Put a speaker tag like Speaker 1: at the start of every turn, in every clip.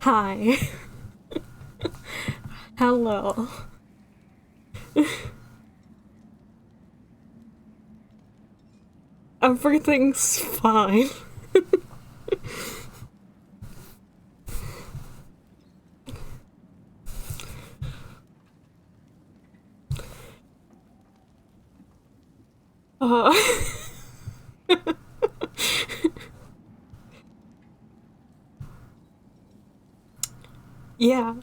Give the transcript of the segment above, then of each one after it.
Speaker 1: Hi. Hello. Everything's fine. uh yeah.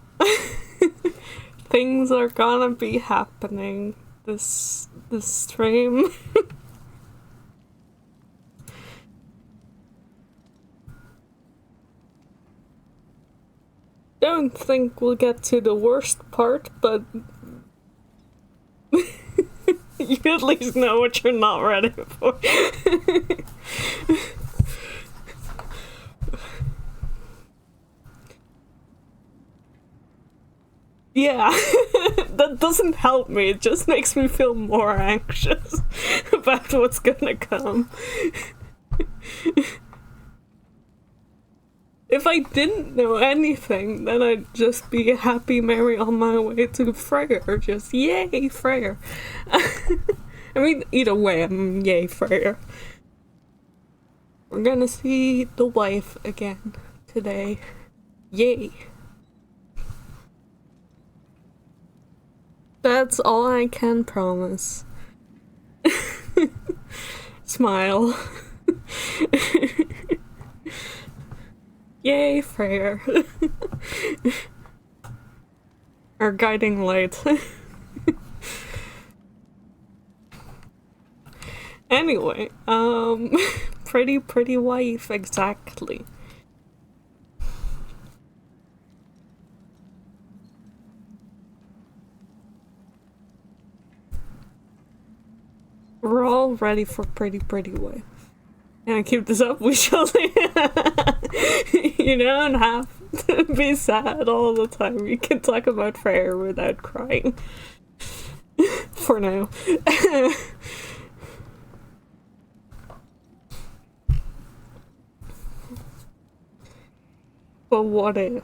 Speaker 1: Things are gonna be happening this stream. Don't think we'll get to the worst part, but you at least know what you're not ready for. Yeah, that doesn't help me, it just makes me feel more anxious about what's gonna come. If I didn't know anything, then I'd just be happy Mary on my way to Freyr. Just yay, Freyr. I mean, either way, I'm yay, Freyr. We're gonna see the wife again today. Yay. That's all I can promise. Smile. Yay, Freyr. Our guiding light. Anyway, pretty wife, exactly. We're all ready for pretty wife. And I keep this up, we shall see. You don't have to be sad all the time. You can talk about Freyr without crying. For now. But what if?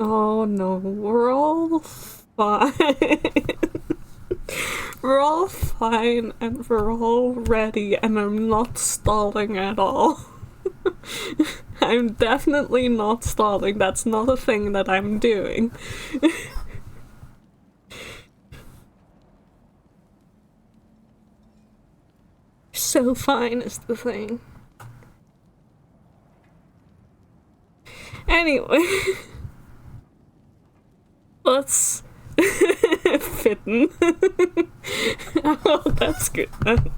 Speaker 1: Oh no, we're all fine. We're all fine and we're all ready and I'm not stalling at all. I'm definitely not stalling, that's not a thing that I'm doing. So fine is the thing. Anyway. Let's fitten. Oh, that's good.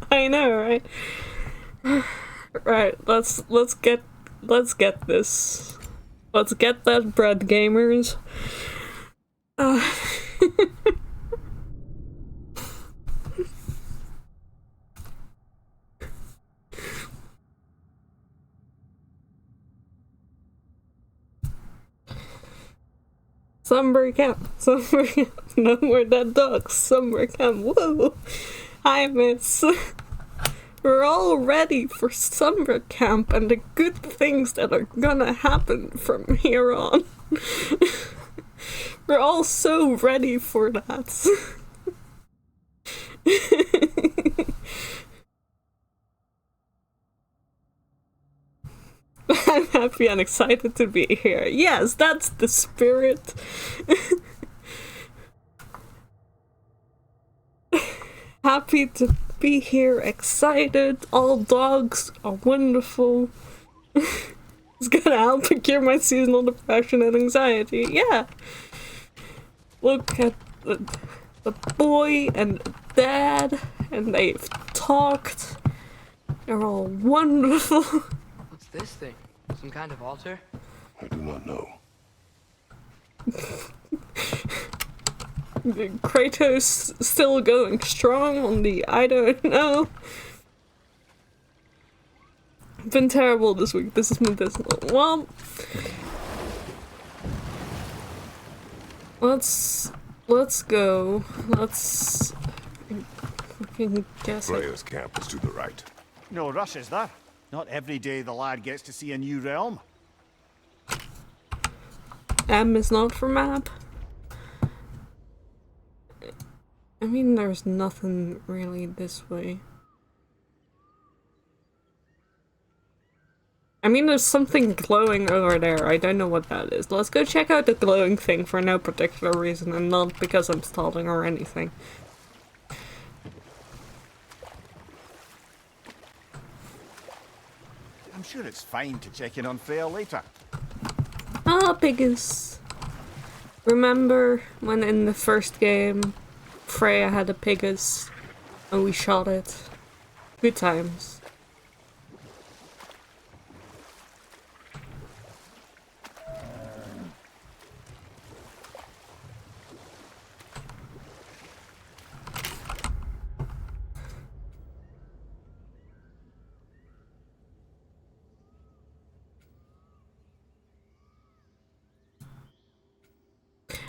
Speaker 1: I know, right? Right, let's get this. Let's get that bread, gamers. Summer camp, no more dead dogs, summer camp, whoa! Hi, miss. We're all ready for summer camp and the good things that are gonna happen from here on. We're all so ready for that. I'm happy and excited to be here. Yes, that's the spirit. Happy to be here, excited. All dogs are wonderful. It's gonna help to cure my seasonal depression and anxiety. Yeah. Look at the boy and dad, and they've talked. They're all wonderful.
Speaker 2: What's this thing? Some kind of altar?
Speaker 3: I do not know.
Speaker 1: Kratos still going strong on the I don't know. Been terrible this week. This is medicinal. Well, let's go. Let's fucking guess.
Speaker 3: Freya's camp is to the right.
Speaker 4: No rush, is there?
Speaker 3: Not every day the lad gets to see a new realm.
Speaker 1: M is not for map. I mean, there's nothing really this way. I mean, there's something glowing over there. I don't know what that is. Let's go check out the glowing thing for no particular reason and not because I'm stalling or anything.
Speaker 3: I'm sure it's fine to check in on Freya later.
Speaker 1: Ah, Piggus. Remember when in the first game Freya had a Piggus and we shot it? Good times.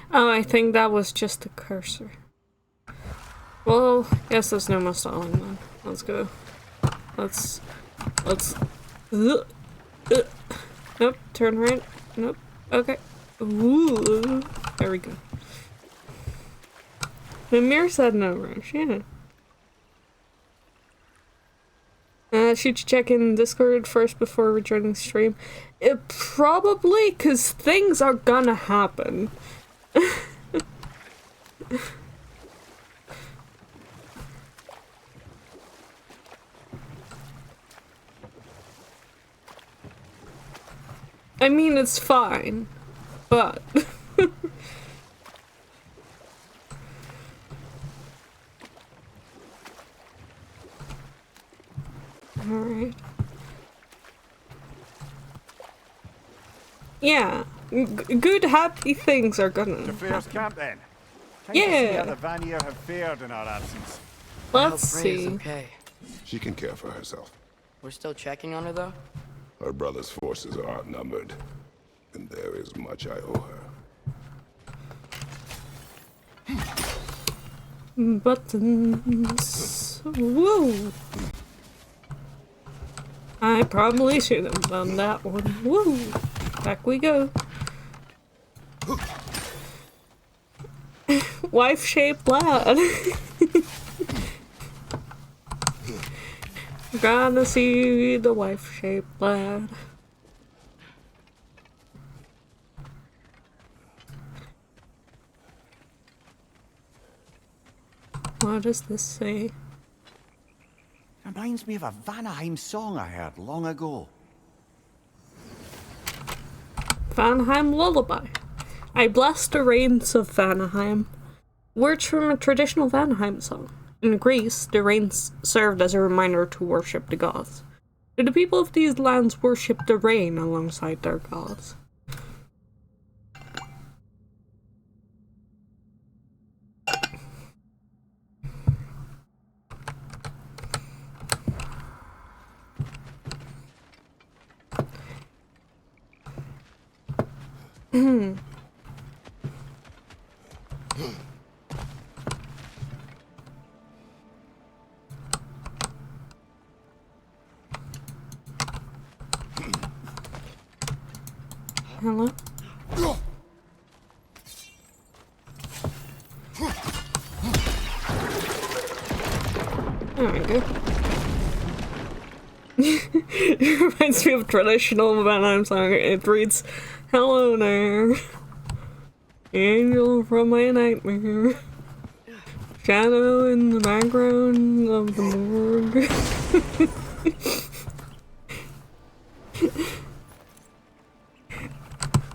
Speaker 1: Oh, I think that was just a cursor. Well, guess there's no more stalling then. Let's go. Let's... Nope, turn right. Nope. Okay. Ooh. There we go. The mirror said no rush, yeah. Should you check in Discord first before rejoining stream? Probably, because things are gonna happen. I mean, it's fine, but... Alright. Yeah, good, happy things are gonna
Speaker 3: To Freya's camp then. Time
Speaker 1: Yeah.
Speaker 3: to see how the Vanir have fared in our absence.
Speaker 1: Let's
Speaker 2: I hope Freya's
Speaker 1: see.
Speaker 2: okay.
Speaker 4: She can care for herself.
Speaker 2: We're still checking on her though?
Speaker 4: Her brother's forces are outnumbered, and there is much I owe her.
Speaker 1: Buttons. Woo! I probably should have done that one. Woo! Back we go. Wife-shaped lad. Gotta see the wife-shaped lad. What does this say?
Speaker 3: Reminds me of a Vanaheim song I heard long ago.
Speaker 1: Vanaheim Lullaby. I bless the rains of Vanaheim. Words from a traditional Vanaheim song. In Greece, the rains served as a reminder to worship the gods. Do the people of these lands worship the rain alongside their gods? Hello? There we go. It reminds me of traditional Vanaheim song. It reads, "Hello there, angel from my nightmare, shadow in the background of the morgue."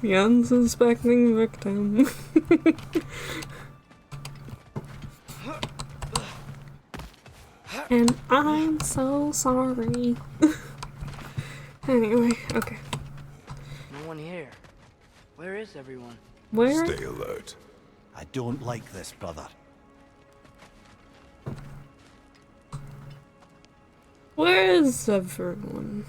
Speaker 1: The unsuspecting victim. And I'm so sorry. Anyway, okay.
Speaker 2: No one here. Where is everyone?
Speaker 1: Where?
Speaker 4: Stay alert.
Speaker 3: I don't like this, brother.
Speaker 1: Where is everyone?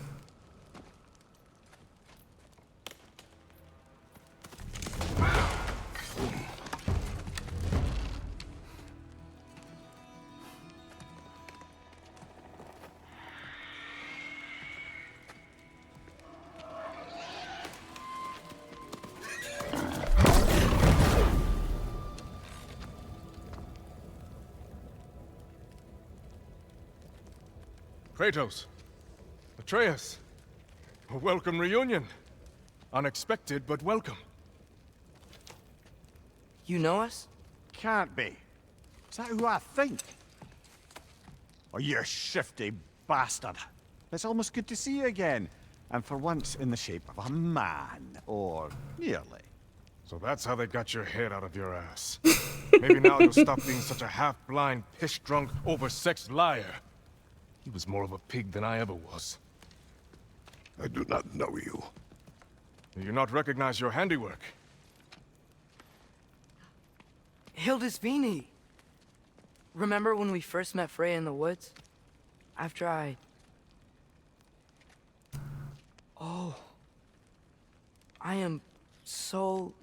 Speaker 5: Kratos. Atreus. A welcome reunion. Unexpected, but welcome.
Speaker 2: You know us?
Speaker 3: Can't be. Is that who I think? Oh, you shifty bastard. It's almost good to see you again. And for once in the shape of a man. Or nearly.
Speaker 5: So that's how they got your head out of your ass. Maybe now you'll stop being such a half-blind, piss-drunk, oversexed liar. He was more of a pig than I ever was.
Speaker 4: I do not know you.
Speaker 5: Do you not recognize your handiwork?
Speaker 2: Hildisvini! Remember when we first met Freya in the woods? After I... Oh. I am so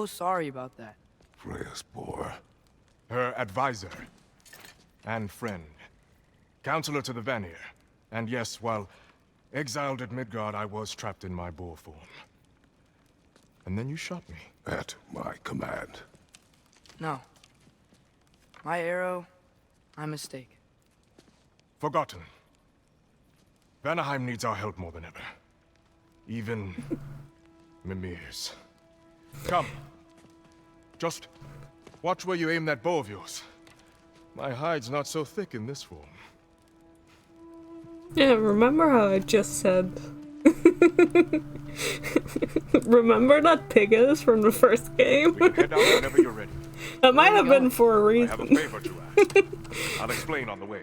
Speaker 2: sorry about that.
Speaker 4: Freya's poor.
Speaker 5: Her advisor. And friend. Counselor to the Vanir. And yes, while exiled at Midgard, I was trapped in my boar form. And then you shot me.
Speaker 4: At my command.
Speaker 2: No. My arrow, my mistake.
Speaker 5: Forgotten. Vanaheim needs our help more than ever. Even Mimir's. Come. Just watch where you aim that bow of yours. My hide's not so thick in this form.
Speaker 1: Yeah, remember how I just said... Remember that Pigus from the first game?
Speaker 5: We can head out whenever you're ready.
Speaker 1: That might have been for a
Speaker 5: I have a
Speaker 1: reason.
Speaker 5: favor to ask. I'll explain on the way.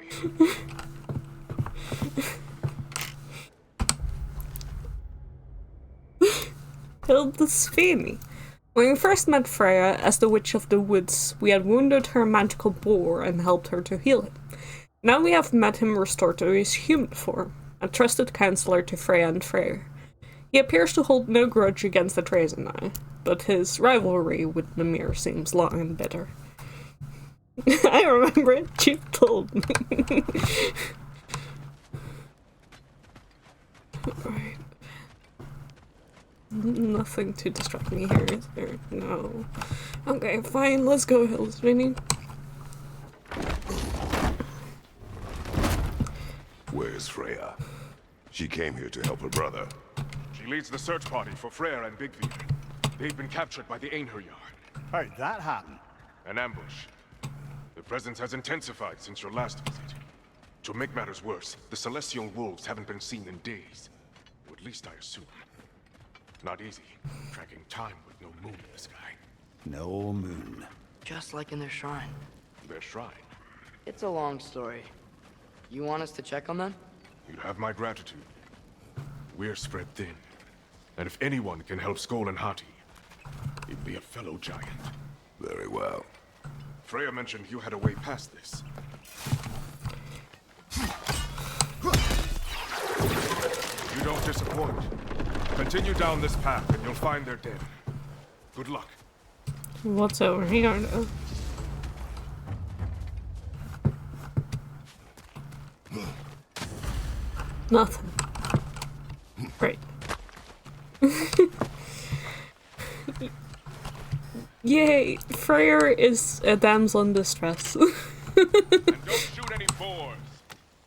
Speaker 1: Hildisvini. When we first met Freya as the Witch of the Woods, we had wounded her magical boar and helped her to heal it. Now we have met him restored to his human form, a trusted counselor to Freya and Freyr. He appears to hold no grudge against Atreus and I, but his rivalry with Mimir seems long and bitter. I remember it, you told me. Alright. Nothing to distract me here, is there? No. Okay, fine, let's go, Hildisvini.
Speaker 4: Where's Freya? She came here to help her brother.
Speaker 5: She leads the search party for Freyr and Bigvir. They've been captured by the Einherjar.
Speaker 3: How'd that happen?
Speaker 5: An ambush. The presence has intensified since your last visit. To make matters worse, the Celestial Wolves haven't been seen in days. Or at least I assume. Not easy, tracking time with no moon in the sky.
Speaker 3: No moon.
Speaker 2: Just like in their shrine.
Speaker 5: Their shrine.
Speaker 2: It's a long story. You want us to check on them?
Speaker 5: You have my gratitude. We're spread thin. And if anyone can help Skoll and Hati, it'd be a fellow giant.
Speaker 4: Very well.
Speaker 5: Freya mentioned you had a way past this. You don't disappoint. Continue down this path and you'll find their dead. Good luck.
Speaker 1: What's over here now? Nothing. Great. Yay! Freyr is a damsel in distress.
Speaker 5: And don't shoot any boars.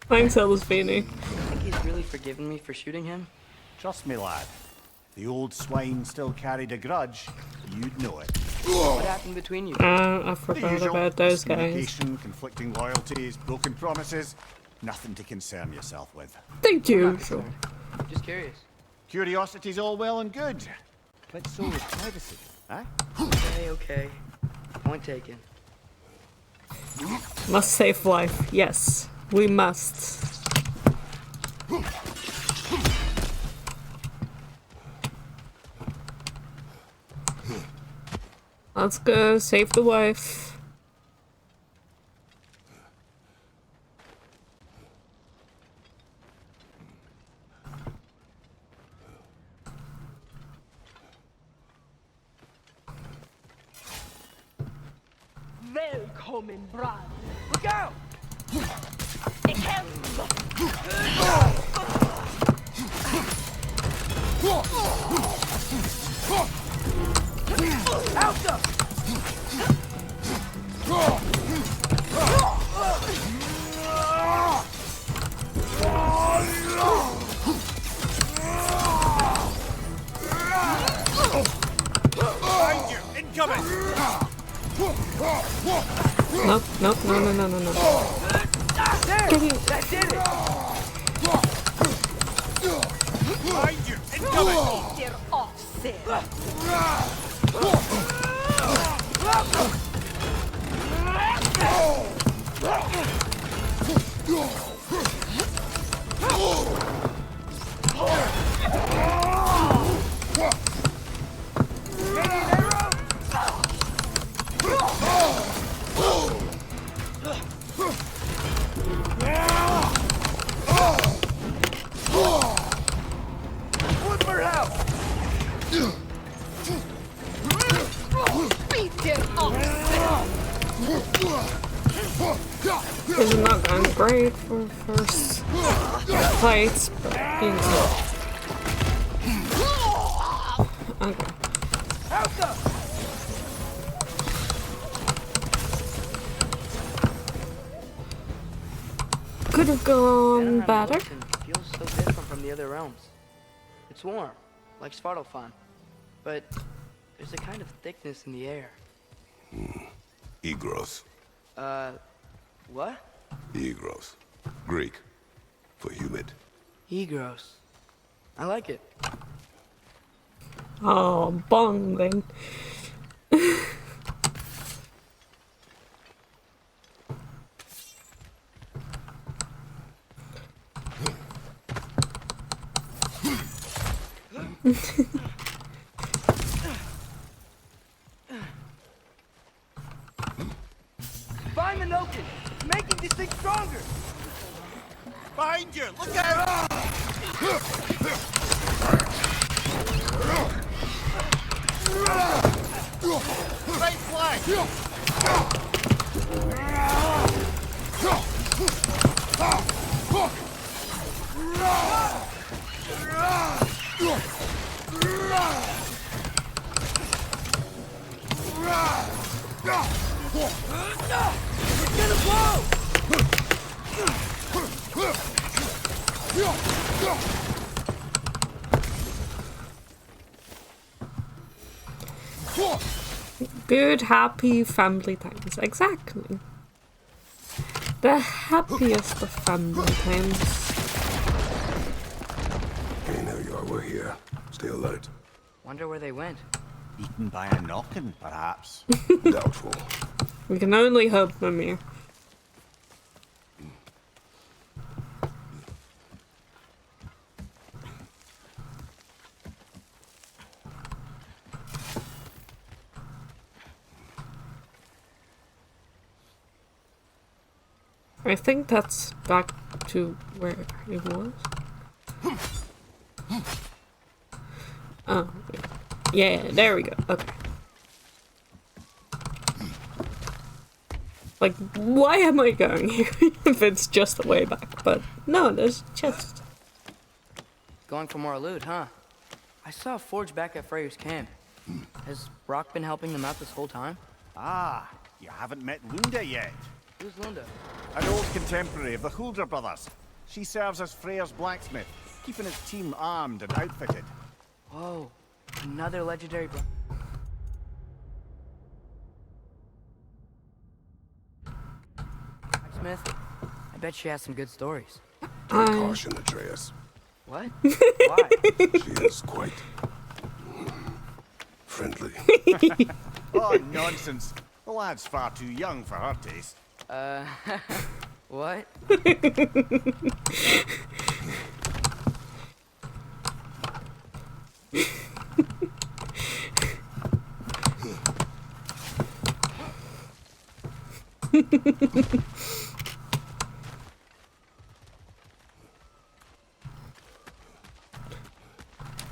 Speaker 1: Thanks, Hildisvini.
Speaker 2: I think he's really forgiven me for shooting him.
Speaker 3: Trust me, lad. The old swine still carried a grudge. You'd know it.
Speaker 2: What happened between you?
Speaker 1: I
Speaker 3: The
Speaker 1: forgot
Speaker 3: usual.
Speaker 1: about those guys.
Speaker 3: Communication, conflicting loyalties, broken promises. Nothing to concern yourself with.
Speaker 1: Thank
Speaker 2: I'm
Speaker 1: you.
Speaker 2: not concerned. Just curious.
Speaker 3: Curiosity's all well and good. But so is privacy, eh?
Speaker 2: Okay. Point taken.
Speaker 1: Must save life. Yes, we must. Let's go save the wife.
Speaker 6: Välkommen, brand! Look out! Out!
Speaker 3: Incoming!
Speaker 1: Nope, nope, no, no, no, no, no.
Speaker 6: There! That did it!
Speaker 3: Behind you! Incoming!
Speaker 7: Get off, Sid.
Speaker 6: Look for help!
Speaker 7: Get off,
Speaker 1: This is not going great for first fights, but you know. Okay.
Speaker 6: Help them!
Speaker 1: Could have gone better.
Speaker 2: Feels so different from the other realms. It's warm, like Svartalfheim, but there's a kind of thickness in the air.
Speaker 4: Egros.
Speaker 2: What?
Speaker 4: Egros. Greek. For humid.
Speaker 2: Egros. I like it.
Speaker 1: Oh, bong then.
Speaker 6: Find the Noken! Making this thing stronger!
Speaker 3: Behind you! Look out! Right flank!
Speaker 6: It's gonna blow!
Speaker 1: Good, happy family times. Exactly. The happiest of family times.
Speaker 4: Okay, now you are. We're here. Stay alert.
Speaker 2: Wonder where they went.
Speaker 3: Eaten by a knocking, perhaps.
Speaker 4: Doubtful.
Speaker 1: We can only hope, Mimir. I think that's back to where it was. Oh, yeah, there we go. Okay. Like, why am I going here if it's just the way back? But no, there's just...
Speaker 2: Going for more loot, huh? I saw a forge back at Freyr's camp. Has Brock been helping them out this whole time?
Speaker 3: Ah, you haven't met Lunda yet.
Speaker 2: Who's Linda?
Speaker 3: An old contemporary of the Huldra brothers. She serves as Freyr's blacksmith, keeping his team armed and outfitted.
Speaker 2: Whoa, another legendary blacksmith? I bet she has some good stories.
Speaker 4: Caution, Atreus.
Speaker 2: What? Why?
Speaker 4: She is quite friendly.
Speaker 3: Oh, nonsense. The lad's far too young for her taste.
Speaker 2: What?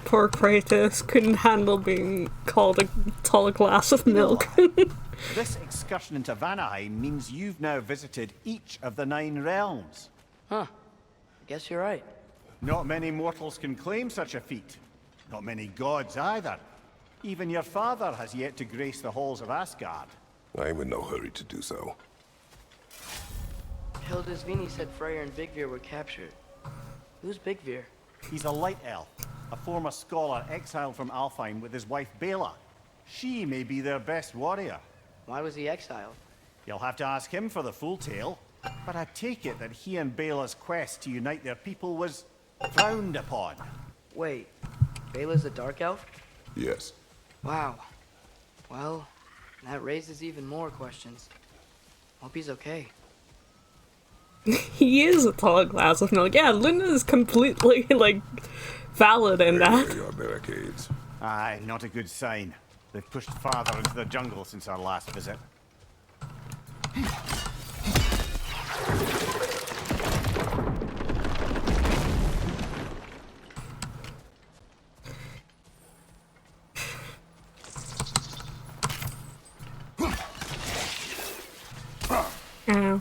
Speaker 1: Poor Kratos couldn't handle being called a tall glass of milk.
Speaker 3: This excursion into Vanaheim means you've now visited each of the 9 realms.
Speaker 2: Huh. I guess you're right.
Speaker 3: Not many mortals can claim such a feat. Not many gods either. Even your father has yet to grace the halls of Asgard.
Speaker 4: I am in no hurry to do so.
Speaker 2: Hildisvini said Freyr and Bigvir were captured. Who's Bigvir?
Speaker 3: He's a light elf, a former scholar exiled from Alfheim with his wife Bela. She may be their best warrior.
Speaker 2: Why was he exiled?
Speaker 3: You'll have to ask him for the full tale. But I take it that he and Bela's quest to unite their people was frowned upon.
Speaker 2: Wait, Bela's a dark elf?
Speaker 4: Yes.
Speaker 2: Wow. Well, that raises even more questions. Hope he's okay.
Speaker 1: He is a tall glass of milk. Yeah, Luna is completely, like, valid in
Speaker 4: There
Speaker 1: that.
Speaker 4: are your barricades.
Speaker 3: Aye, not a good sign. They've pushed farther into the jungle since our last visit.
Speaker 1: Ow.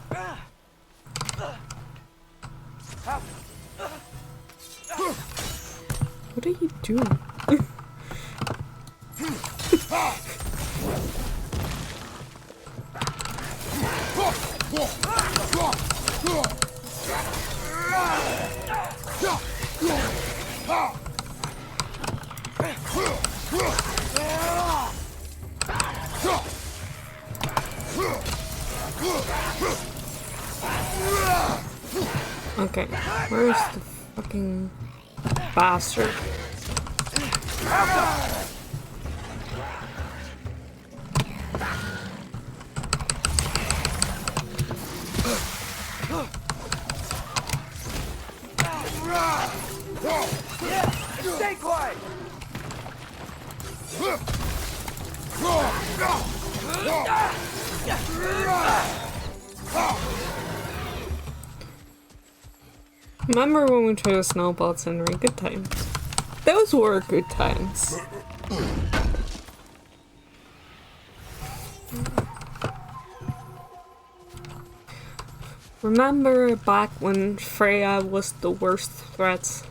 Speaker 1: What are you doing? Okay, where's the fucking bastard?
Speaker 6: Stay quiet!
Speaker 1: Remember when we tried to snowball Scenery? Good times. Those were good times. Remember back when Freya was the worst threat?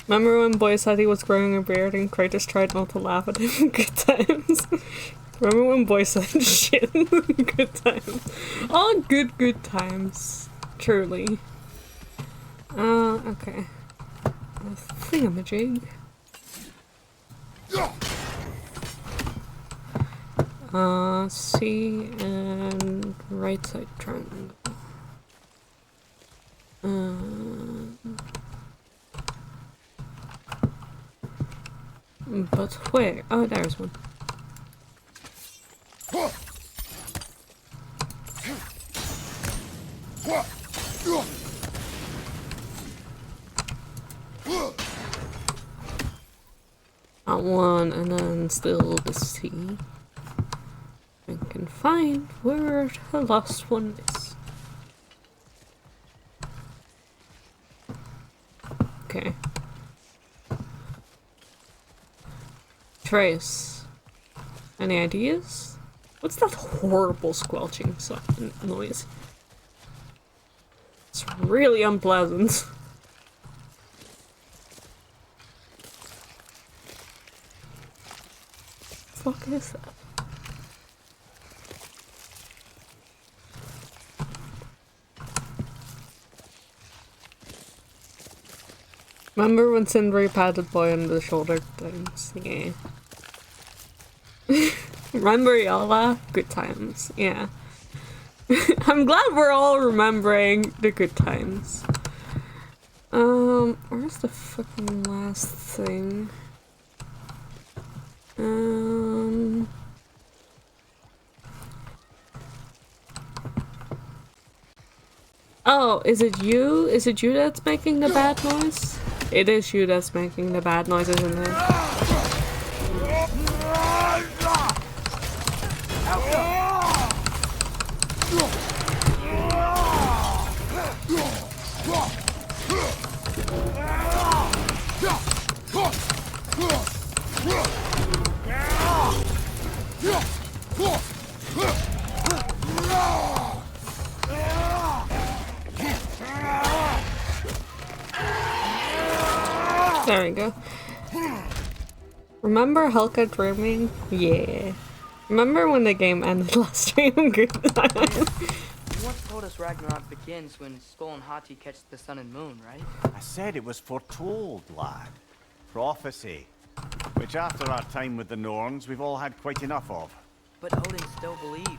Speaker 1: Remember when Boy said he was growing a beard and Kratos tried not to laugh at him? Good times. Remember when Boy said shit? Good times. All good times. Truly. Okay. Thingamajig. C and right side triangle. But where? Oh, there's one. That one, and then still the C. I can find where the last one is. Okay. Trace. Any ideas? What's that horrible squelching noise? It's really unpleasant. Fuck is that? Remember when Sindri patted Boy on the shoulder times? Yeah. Remember Yala? Good times. Yeah. I'm glad we're all remembering the good times. Where's the fucking last thing? Oh, is it you? Is it you that's making the bad noise? It is you that's making the bad noise, isn't it? There we go. Remember Helka dreaming? Yeah. Remember when the game ended last stream? Good time.
Speaker 2: You once told us Ragnarok begins when Skull and Hati catch the sun and moon, right?
Speaker 3: I said it was foretold, lad. Prophecy. Which after our time with the Norns, we've all had quite enough of.
Speaker 2: But Odin still believes.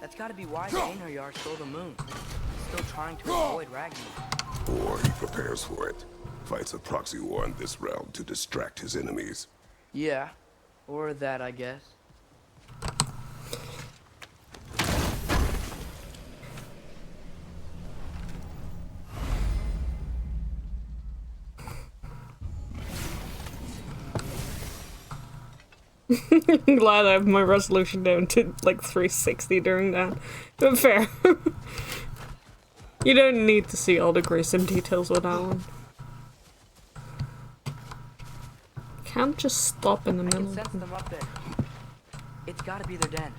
Speaker 2: That's gotta be why Einherjar stole the moon. He's still trying to avoid Ragnarok.
Speaker 4: Or he prepares for it. Fights a proxy war in this realm to distract his enemies.
Speaker 2: Yeah. Or that, I guess.
Speaker 1: I'm glad I have my resolution down to like 360 during that. But fair. You don't need to see all the gruesome details with that one. Can't just stop in the
Speaker 2: I can
Speaker 1: middle.
Speaker 2: sense them up there. It's gotta be their den.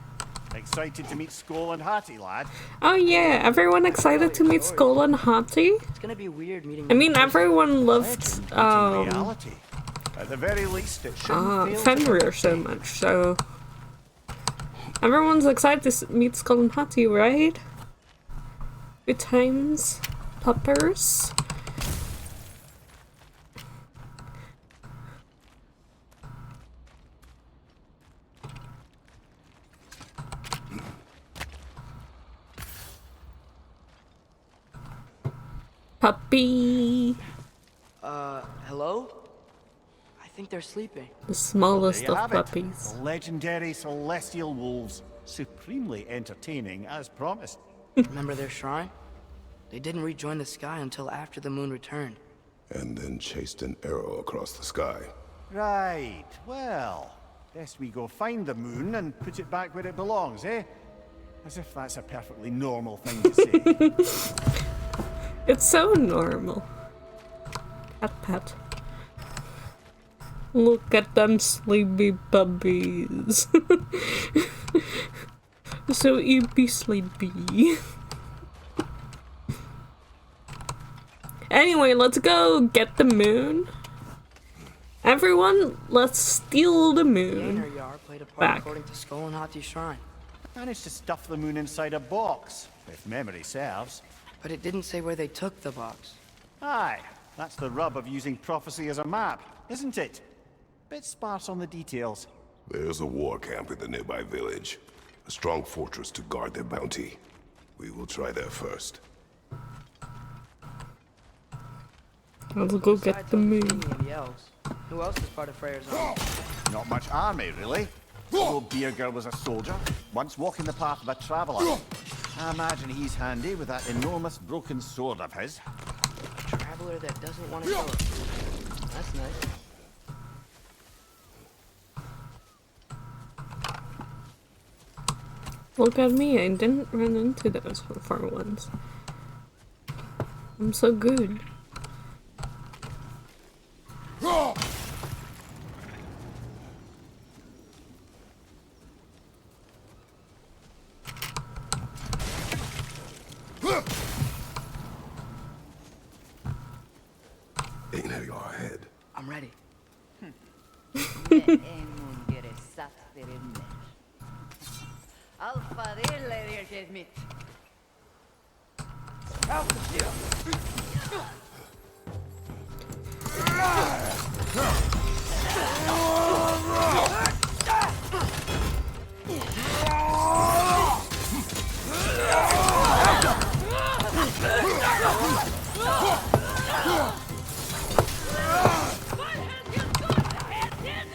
Speaker 3: Excited to meet Skull and Hattie, lad?
Speaker 1: Oh yeah, everyone excited to meet Skull and Hati?
Speaker 2: It's gonna be weird meeting
Speaker 1: I mean,
Speaker 2: them in person.
Speaker 1: everyone loved
Speaker 3: Reality. At the very least, it shouldn't fail to
Speaker 1: Fenrir so much, so everyone's excited to meet Skull and Hati, right? Good times, puppers. Puppy.
Speaker 2: Hello? I think they're sleeping.
Speaker 1: The smallest
Speaker 3: There you
Speaker 1: of
Speaker 3: have it.
Speaker 1: puppies.
Speaker 3: The legendary celestial wolves. Supremely entertaining, as promised.
Speaker 2: Remember their shrine? They didn't rejoin the sky until after the moon returned.
Speaker 4: And then chased an arrow across the sky.
Speaker 3: Right, well, best we go find the moon and put it back where it belongs, eh? As if that's a perfectly normal thing to say.
Speaker 1: It's so normal. Pat pat. Look at them sleepy puppies. So you be sleepy. Anyway, let's go get the moon. Everyone, let's steal the moon.
Speaker 2: Einherjar played a part
Speaker 1: Back.
Speaker 2: according to Skull and Hati's shrine.
Speaker 3: Managed to stuff the moon inside a box, if memory serves.
Speaker 2: But it didn't say where they took the box.
Speaker 3: Aye, that's the rub of using prophecy as a map, isn't it? Bit sparse on the details.
Speaker 4: There's a war camp in the nearby village. A strong fortress to guard their bounty. We will try there first.
Speaker 1: Let's go get
Speaker 2: Besides
Speaker 1: the
Speaker 2: Uncle
Speaker 1: moon.
Speaker 2: Feeny and the elves, who else is part of Freyr's army?
Speaker 3: Not much army, really. Although Beerger was a soldier, once walking the path of a traveller. I imagine he's handy with that enormous broken sword of his.
Speaker 2: A traveler that doesn't want to go. That's nice.
Speaker 1: Look at me, I didn't run into those far ones. I'm so good.
Speaker 4: Einherjar ahead.
Speaker 2: I'm ready.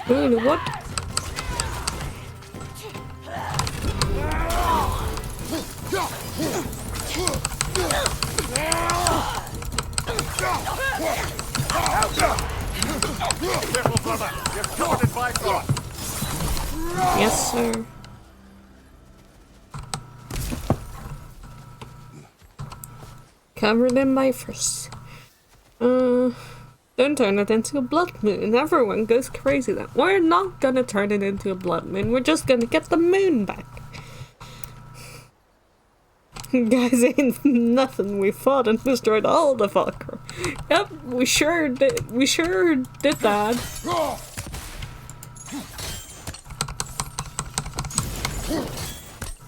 Speaker 1: Wait, what?
Speaker 3: Careful, brother! You're covered in bifrost!
Speaker 1: Yes, sir. Covered in Bifrost. Don't turn it into a blood moon. Everyone goes crazy then. We're not gonna turn it into a blood moon. We're just gonna get the moon back. Guys, ain't nothing. We fought and destroyed all the Valkyrie. Yep, we sure did. We sure did that.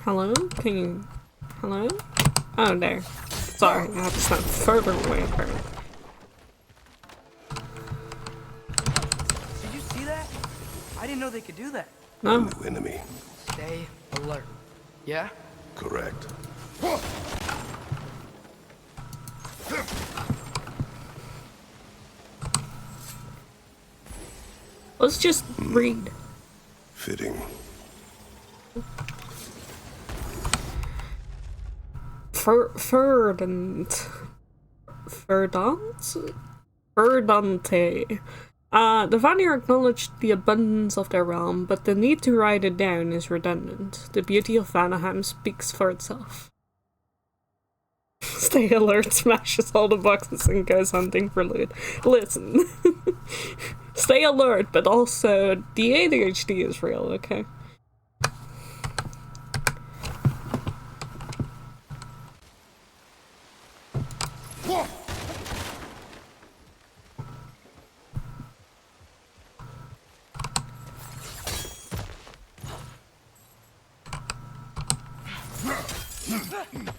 Speaker 1: Hello? Can you... Hello? Oh, there. Sorry, I have to stand further away from it.
Speaker 2: Did you see that? I didn't know they could do that.
Speaker 1: No.
Speaker 4: New enemy.
Speaker 2: Stay alert. Yeah?
Speaker 4: Correct.
Speaker 1: Let's just read.
Speaker 4: Fitting.
Speaker 1: Verdante. The Vanir acknowledged the abundance of their realm, but the need to write it down is redundant. The beauty of Vanaheim speaks for itself. Stay alert, smashes all the boxes and goes hunting for loot. Listen. Stay alert, but also the ADHD is real, okay?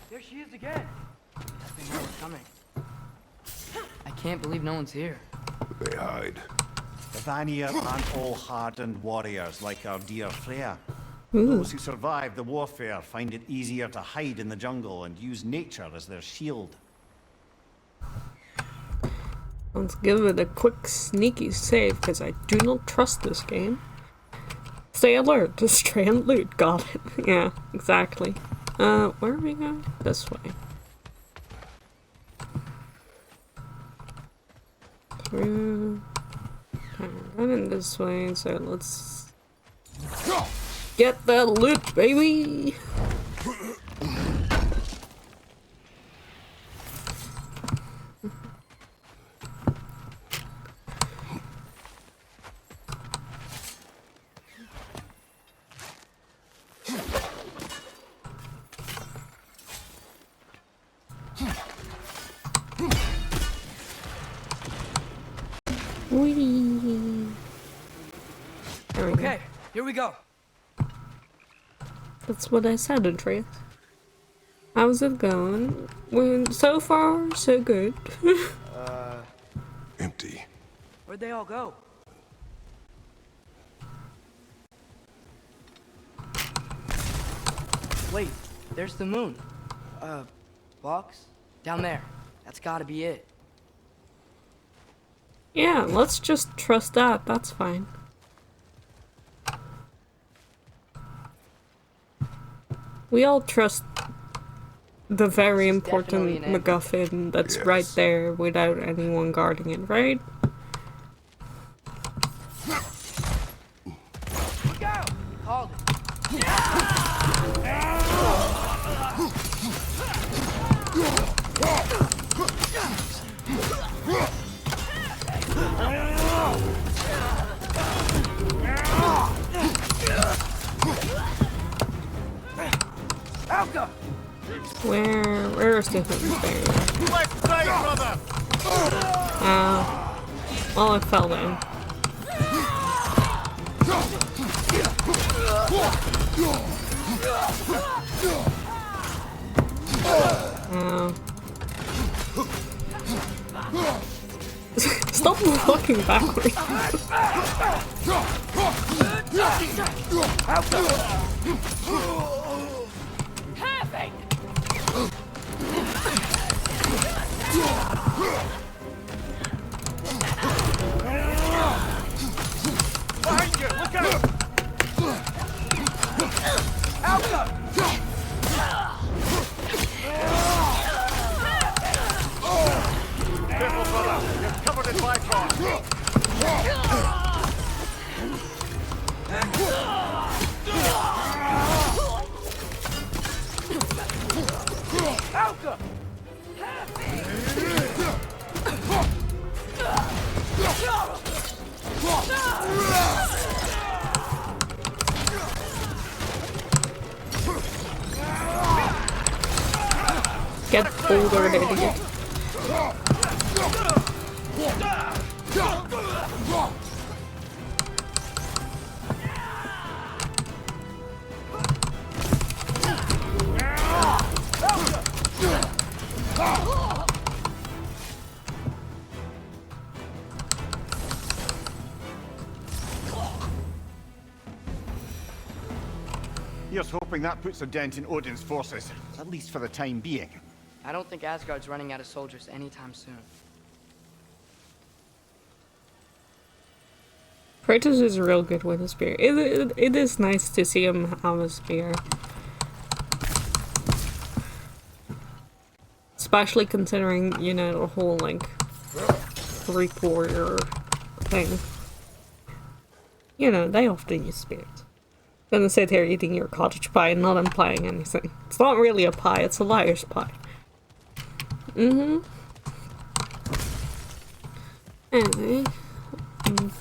Speaker 2: There she is again. I think no one's coming. I can't believe no one's here.
Speaker 4: They hide.
Speaker 3: The Vanir aren't all hardened warriors like our dear Freya. Those who survive the warfare find it easier to hide in the jungle and use nature as their shield.
Speaker 1: Let's give it a quick sneaky save, because I do not trust this game. Stay alert, destroy and loot. Got it. Yeah, exactly. Where are we going? This way. Through. Okay, we're running this way, so let's get that loot, baby! Whee! There we go.
Speaker 2: Okay, here we go.
Speaker 1: That's what I said, Andreas. How's it going? Well, so far, so good.
Speaker 4: Empty.
Speaker 2: Where'd they all go? Wait, there's the moon. Box? Down there. That's gotta be it.
Speaker 1: Yeah, let's just trust that. That's fine. We all trust the very
Speaker 2: This is
Speaker 1: important
Speaker 2: definitely an anchor.
Speaker 1: MacGuffin that's
Speaker 4: Yes.
Speaker 1: right there without anyone guarding it, right?
Speaker 2: Look out! Called it. Alka!
Speaker 1: Where is the hood there?
Speaker 3: Left side, brother!
Speaker 1: Well, I fell down. Stop walking backwards.
Speaker 3: Behind you! Look out! Careful, brother! You're covered in Bifrost!
Speaker 2: Alka!
Speaker 1: Get older, idiot.
Speaker 3: Here's hoping that puts a dent in Odin's forces, at least for the time being.
Speaker 2: I don't think Asgard's running out of soldiers anytime soon.
Speaker 1: Kratos is real good with a spear. It is nice to see him have a spear. Especially considering, you know, the whole, like, Greek warrior thing. You know, they often use spears. Gonna sit here eating your cottage pie and not implying anything. It's not really a pie, it's a liar's pie. Anyway,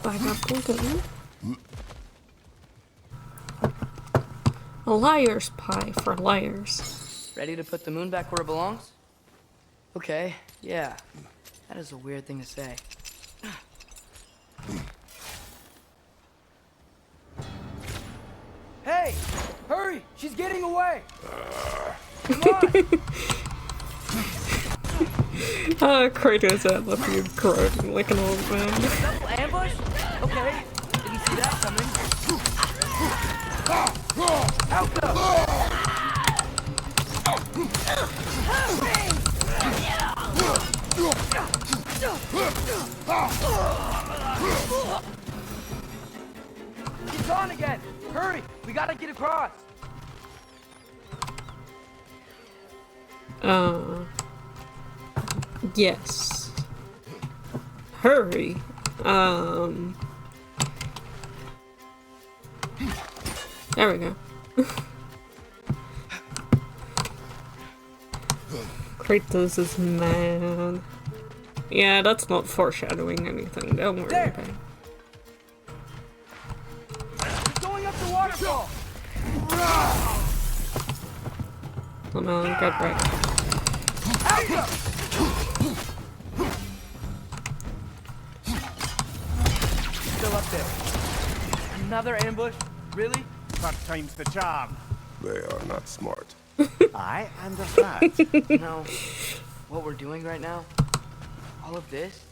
Speaker 1: back up again. A liar's pie for liars.
Speaker 2: Ready to put the moon back where it belongs? Okay, yeah. That is a weird thing to say.
Speaker 6: Hey! Hurry! She's getting away! Come on!
Speaker 1: Kratos at the food crowing like an old man.
Speaker 6: Double ambush? Okay. Didn't see that coming. Out go! He's on again! Hurry! We gotta get across!
Speaker 1: Yes. Hurry. There we go. Kratos is mad. Yeah, that's not foreshadowing anything, don't worry
Speaker 6: There.
Speaker 1: about it.
Speaker 6: He's going up the waterfall!
Speaker 1: Oh no, get right.
Speaker 6: Out go! Still up there. Another ambush? Really?
Speaker 3: Third time's the charm.
Speaker 4: They are not smart.
Speaker 3: Aye, and there's that.
Speaker 2: You know, what we're doing right now, all of this,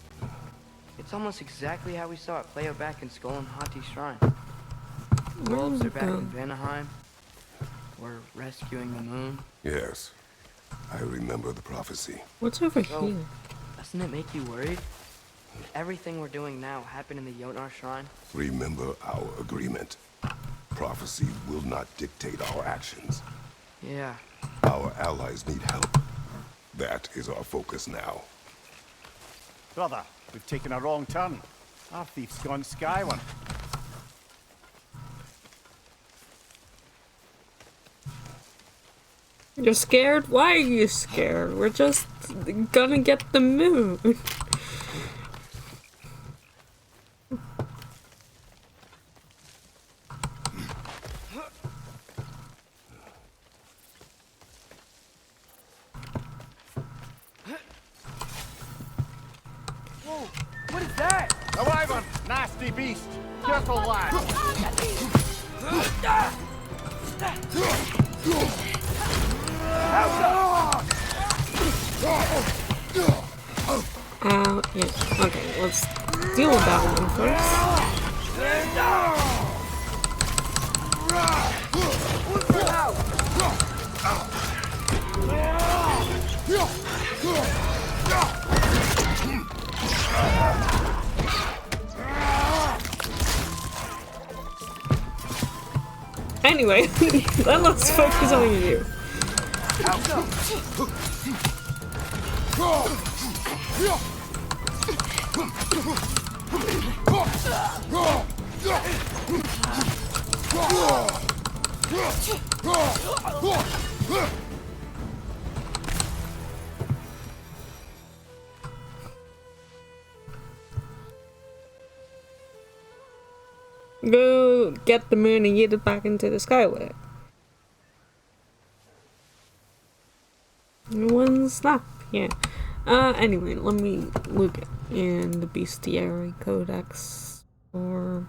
Speaker 2: it's almost exactly how we saw it play out back in Skull and Hati's shrine. The wolves are back in Vanaheim. We're rescuing the moon.
Speaker 4: Yes, I remember the prophecy.
Speaker 1: What's over
Speaker 2: So,
Speaker 1: here?
Speaker 2: doesn't it make you worried? Everything we're doing now happened in the Jotnar shrine.
Speaker 4: Remember our agreement. Prophecy will not dictate our actions.
Speaker 2: Yeah.
Speaker 4: Our allies need help. That is our focus now.
Speaker 3: Brother, we've taken a wrong turn. Our thief's gone skyward.
Speaker 1: You're scared? Why are you scared? We're just gonna get the moon.
Speaker 6: Whoa! What is that?
Speaker 3: A wyvern! Nasty beast! Careful, lad!
Speaker 1: Yeah. Okay, let's deal with that one first. Anyway, then let's focus on you. Go get the moon and get it back into the sky with it. One snap, yeah. Anyway, let me look in the Bestiary Codex. Or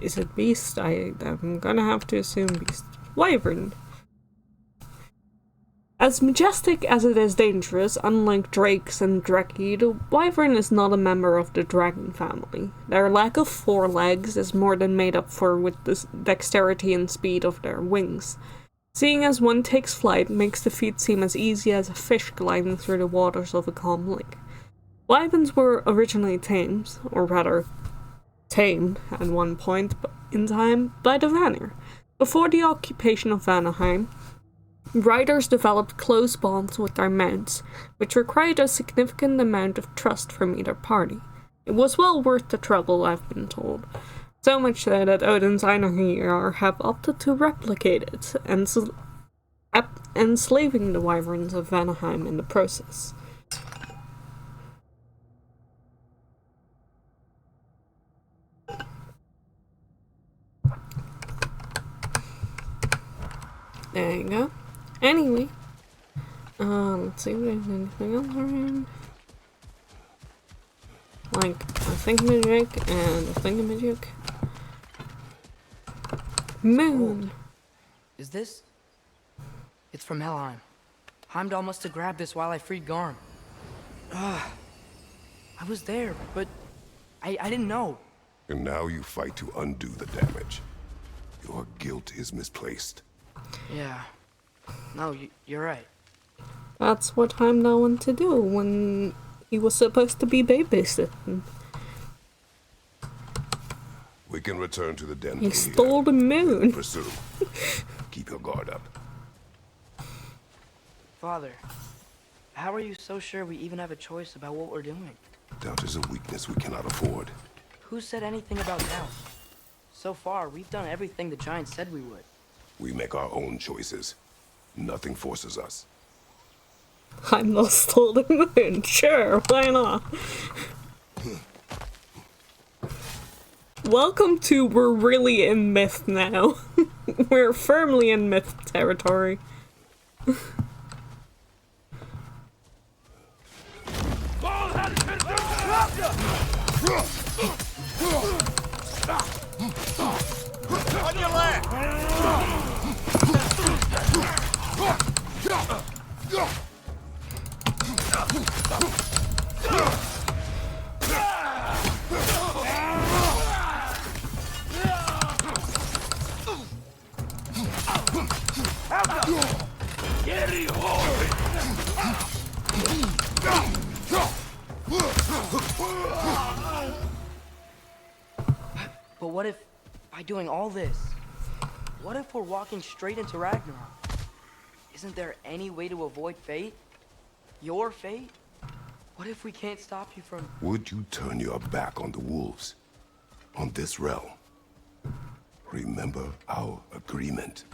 Speaker 1: is it beast? I'm gonna have to assume beast. Wyvern. As majestic as it is dangerous, unlike drakes and dreki, the wyvern is not a member of the dragon family. Their lack of forelegs is more than made up for with the dexterity and speed of their wings. Seeing as one takes flight makes the feat seem as easy as a fish gliding through the waters of a calm lake. Wyverns were originally tamed, or rather, tamed at one point in time, by the Vanir. Before the occupation of Vanaheim, riders developed close bonds with their mounts, which required a significant amount of trust from either party. It was well worth the trouble, I've been told. So much so that Odin's Einherjar have opted to replicate it, enslaving the wyverns of Vanaheim in the process. There you go. Anyway, let's see if there's anything else around. Like a thingamajig and a thingamajig. Moon!
Speaker 2: Is this? It's from Helheim. Heimdall must have grabbed this while I freed Garm. I was there, but I didn't know.
Speaker 4: And now you fight to undo the damage. Your guilt is misplaced.
Speaker 2: Yeah. No, you're right.
Speaker 1: That's what Heimdall wanted to do when he was supposed to be babysitting.
Speaker 4: We can return to the den.
Speaker 1: He
Speaker 4: from
Speaker 1: stole
Speaker 4: here.
Speaker 1: the moon.
Speaker 4: Pursue. Keep your guard up.
Speaker 2: Father, how are you so sure we even have a choice about what we're doing?
Speaker 4: Doubt is a weakness we cannot afford.
Speaker 2: Who said anything about doubt? So far, we've done everything the giants said we would.
Speaker 4: We make our own choices. Nothing forces us.
Speaker 1: Heimdall stole the moon. Sure, why not? Welcome to We're Really in Myth now. We're firmly in myth territory.
Speaker 3: On your left!
Speaker 2: But what if, by doing all this, what if we're walking straight into Ragnarok? Isn't there any way to avoid fate? Your fate? What if we can't stop you from...
Speaker 4: Would you turn your back on the wolves? On this realm? Remember our agreement.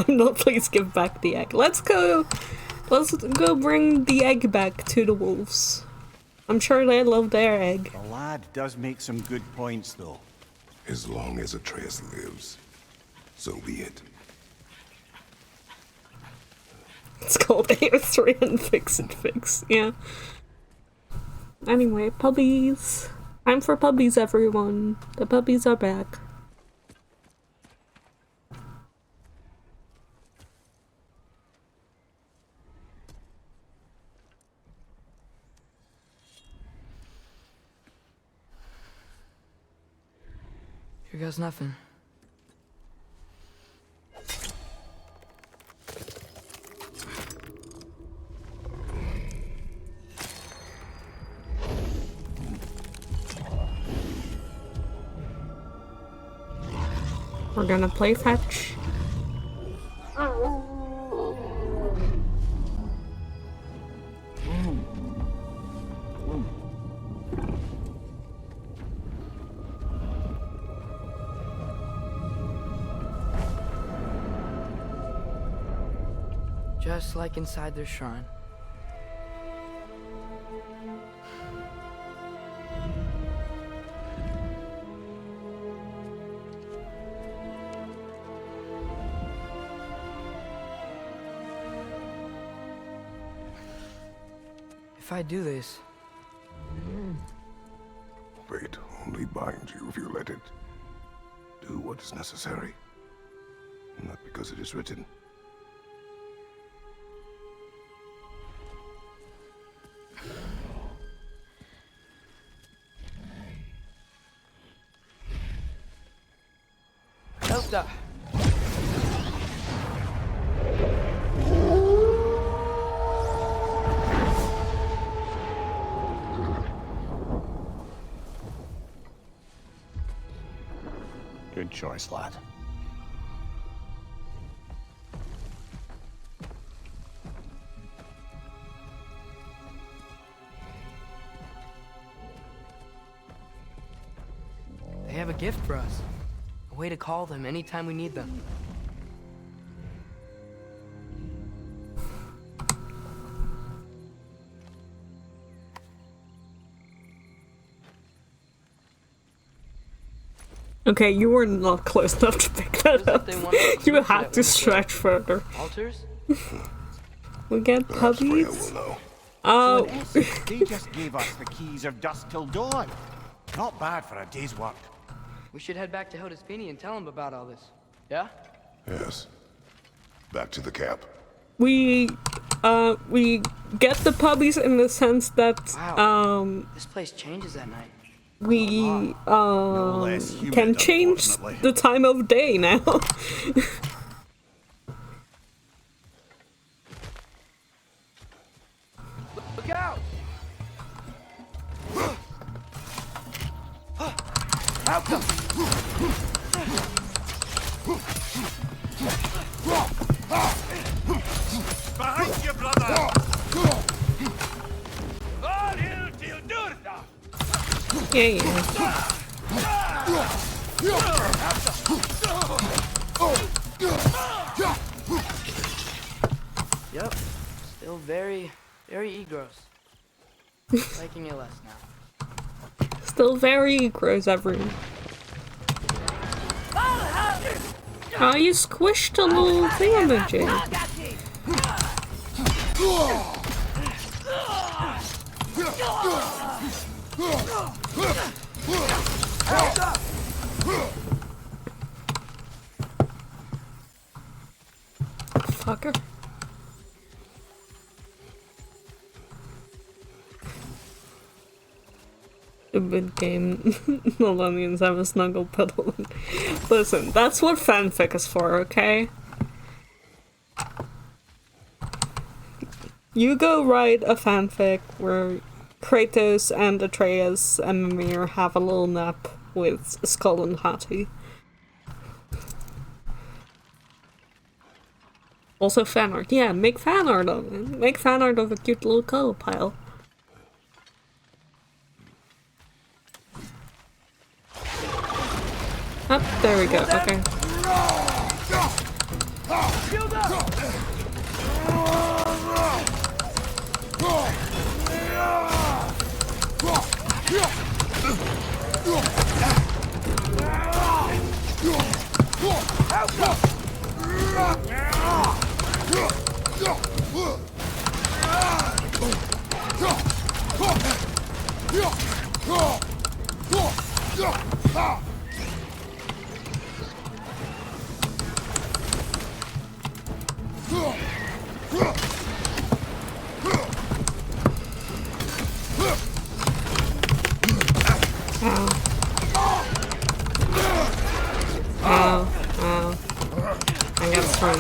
Speaker 1: No, please give back the egg. Let's go bring the egg back to the wolves. I'm sure they love their egg.
Speaker 3: The lad does make some good points, though.
Speaker 4: As long as Atreus lives, so be it.
Speaker 1: It's called AO3 and Fix It Fix, yeah. Anyway, puppies. Time for puppies, everyone. The puppies are back.
Speaker 2: Here goes nothing.
Speaker 1: We're gonna play fetch.
Speaker 2: Just like inside their shrine. If I do this,
Speaker 4: Fate only binds you if you let it. Do what is necessary, not because it is written.
Speaker 2: Elsa!
Speaker 3: Good choice, lad.
Speaker 2: They have a gift for us. A way to call them anytime we need them.
Speaker 1: Okay, you were not close enough to pick that
Speaker 2: Feels like
Speaker 1: up.
Speaker 2: they want us to
Speaker 1: You
Speaker 2: look
Speaker 1: had
Speaker 2: at
Speaker 1: to
Speaker 2: winter
Speaker 1: stretch further.
Speaker 2: Altars?
Speaker 1: We get
Speaker 4: Perhaps Freya
Speaker 1: puppies.
Speaker 4: will know.
Speaker 1: Oh,
Speaker 3: In essence, they just gave us the keys of dusk till dawn. Not bad for a day's work.
Speaker 2: We should head back to Hildesfini and tell him about all this. Yeah?
Speaker 4: Yes. Back to the camp.
Speaker 1: we get the puppies in the sense that
Speaker 2: Wow. This place changes at night.
Speaker 1: we
Speaker 3: No less humid,
Speaker 1: can change
Speaker 3: unfortunately.
Speaker 1: the time of day now.
Speaker 6: Look out!
Speaker 3: Behind you, brother!
Speaker 6: All hail till Durda!
Speaker 1: Yeah.
Speaker 2: Yep. Still very gross. Liking it less now.
Speaker 1: Still very gross everyone. Oh, you squished a little thingamajig. Fucker. Stupid game. Millennials have a snuggle puddle. Listen, that's what fanfic is for, okay? You go write a fanfic where Kratos and Atreus and Mimir have a little nap with Skull and Hati. Also fan art. Yeah, make fan art of it. Make fan art of a cute little color pile. Oh, there we go. Okay. I got thrown.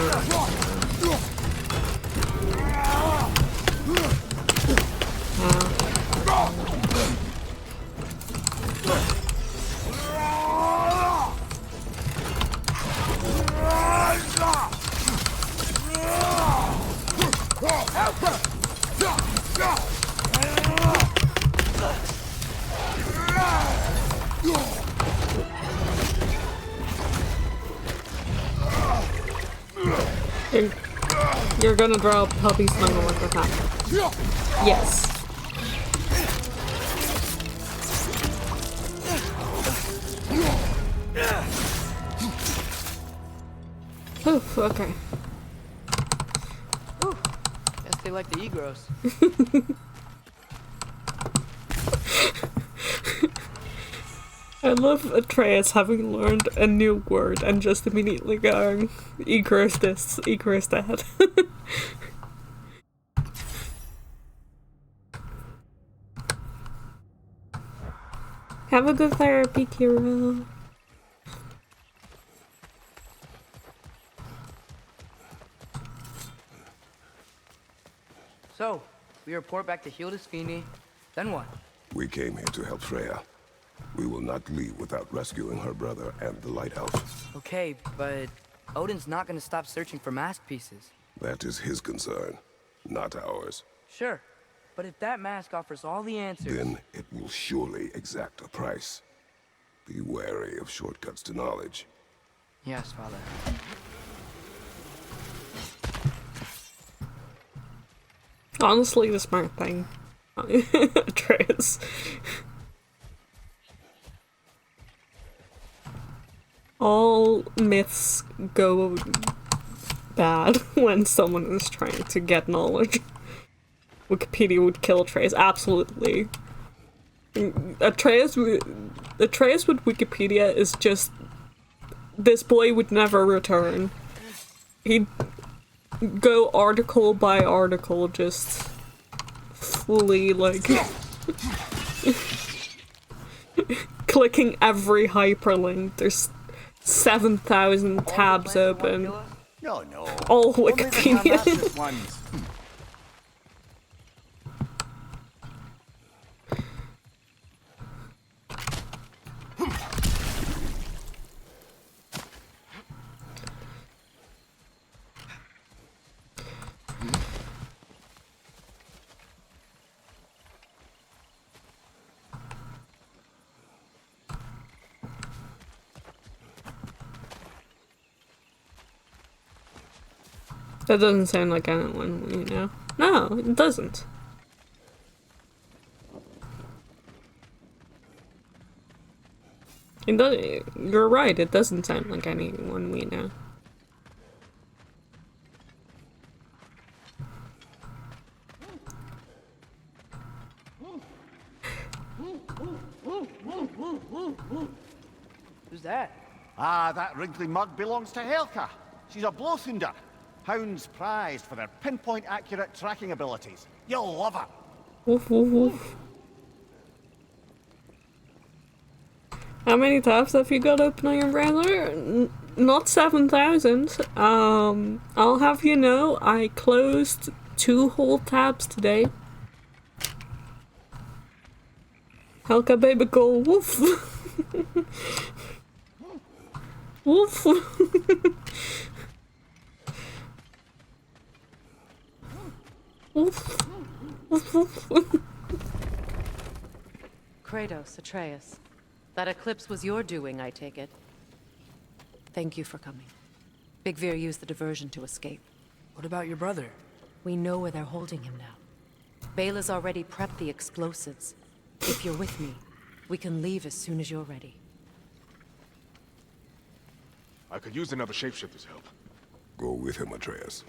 Speaker 1: You're gonna draw a puppy snuggle with the top. Yes. Oof, okay.
Speaker 2: Guess they like the egros.
Speaker 1: I love Atreus having learned a new word and just immediately going, Icarus this, Icarus that. Have a good therapy, Kira.
Speaker 2: So, we report back to Hildisvini. Then what?
Speaker 4: We came here to help Freya. We will not leave without rescuing her brother and the Light Elf.
Speaker 2: Okay, but Odin's not gonna stop searching for mask pieces.
Speaker 4: That is his concern, not ours.
Speaker 2: Sure, but if that mask offers all the answers...
Speaker 4: Then it will surely exact a price. Be wary of shortcuts to knowledge.
Speaker 2: Yes, Father.
Speaker 1: Honestly, the smart thing. Atreus. All myths go bad when someone is trying to get knowledge. Wikipedia would kill Atreus, absolutely. Atreus with Wikipedia is just... This boy would never return. He'd go article by article, just fully, like... clicking every hyperlink. There's 7,000 tabs open.
Speaker 3: No.
Speaker 1: All
Speaker 3: Only the
Speaker 1: Wikipedia.
Speaker 3: Damascus ones.
Speaker 1: That doesn't sound like anyone, you know? No, it doesn't. It does, you're right, it doesn't sound like anyone we know.
Speaker 2: Who's that?
Speaker 3: Ah, that wrinkly mug belongs to Helka. She's a Blothunder. Hounds prized for their pinpoint accurate tracking abilities. You'll love her.
Speaker 1: Woof woof woof. How many tabs have you got open on your browser? Not 7,000. I'll have you know, I closed 2 whole tabs today. Helka baby go woof. Woof. Woof. Woof woof.
Speaker 8: Kratos, Atreus. That eclipse was your doing, I take it. Thank you for coming. Big Veer used the diversion to escape.
Speaker 2: What about your brother?
Speaker 8: We know where they're holding him now. Bela's already prepped the explosives. If you're with me, we can leave as soon as you're ready.
Speaker 5: I could use another shapeshifter's help.
Speaker 4: Go with him, Atreus.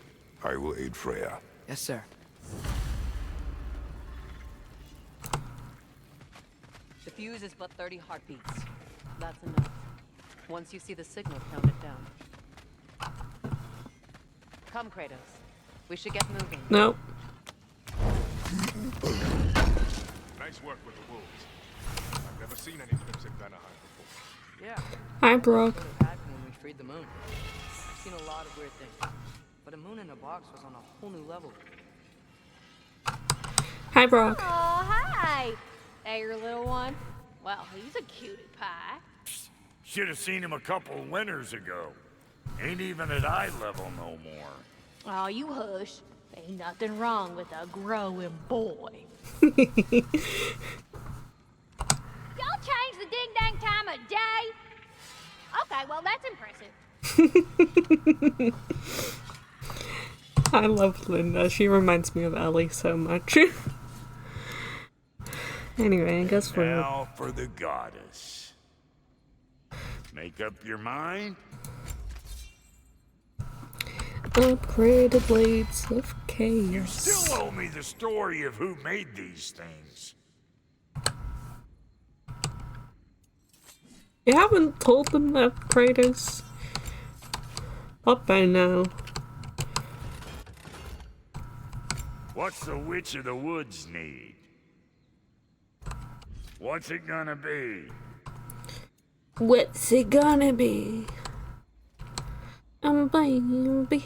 Speaker 4: I will aid Freya.
Speaker 2: Yes, sir.
Speaker 8: The fuse is but 30 heartbeats. That's enough. Once you see the signal, count it down. Come, Kratos. We should get moving.
Speaker 1: Nope.
Speaker 5: Nice work with the wolves. I've never seen any clips in Vanaheim before.
Speaker 2: Yeah.
Speaker 1: Hi, Brock.
Speaker 2: Could have happened when we freed the moon. I've seen a lot of weird things. But a moon in a box was on a whole new level.
Speaker 1: Hi, Brock.
Speaker 9: Oh, hi. Hey, your little one. Well, he's a cutie pie.
Speaker 10: Should have seen him a couple winters ago. Ain't even at eye level no more.
Speaker 9: Oh, you hush. Ain't nothing wrong with a growing boy. Y'all change the ding-dang time of day? Okay, well, that's impressive.
Speaker 1: I love Linda. She reminds me of Ellie so much. Anyway, I guess we're...
Speaker 10: Now for the goddess. Make up your mind?
Speaker 1: Upgraded blades of
Speaker 10: You
Speaker 1: chaos.
Speaker 10: still owe me the story of who made these things.
Speaker 1: You haven't told them that, Kratos? What by now?
Speaker 10: What's the Witch of the Woods need? What's it gonna be?
Speaker 1: What's it gonna be? Baby.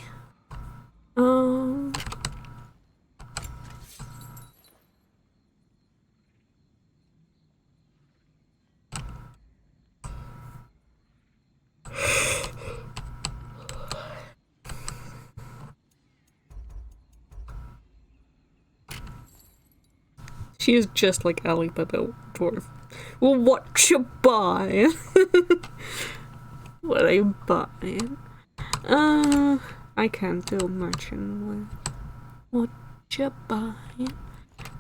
Speaker 1: She is just like Ellie, but a dwarf. Well, what you buying? What are you buying? I can't do much anyway. What you buying?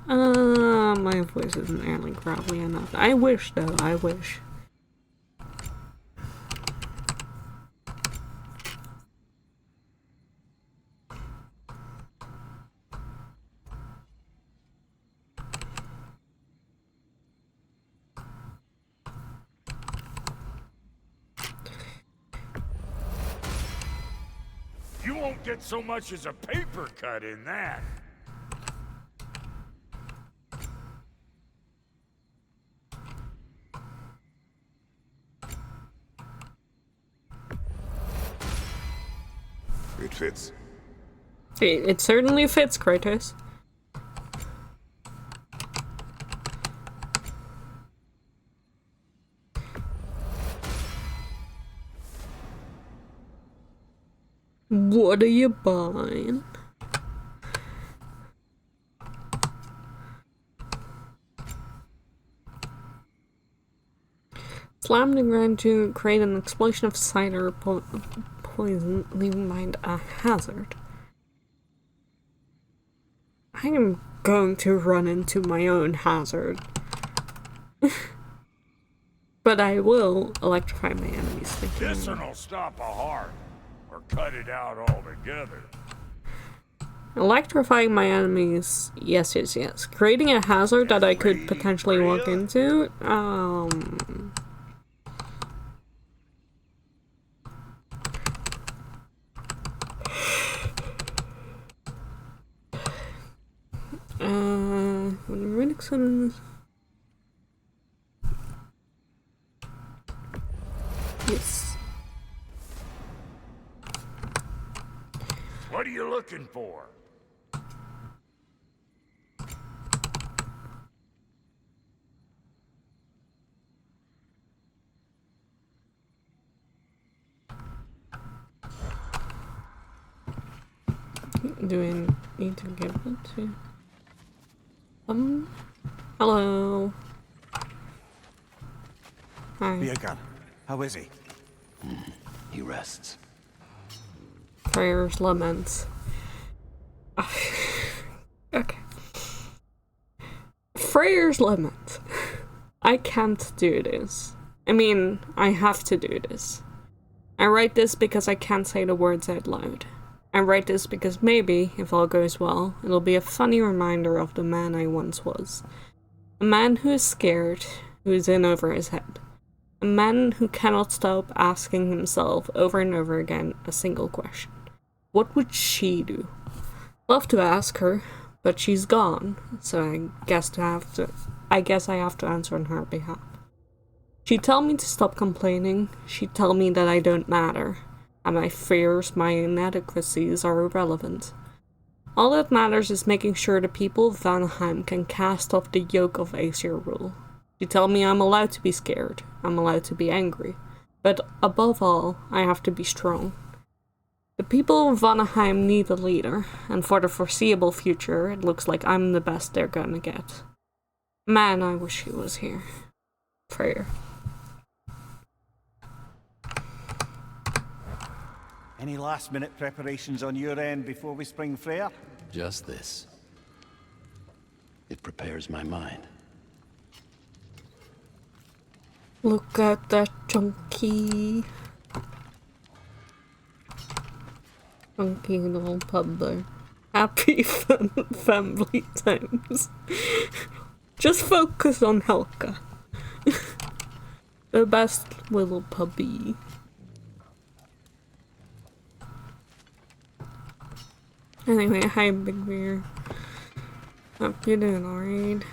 Speaker 1: My voice isn't nearly gravelly enough. I wish though, I wish.
Speaker 10: You won't get so much as a paper cut in that.
Speaker 4: It fits.
Speaker 1: It certainly fits, Kratos. What are you buying? Slammed the ground to create an explosion of cider poison, leaving behind a hazard. I am going to run into my own hazard. But I will electrify my enemies.
Speaker 10: This'll stop a heart, or cut it out altogether.
Speaker 1: Electrifying my enemies, yes. Creating a hazard that I could potentially walk into, when runic summons. Yes.
Speaker 10: What are you looking for?
Speaker 1: Do I need to give it to... hello. Hi.
Speaker 3: Björn, how is he?
Speaker 4: He rests.
Speaker 1: Prayers, laments. Okay. Freyr's lament. I can't do this. I mean, I have to do this. I write this because I can't say the words out loud. I write this because maybe, if all goes well, it'll be a funny reminder of the man I once was. A man who is scared, who is in over his head. A man who cannot stop asking himself over and over again a single question. What would she do? Love to ask her, but she's gone, so I guess I have to answer on her behalf. She'd tell me to stop complaining, she'd tell me that I don't matter, and my fears, my inadequacies are irrelevant. All that matters is making sure the people of Vanaheim can cast off the yoke of Aesir rule. She'd tell me I'm allowed to be scared, I'm allowed to be angry, but above all, I have to be strong. The people of Vanaheim need a leader, and for the foreseeable future, it looks like I'm the best they're gonna get. Man, I wish he was here. Freyr.
Speaker 3: Any last-minute preparations on your end before we spring Freya?
Speaker 4: Just this. It prepares my mind.
Speaker 1: Look at that chunky little pub there. Happy fun family times. Just focus on Helga. The best little puppy. Anyway, hi Big Bear. Hope you're doing alright.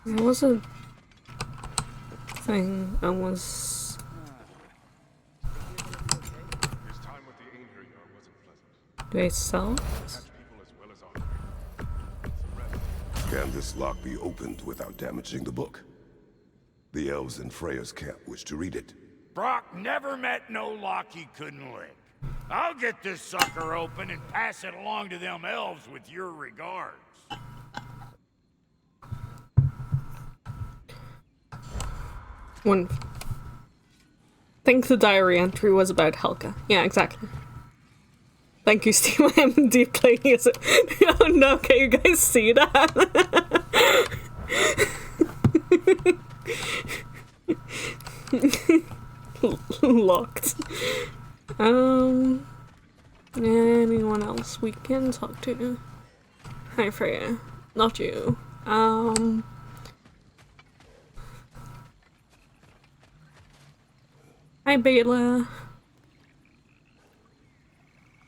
Speaker 1: There was a thing I was... Do they sell?
Speaker 4: Can this lock be opened without damaging the book? The elves in Freya's camp wish to read it.
Speaker 10: Brock never met no lock he couldn't lick. I'll get this sucker open and pass it along to them elves with your regards.
Speaker 1: One. I think the diary entry was about Helga. Yeah, exactly. Thank you, Steve. I'm deep playing as it. Oh no, can you guys see that? Locked. Anyone else we can talk to? Hi, Freya. Not you. Hi, Bela.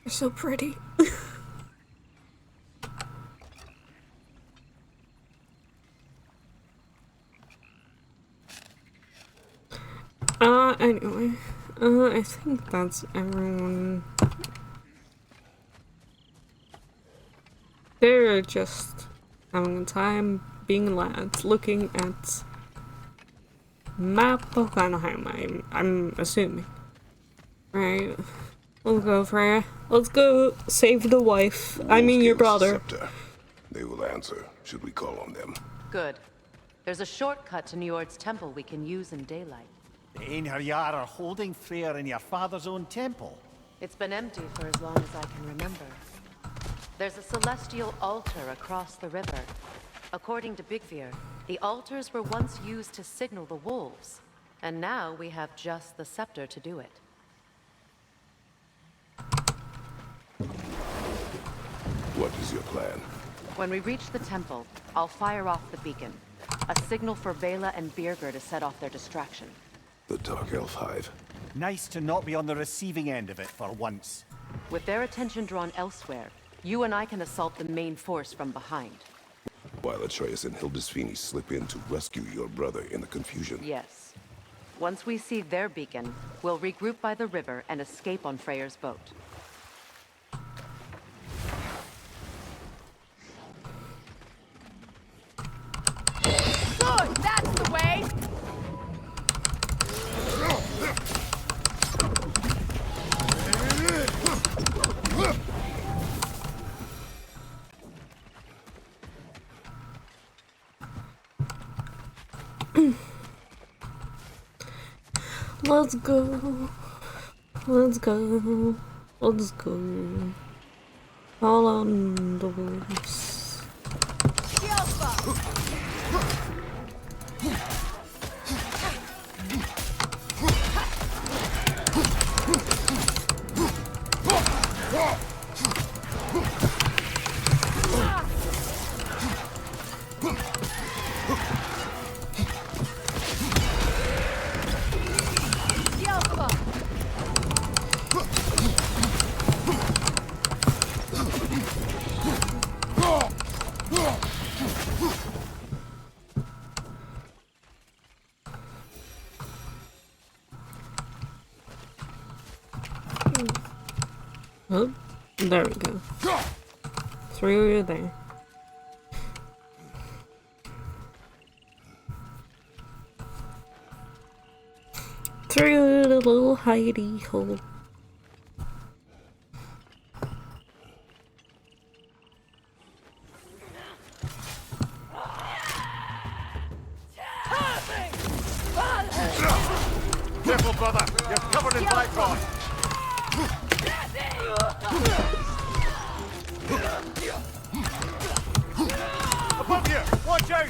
Speaker 1: You're so pretty. Anyway. I think that's everyone. They're just having a time being lads, looking at map of Vanaheim, I'm assuming. Right. Let's go, Freya. Let's go save the wife. I mean your brother.
Speaker 4: They will answer, should we call on them.
Speaker 8: Good. There's a shortcut to Njord's temple we can use in daylight.
Speaker 3: The Einherjar are holding Freyr in your father's own temple.
Speaker 8: It's been empty for as long as I can remember. There's a celestial altar across the river. According to Bigvir, the altars were once used to signal the wolves, and now we have just the scepter to do it.
Speaker 4: What is your plan?
Speaker 8: When we reach the temple, I'll fire off the beacon. A signal for Vela and Birgir to set off their distraction.
Speaker 4: The Dark Elf Hive.
Speaker 3: Nice to not be on the receiving end of it for once.
Speaker 8: With their attention drawn elsewhere, you and I can assault the main force from behind.
Speaker 4: While Atreus and Hildisvini slip in to rescue your brother in the confusion.
Speaker 8: Yes. Once we see their beacon, we'll regroup by the river and escape on Freyr's boat.
Speaker 7: Good, that's the way!
Speaker 1: Let's go. Let's go. Let's go. All on the wolves. Oh, there we go. Through there. Through the little hidey hole.
Speaker 3: Careful, brother! You're covered in black rot! Above you! Watch out!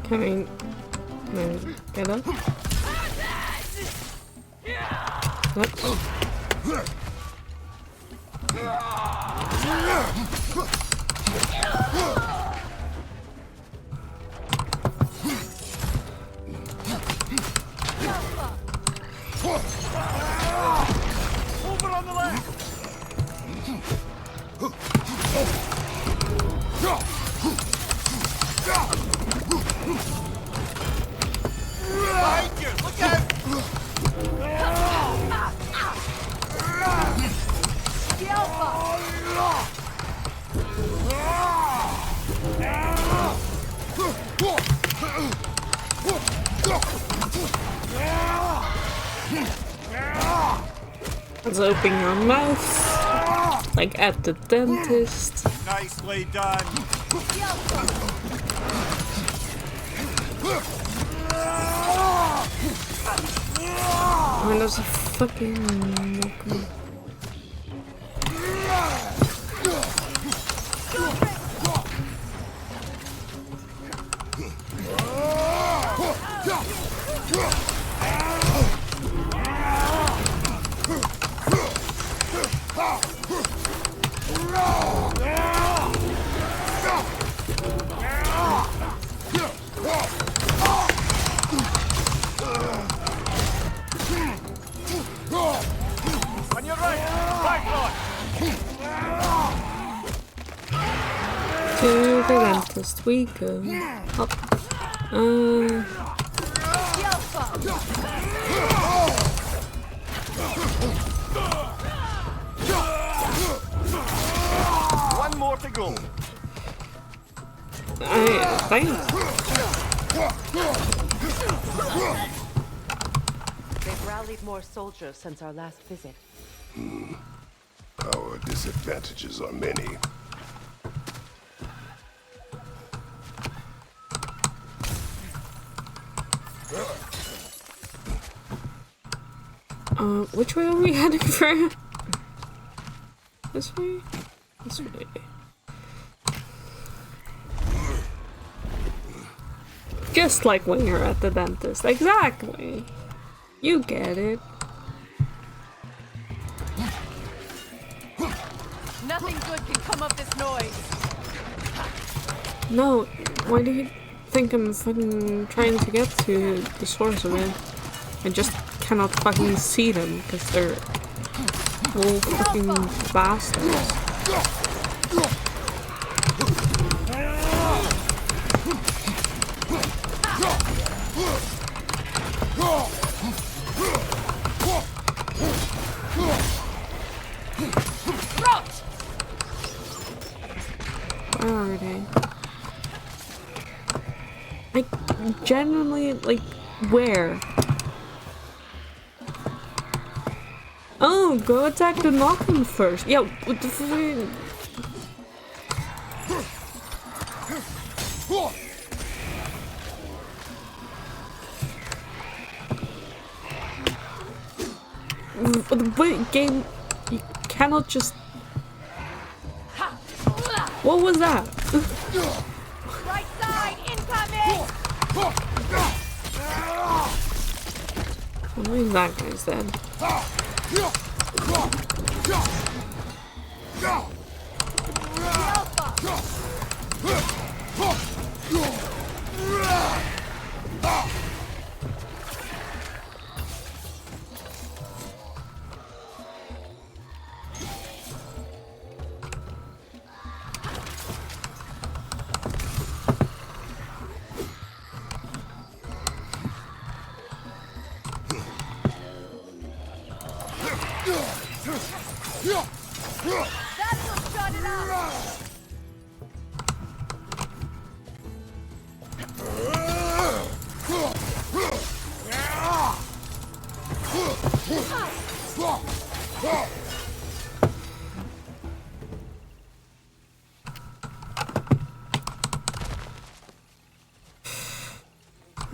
Speaker 1: Can I get up?
Speaker 3: Over on the left! Behind you! Look out!
Speaker 1: Let's open your mouth, like at the dentist.
Speaker 3: Nicely done.
Speaker 1: I mean, there's a fucking...
Speaker 3: On your right, back
Speaker 1: To the dentist we go. Up.
Speaker 3: One more to go.
Speaker 1: Thanks.
Speaker 8: They've rallied more soldiers since our last visit.
Speaker 4: Our disadvantages are many.
Speaker 1: Which way are we heading for? This way? This way. Just like when you're at the dentist. Exactly. You get it.
Speaker 7: Nothing good can come of this noise.
Speaker 1: No, why do you think I'm fucking trying to get to the source of it? I just cannot fucking see them because they're all fucking bastards. Where are they? Like, genuinely, like, where? Oh, go attack the Knockin' first. Yeah, what the fuck? Wait, game, you cannot just... What was that?
Speaker 7: Right side, incoming!
Speaker 1: I think that guy's dead.
Speaker 7: That will shut it up!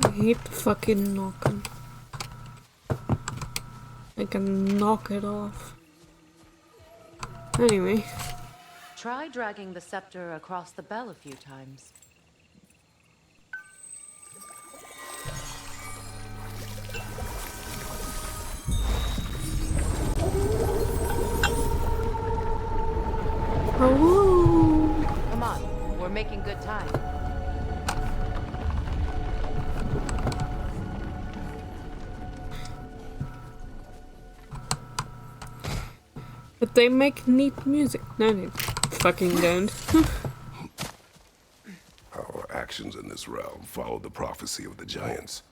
Speaker 1: I hate fucking knocking. I can knock it off. Anyway.
Speaker 8: Try dragging the scepter across the bell a few times.
Speaker 1: Oh.
Speaker 8: Come on, we're making good time.
Speaker 1: But they make neat music. No, they fucking don't.
Speaker 4: Our actions in this realm follow the prophecy of the giants.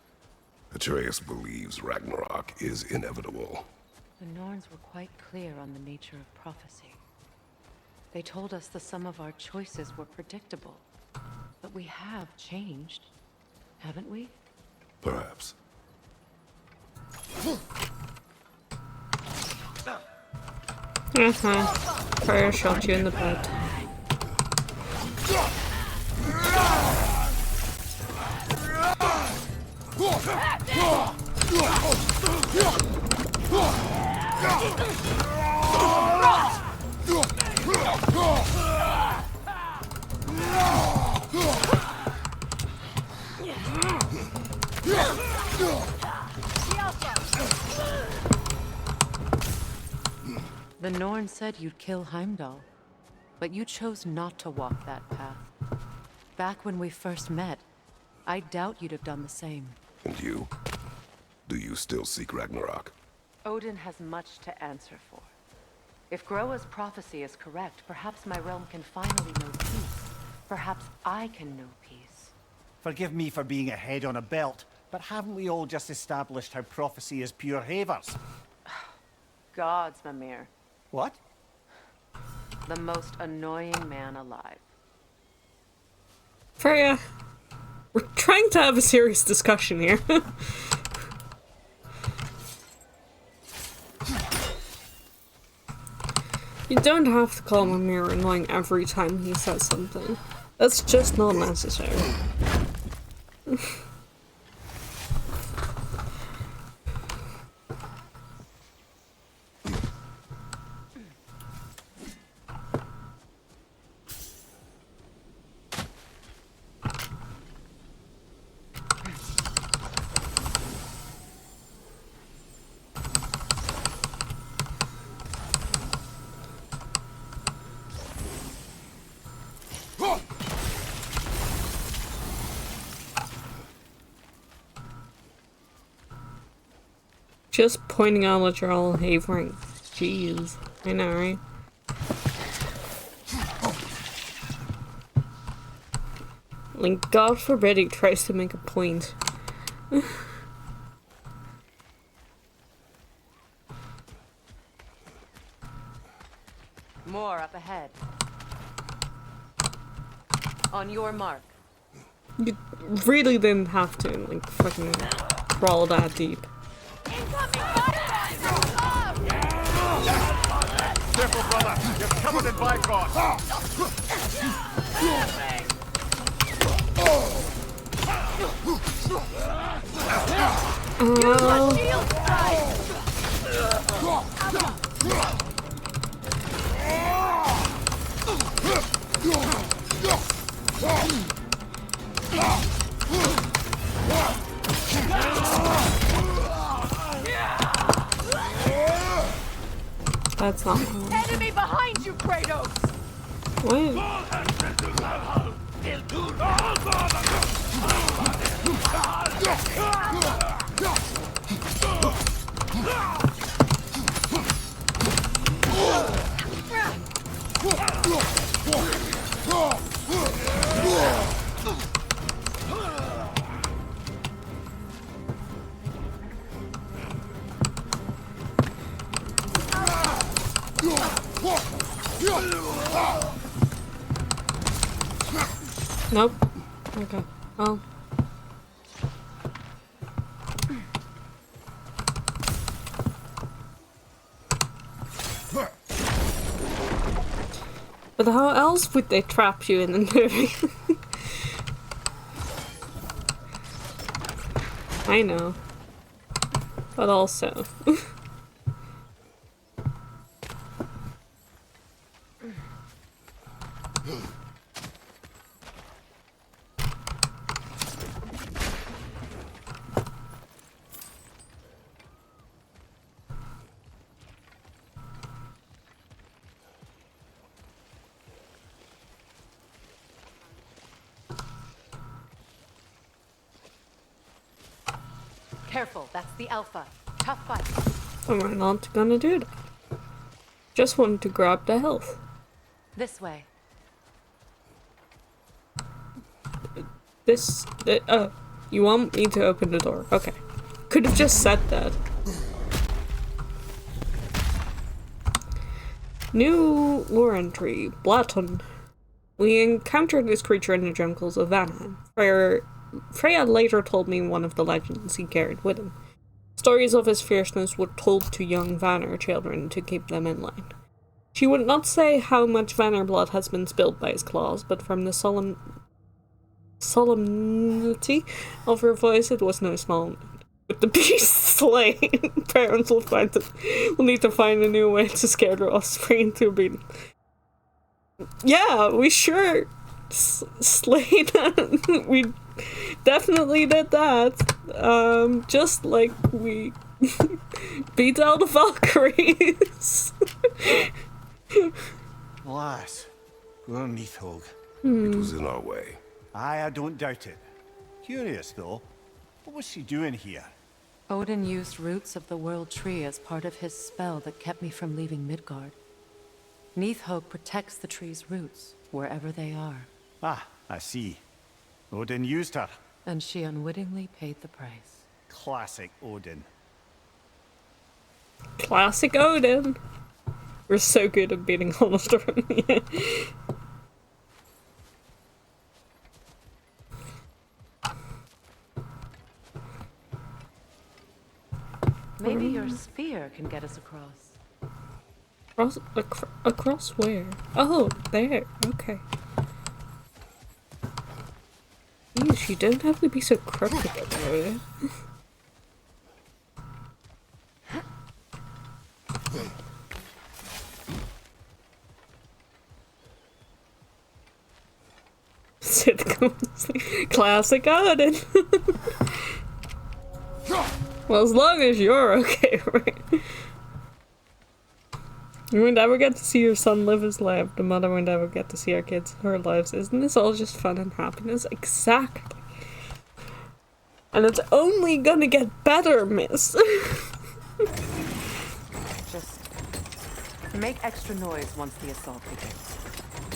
Speaker 4: Atreus believes Ragnarok is inevitable.
Speaker 8: The Norns were quite clear on the nature of prophecy. They told us the sum of our choices were predictable. But we have changed, haven't we?
Speaker 4: Perhaps.
Speaker 1: Fire shot you in the butt.
Speaker 8: The Norn said you'd kill Heimdall, but you chose not to walk that path. Back when we first met, I doubt you'd have done the same.
Speaker 4: And you? Do you still seek Ragnarok?
Speaker 8: Odin has much to answer for. If Groa's prophecy is correct, perhaps my realm can finally know peace. Perhaps I can know peace.
Speaker 3: Forgive me for being a head on a belt, but haven't we all just established how prophecy is pure havers?
Speaker 8: Gods, Mimir.
Speaker 3: What?
Speaker 8: The most annoying man alive.
Speaker 1: Freya, we're trying to have a serious discussion here. You don't have to call Mimir annoying every time he says something. That's just not necessary. Just pointing out that you're all havering. Jeez. I know, right? Like, God forbid he tries to make a point.
Speaker 8: More up ahead. On your mark.
Speaker 1: You really didn't have to, like, fucking crawl that deep.
Speaker 3: Careful, brother! You're covered in Bifrost!
Speaker 1: That's not one.
Speaker 7: Enemy behind you, Kratos!
Speaker 1: What? Nope. Okay. Well. But how else would they trap you in the movie? I know. But also.
Speaker 8: Careful, that's the Alpha. Tough fight.
Speaker 1: Am I not gonna do that? Just wanted to grab the health.
Speaker 8: This way.
Speaker 1: Oh, you want me to open the door? Okay. Could have just said that. New lore entry, Blaton. We encountered this creature in the jungles of Vanheim. Freya later told me one of the legends he carried with him. Stories of his fierceness were told to young Vanir children to keep them in line. She would not say how much Vanir blood has been spilled by his claws, but from the solemnity of her voice, it was no small amount. With the beast slain, parents will need to find a new way to scare their offspring into obedience. Yeah, we sure slayed. We definitely did that. Just like we beat out the Valkyries.
Speaker 3: Alas, poor Neathhog.
Speaker 4: It was in our way.
Speaker 3: Aye, I don't doubt it. Curious, though. What was she doing here?
Speaker 8: Odin used roots of the World Tree as part of his spell that kept me from leaving Midgard. Neathhog protects the tree's roots, wherever they are.
Speaker 3: Ah, I see. Odin used her.
Speaker 8: And she unwittingly paid the price.
Speaker 3: Classic Odin.
Speaker 1: Classic Odin. We're so good at beating Hollister.
Speaker 8: Maybe your spear can get us across.
Speaker 1: Across where? Oh, there. Okay. Jeez, you don't have to be so cryptic about it. Sitcoms. Classic Odin. Well, as long as you're okay, right? You won't ever get to see your son live his life. The mother won't ever get to see her kids, her lives. Isn't this all just fun and happiness? Exactly. And it's only gonna get better, miss.
Speaker 8: Just make extra noise once the assault begins.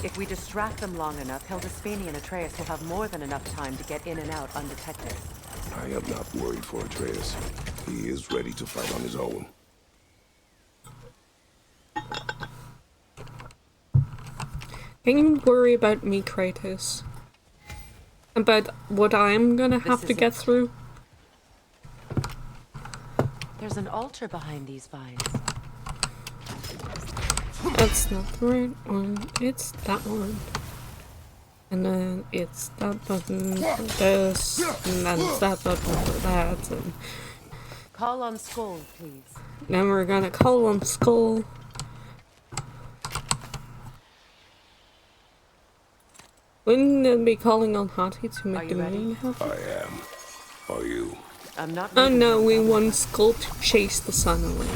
Speaker 8: If we distract them long enough, Hildisvini and Atreus will have more than enough time to get in and out undetected.
Speaker 4: I am not worried for Atreus. He is ready to fight on his own.
Speaker 1: Can you worry about me, Kratos? About what I'm gonna have to get through?
Speaker 8: There's an altar behind these vines.
Speaker 1: That's not the right one. It's that one. And then it's that button for this, and then it's that button for that, and
Speaker 8: Call on Skull, please.
Speaker 1: then we're gonna call on Skull. Wouldn't it be calling on Hati to make the meeting happen?
Speaker 4: I am. Are you?
Speaker 8: I'm not.
Speaker 1: Oh no, we want Skull to chase the sun away.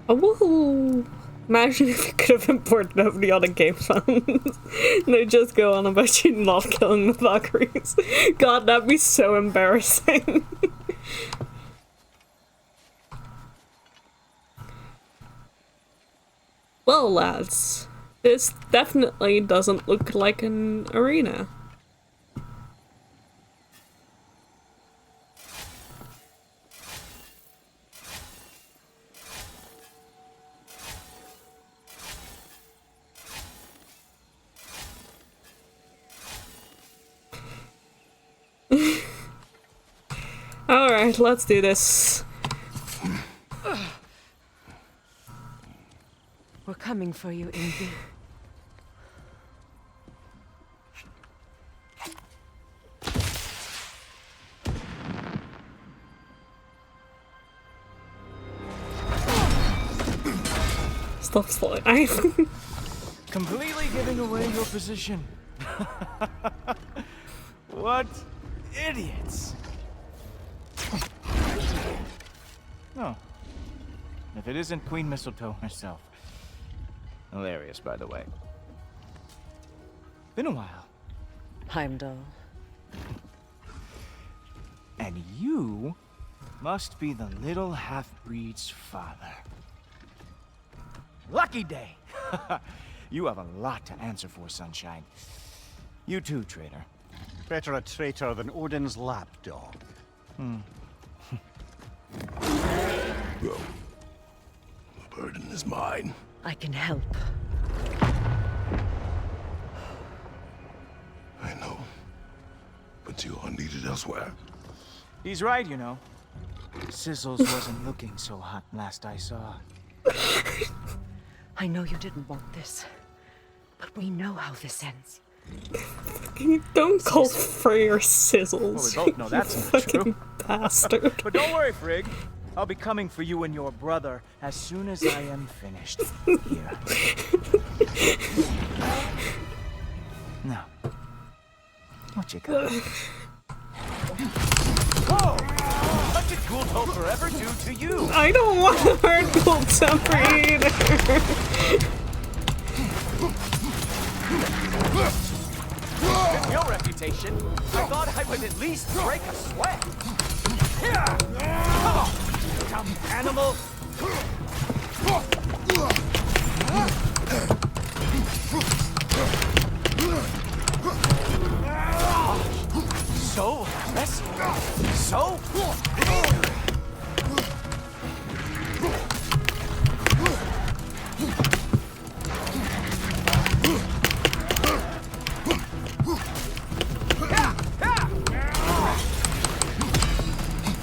Speaker 1: Oh, woohoo! Imagine if you could have imported over the other game phones. They just go on about you not killing the Valkyries. God, that'd be so embarrassing. Well, lads, this definitely doesn't look like an arena. Alright, let's do this.
Speaker 8: We're coming for you, Invi.
Speaker 1: Stop slowing.
Speaker 6: Completely giving away your position. What idiots. No. If it isn't Queen Mistletoe herself. Hilarious, by the way. Been a while.
Speaker 8: Heimdall.
Speaker 6: And you must be the little half-breed's father. Lucky day! You have a lot to answer for, Sunshine. You too, traitor.
Speaker 3: Better a traitor than Odin's lapdog.
Speaker 4: Go. The burden is mine.
Speaker 8: I can help.
Speaker 4: I know. But you are needed elsewhere.
Speaker 6: He's right, you know. Sizzles wasn't looking so hot last I saw.
Speaker 8: I know you didn't want this, but we know how this ends.
Speaker 1: Don't call Freyr Sizzles.
Speaker 6: Well, we both know that's
Speaker 1: you
Speaker 6: not true.
Speaker 1: fucking bastard.
Speaker 6: But don't worry, Frigg. I'll be coming for you and your brother as soon as I am finished here. Now, what you got? Whoa! What did Cool Toper ever do to you?
Speaker 1: I don't want to hurt Cool Temper either.
Speaker 6: With your reputation, I thought I would at least break a sweat. Here! Come on, dumb animal! So aggressive. So...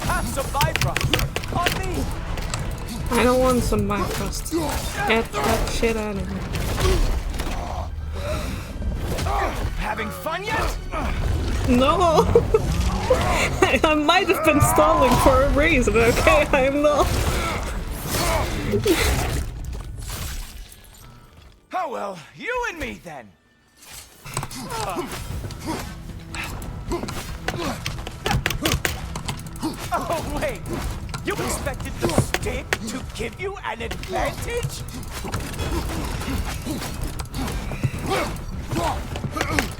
Speaker 6: Have some Bifrost on me!
Speaker 1: I don't want some Bifrost. Get that shit out of here.
Speaker 6: Having fun yet?
Speaker 1: No! I might have been stalling for a reason, okay? I'm not.
Speaker 6: Oh well, you and me then. Oh wait, you expected the stick to give you an advantage?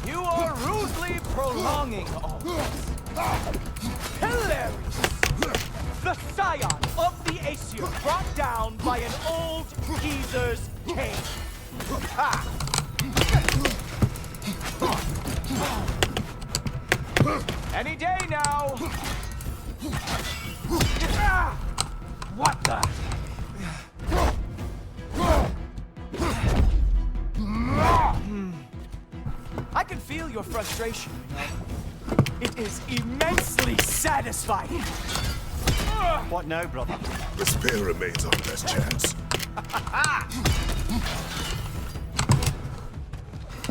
Speaker 6: You are rudely prolonging all this. Hilarious! The scion of the Aesir brought down by an old geezer's cane. Ha! Any day now! What the? I can feel your frustration, you know. It is immensely satisfying.
Speaker 3: What now, brother?
Speaker 4: The spear remains our best chance.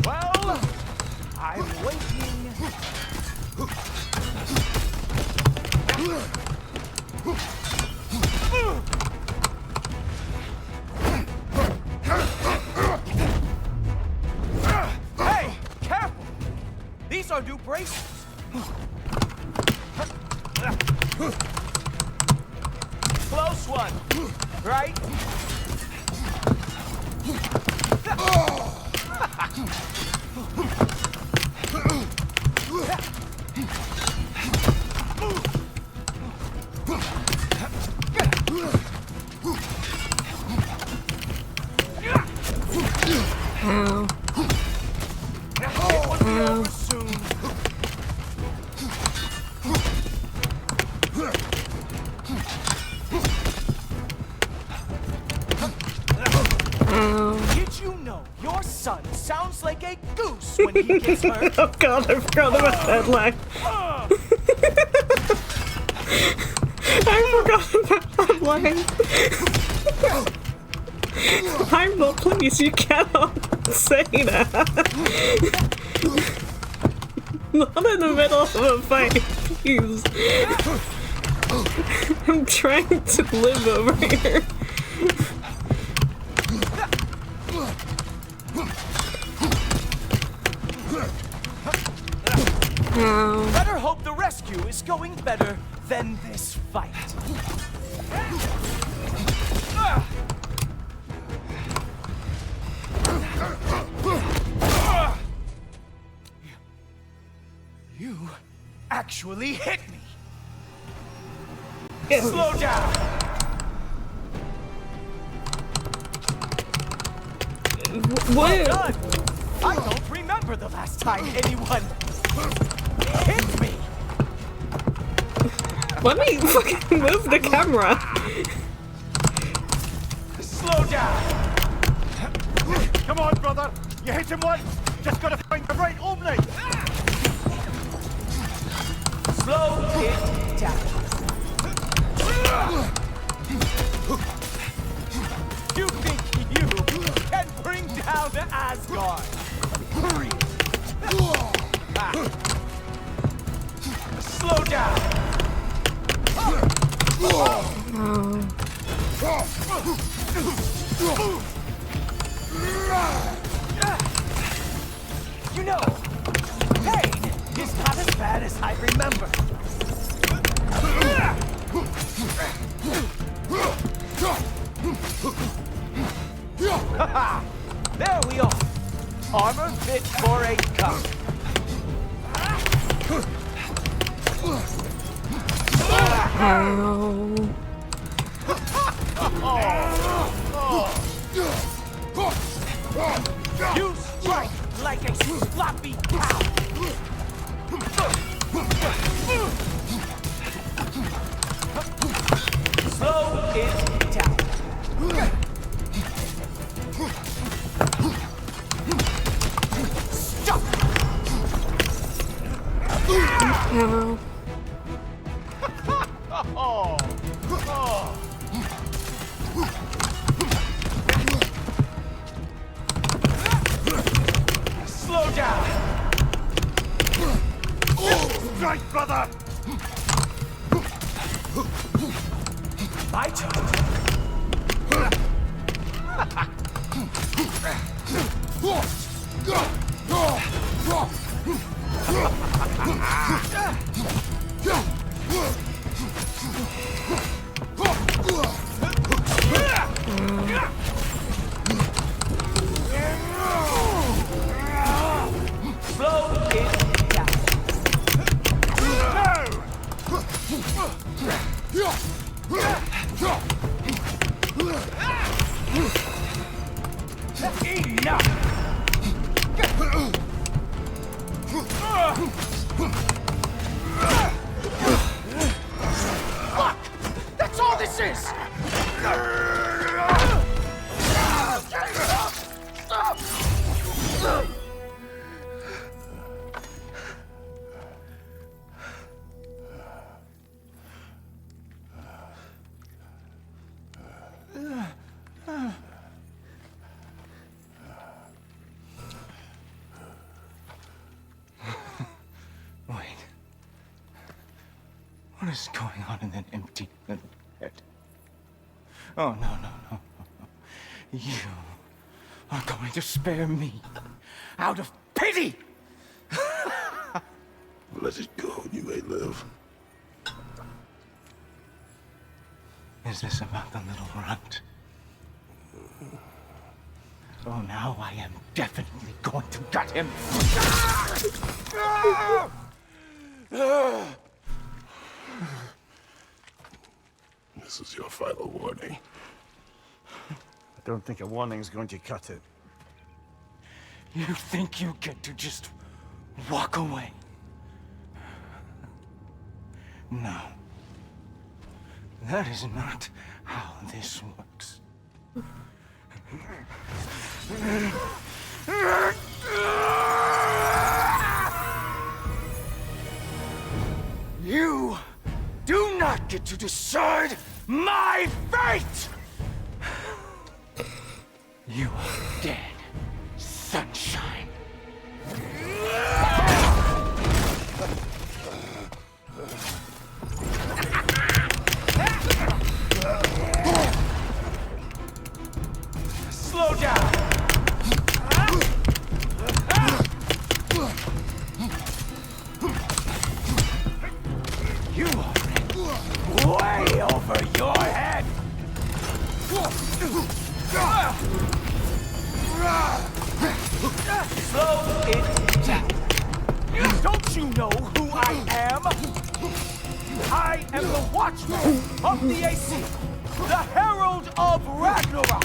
Speaker 6: Well, I'm waiting. Hey, careful! These are new braces. Close one, right?
Speaker 1: Ow.
Speaker 6: It will be over soon.
Speaker 1: Ow.
Speaker 6: Did you know your son sounds like a goose when he gets hurt?
Speaker 1: Oh god, I forgot about that line. I forgot about that line. I'm not pleased, you cannot say that. Not in the middle of a fight, please. I'm trying to live over here.
Speaker 6: Better hope the rescue is going better than this fight. actually hit me.
Speaker 1: Yeah.
Speaker 6: Slow down.
Speaker 1: What?
Speaker 6: Done. I don't remember the last time anyone hit me.
Speaker 1: Let me fucking move the camera.
Speaker 6: Slow down.
Speaker 3: Come on, brother. You hit him once. Just gotta find the right opening.
Speaker 6: Slow it down. You think you can bring down the Asgard? Slow down. You know, pain is not as bad as I remember. There we are. Armor fit for a cup. You strike like a sloppy cow. Slow it down. Stop. Slow down.
Speaker 3: Strike, brother.
Speaker 6: My turn. Slow it down. Enough! Fuck! That's all this is! Wait. What is going on in that empty little head? Oh, no, no, no. You are going to spare me out of pity!
Speaker 4: Let it go, you may live.
Speaker 6: Is this about the little runt? Oh, now I am definitely going to gut him.
Speaker 4: This is your final warning.
Speaker 3: I don't think a warning's going to cut it.
Speaker 6: You think you get to just walk away? No. That is not how this works. You do not get to decide my fate! You are dead, sunshine. Slow down. You are way over your head. Slow it down. Don't you know who I I am the Watchman of the AC, the Herald of Ragnarok.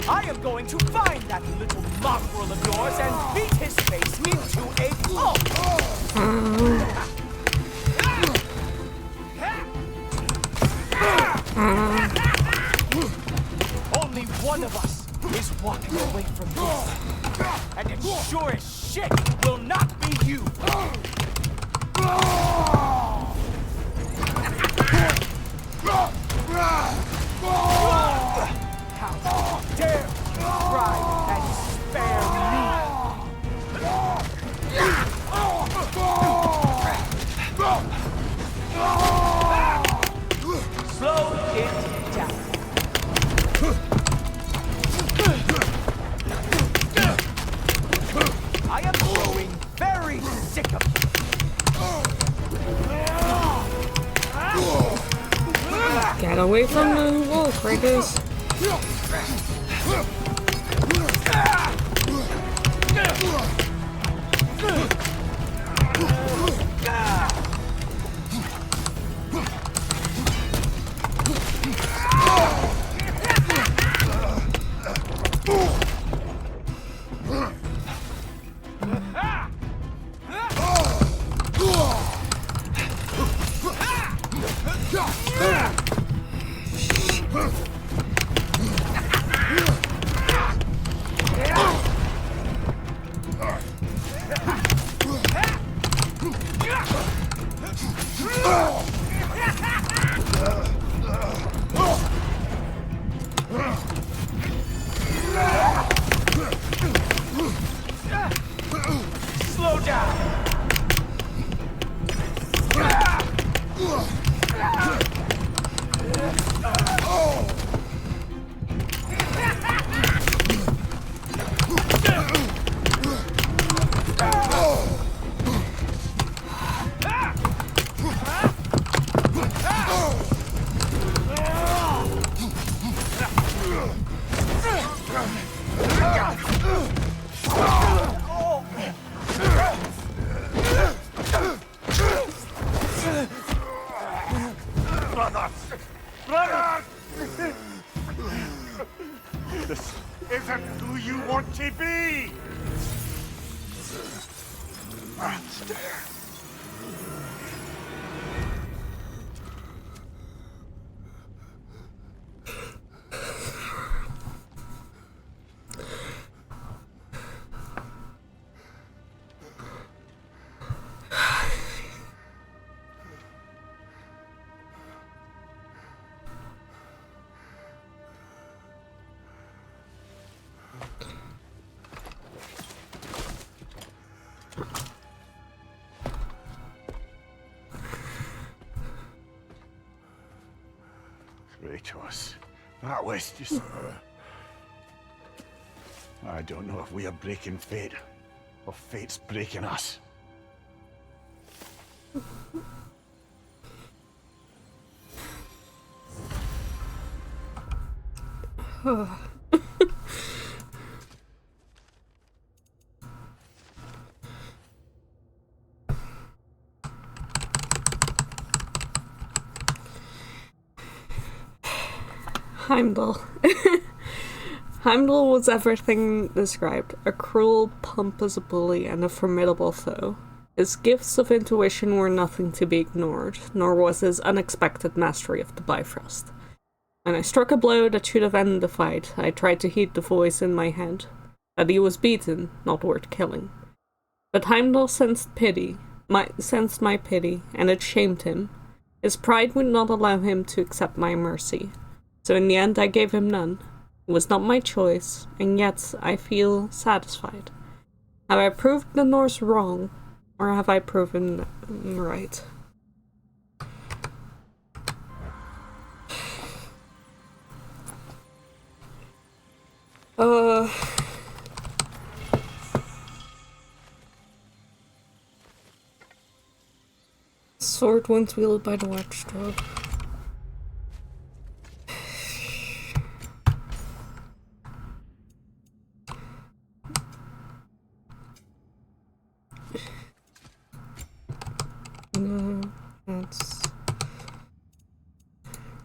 Speaker 6: I am going to find that little mongrel of yours and beat his face into a pulp. Only one of us is walking away from this, and it sure as shit will not be you. How dare you try and spare me? Slow it down. I am growing very sick of you.
Speaker 1: Get away from the wall, Kratos.
Speaker 6: Slow down.
Speaker 10: This isn't who you want to be! Monster. Kratos, that was just... I don't know if we are breaking fate, or fate's breaking us.
Speaker 1: Heimdall. Heimdall was everything described. A cruel, pompous bully and a formidable foe. His gifts of intuition were nothing to be ignored, nor was his unexpected mastery of the Bifrost. When I struck a blow that should have ended the fight, I tried to heed the voice in my head. That he was beaten, not worth killing. But Heimdall sensed my pity, and it shamed him. His pride would not allow him to accept my mercy. So in the end I gave him none. It was not my choice, and yet I feel satisfied. Have I proved the Norse wrong, or have I proven them right? Sword once wielded by the watchdog.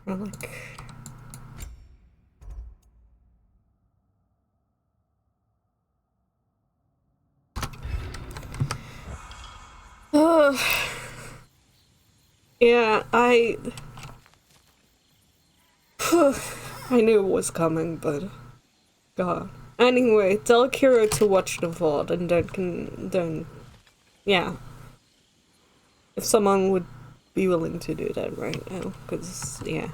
Speaker 1: Relic. Yeah, I knew it was coming, but God. Anyway, tell Kira to watch the VOD and then yeah. If someone would be willing to do that right now, because yeah.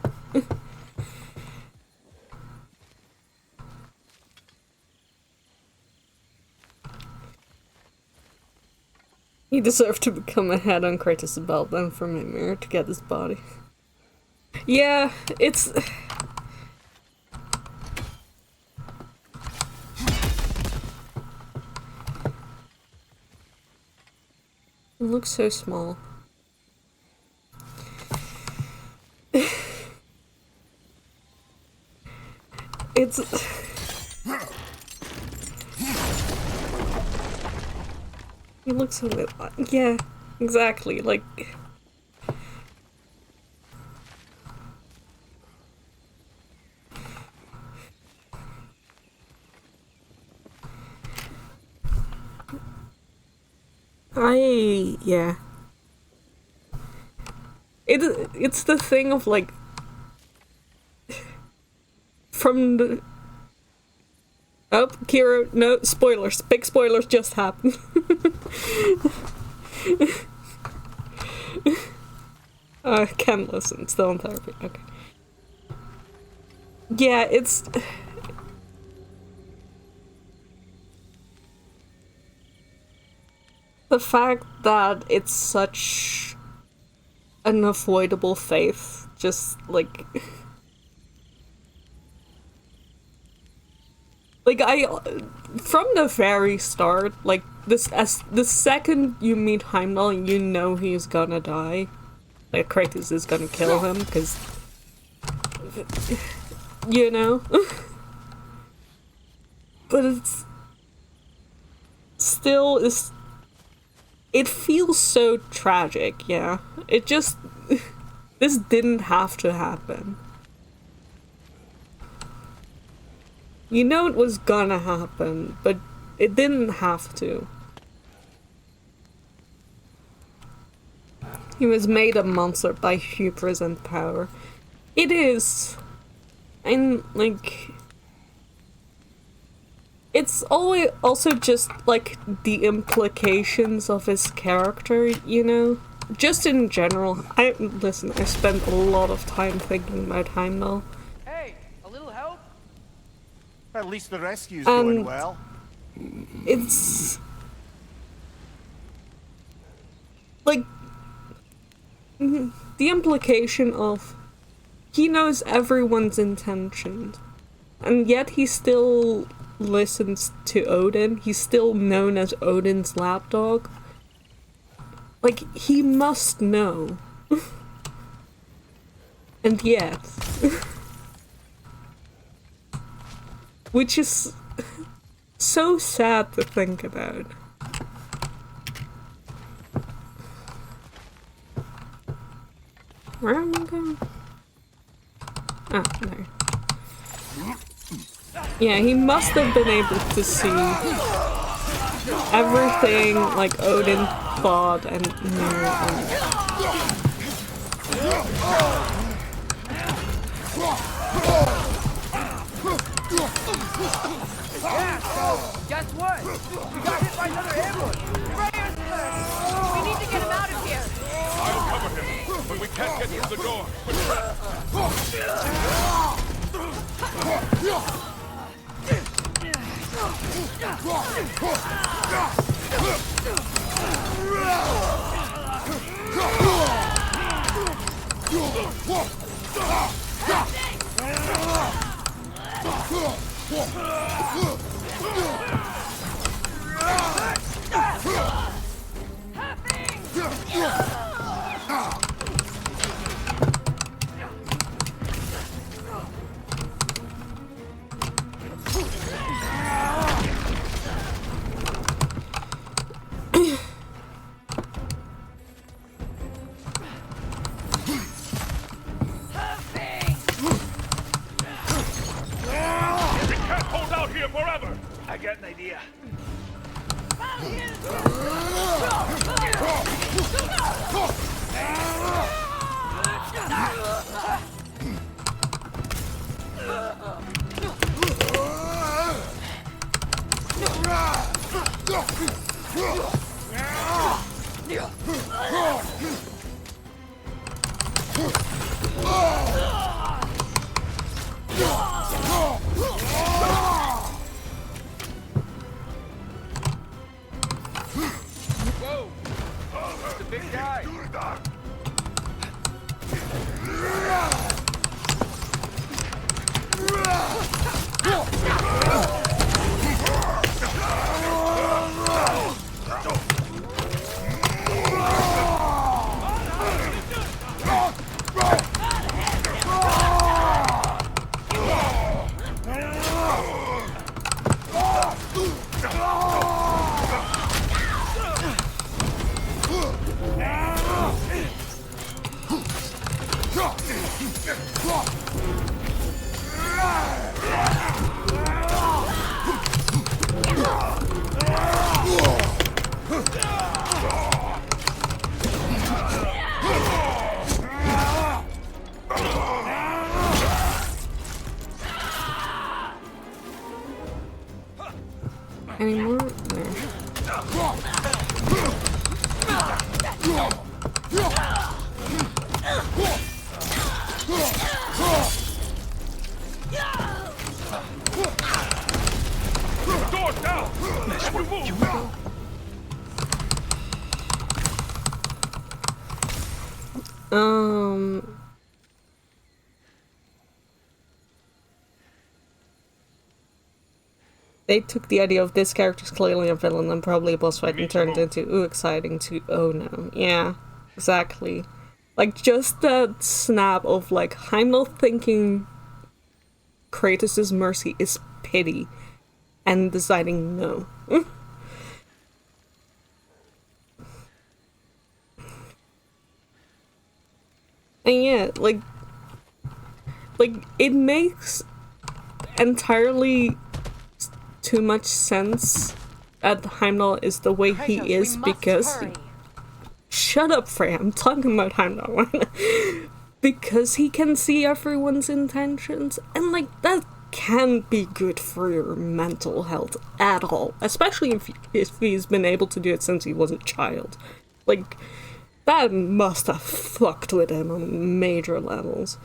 Speaker 1: He deserved to become a head on Kratos' belt then for Mimir to get his body. Yeah, it's... It looks so small. It's... He looks a bit... Yeah, exactly, like... Yeah. It's the thing of, like... From the... Oh, Kira, no, spoilers. Big spoilers just happened. Can listen, still in therapy, okay. Yeah, it's... The fact that it's such an avoidable faith, just, like... Like, from the very start, like, the second you meet Heimdall, you know he's gonna die. Like, Kratos is gonna kill him, because... You know? But it's... Still is... It feels so tragic, yeah. It just... This didn't have to happen. You know it was gonna happen, but it didn't have to. He was made a monster by hubris and power. It is. And, like... It's always also just, like, the implications of his character, you know? Just in general. Listen, I spent a lot of time thinking about Heimdall.
Speaker 2: Hey, a little help?
Speaker 3: At least the rescue's going well.
Speaker 1: It's... Like... The implication of... He knows everyone's intentions. And yet he still listens to Odin. He's still known as Odin's lapdog. Like, he must know. And yet... Which is so sad to think about. Where am I going? Ah, there. Yeah, he must have been able to see everything like Odin thought and knew.
Speaker 2: Yeah, so, guess what? We got hit by another ambush!
Speaker 7: We need to get him out of here!
Speaker 5: I'll cover him, but we can't get through the door.
Speaker 10: idea.
Speaker 6: Whoa! That's a big guy.
Speaker 1: Any more? No.
Speaker 5: Doors down! Nice work. You go.
Speaker 1: They took the idea of this character's clearly a villain and probably a boss fight and turned it into, ooh, exciting to, oh no. Yeah, exactly. Like, just that snap of, like, Heimdall thinking Kratos' mercy is pity and deciding no. And yeah, like, it makes entirely too much sense that Heimdall is the way he is because... Shut up, Frey, I'm talking about Heimdall. Because he can see everyone's intentions, and like, that can't be good for your mental health at all. Especially if he's been able to do it since he was a child. Like, that must have fucked with him on major levels.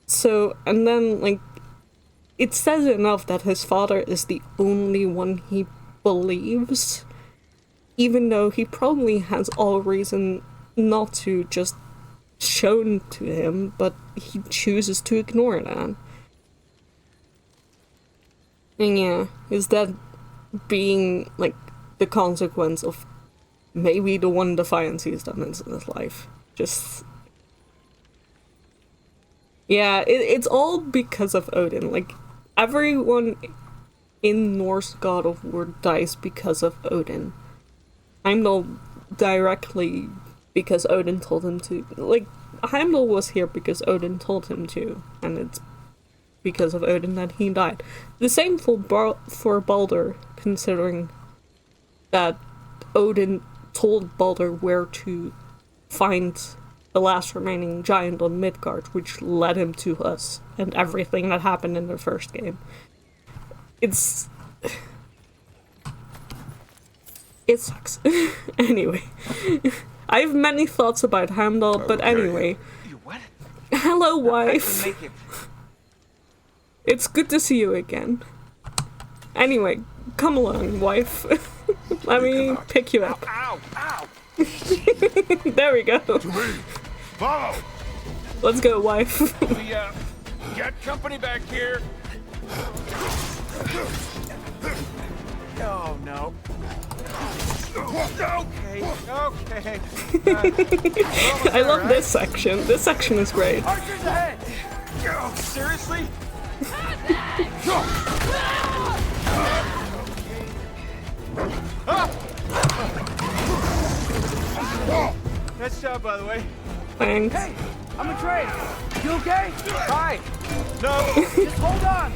Speaker 1: So, and then, like, it says enough that his father is the only one he believes, even though he probably has all reason not to just shown to him, but he chooses to ignore that. And yeah, is that being, like, the consequence of maybe the one defiance he's done in his life? Just... Yeah, it's all because of Odin. Like, everyone in Norse God of War dies because of Odin. Heimdall directly because Odin told him to. Like, Heimdall was here because Odin told him to, and it's because of Odin that he died. The same for Baldur, considering that Odin told Baldur where to find the last remaining giant on Midgard, which led him to us and everything that happened in the first game. It sucks. Anyway, I have many thoughts about Heimdall, but anyway.
Speaker 6: You what?
Speaker 1: Hello, wife. It's good to see you again. Anyway, come along, wife. Let me pick you up.
Speaker 10: Ow! Ow!
Speaker 1: There we go.
Speaker 10: To me! Follow!
Speaker 1: Let's go, wife.
Speaker 5: We, got company back here.
Speaker 6: Oh, no. Okay, okay.
Speaker 1: I love this section. This section is great.
Speaker 6: Archers ahead! Oh, seriously? Nice job, by the way.
Speaker 1: Thanks.
Speaker 6: Hey, I'm Atreus. You okay? Hi. No. Just hold on.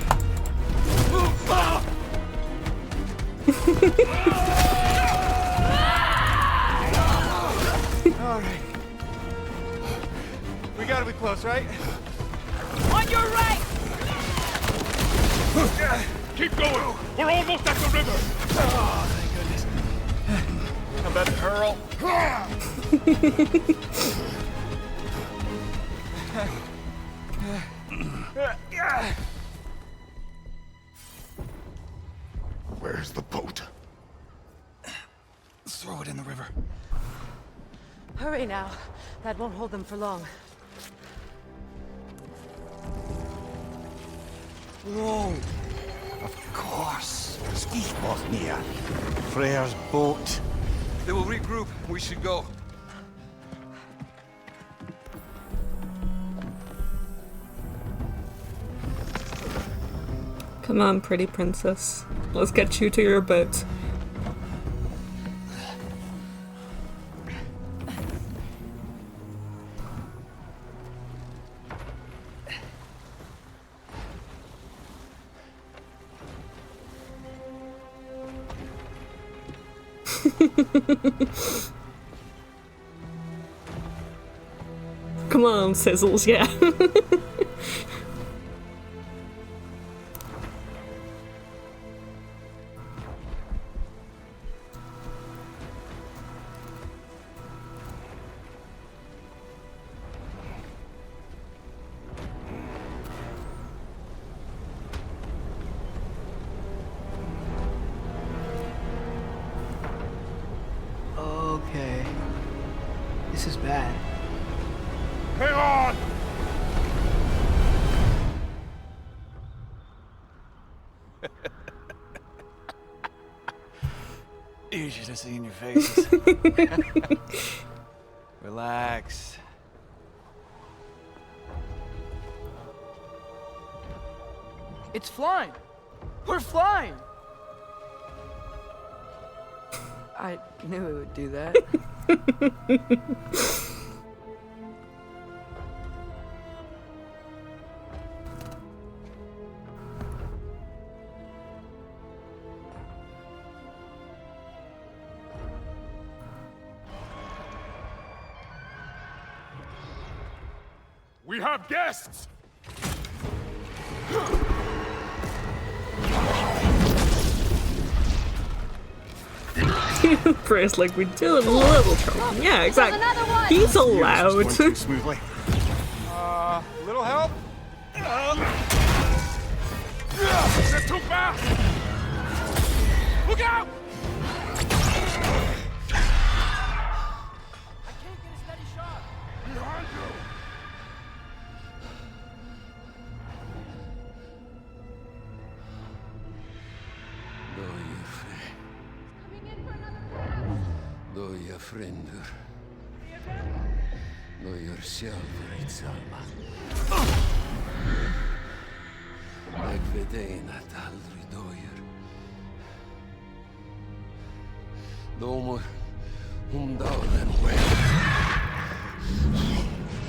Speaker 6: Alright. We gotta be close, right?
Speaker 7: On your right!
Speaker 5: Keep going! We're almost at the river!
Speaker 6: Oh, thank goodness. I'm about to hurl.
Speaker 4: Where's the boat?
Speaker 6: Let's throw it in the river.
Speaker 8: Hurry now. That won't hold them for long.
Speaker 3: Whoa! Of course. Skisbotnia. Freyr's boat.
Speaker 6: They will regroup. We should go.
Speaker 1: Come on, pretty princess. Let's get you to your boat. Come on, Sizzles, yeah.
Speaker 2: Okay. This is bad.
Speaker 5: Hang on!
Speaker 6: You should have seen your faces. Relax.
Speaker 2: It's flying! We're flying! I knew it would do that.
Speaker 5: We have guests!
Speaker 1: Prayers like we do in little trouble. Yeah, exactly.
Speaker 7: Another one!
Speaker 1: He's allowed.
Speaker 3: Going too smoothly.
Speaker 6: Little help?
Speaker 5: They're too fast! Look out!
Speaker 2: I can't get a steady shot!
Speaker 4: Doja friendur. Doja sjálfur í salma. Eg vet ein att aldrig dojer. Domor dagen well.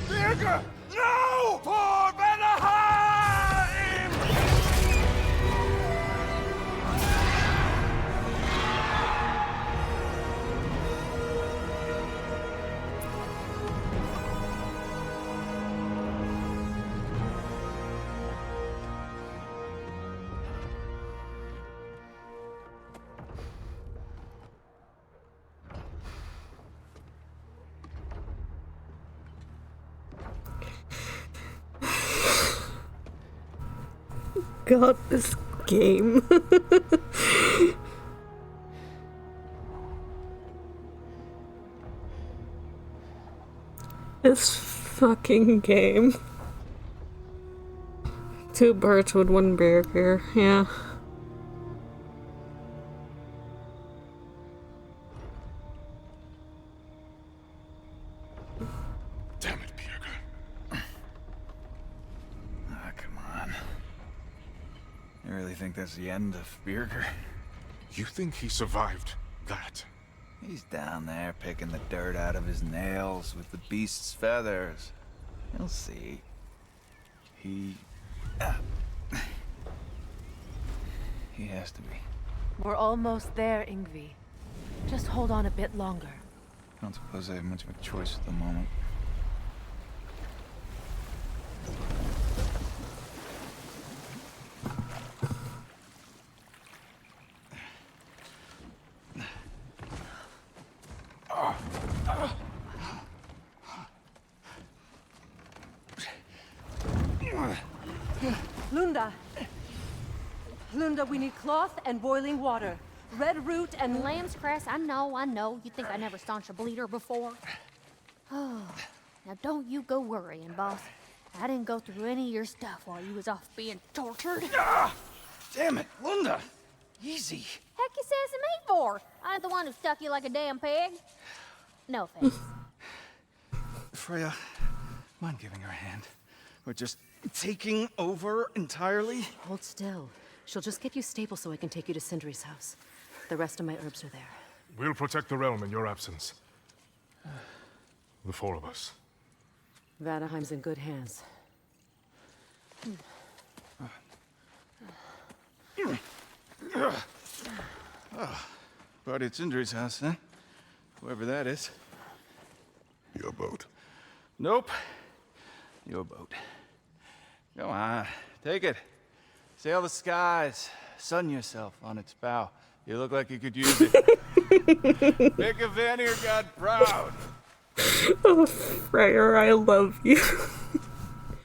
Speaker 5: Birger! No! For Vanaheim!
Speaker 1: God, this game. This fucking game. Two birds with one burger, yeah.
Speaker 5: Damn it, Birger.
Speaker 6: Ah, come on. You really think that's the end of Birger?
Speaker 5: You think he survived that?
Speaker 6: He's down there picking the dirt out of his nails with the beast's feathers. You'll see. He has to be.
Speaker 8: We're almost there, Ingvi. Just hold on a bit longer.
Speaker 6: I don't suppose I have much of a choice at the moment.
Speaker 8: Lunda! Lunda, we need cloth and boiling water. Red root and
Speaker 9: Lamb's cress, I know. You think I never staunched a bleeder before? Oh, now don't you go worrying, boss. I didn't go through any of your stuff while you was off being tortured.
Speaker 6: Ah! Damn it, Lunda! Easy.
Speaker 9: Heck you sassing me for? I ain't the one who stuck you like a damn pig. No offense.
Speaker 6: Freya, mind giving her a hand? Or just taking over entirely?
Speaker 8: Hold still. She'll just get you stable so I can take you to Sindri's house. The rest of my herbs are there.
Speaker 5: We'll protect the realm in your absence. The four of us.
Speaker 8: Vanaheim's in good hands.
Speaker 6: Party at Sindri's house, huh? Whoever that is.
Speaker 4: Your boat.
Speaker 6: Nope. Your boat. Come on, take it. Sail the skies. Sun yourself on its bow. You look like you could use it. Make a Vanir god proud.
Speaker 1: Oh, Freyr, I love you.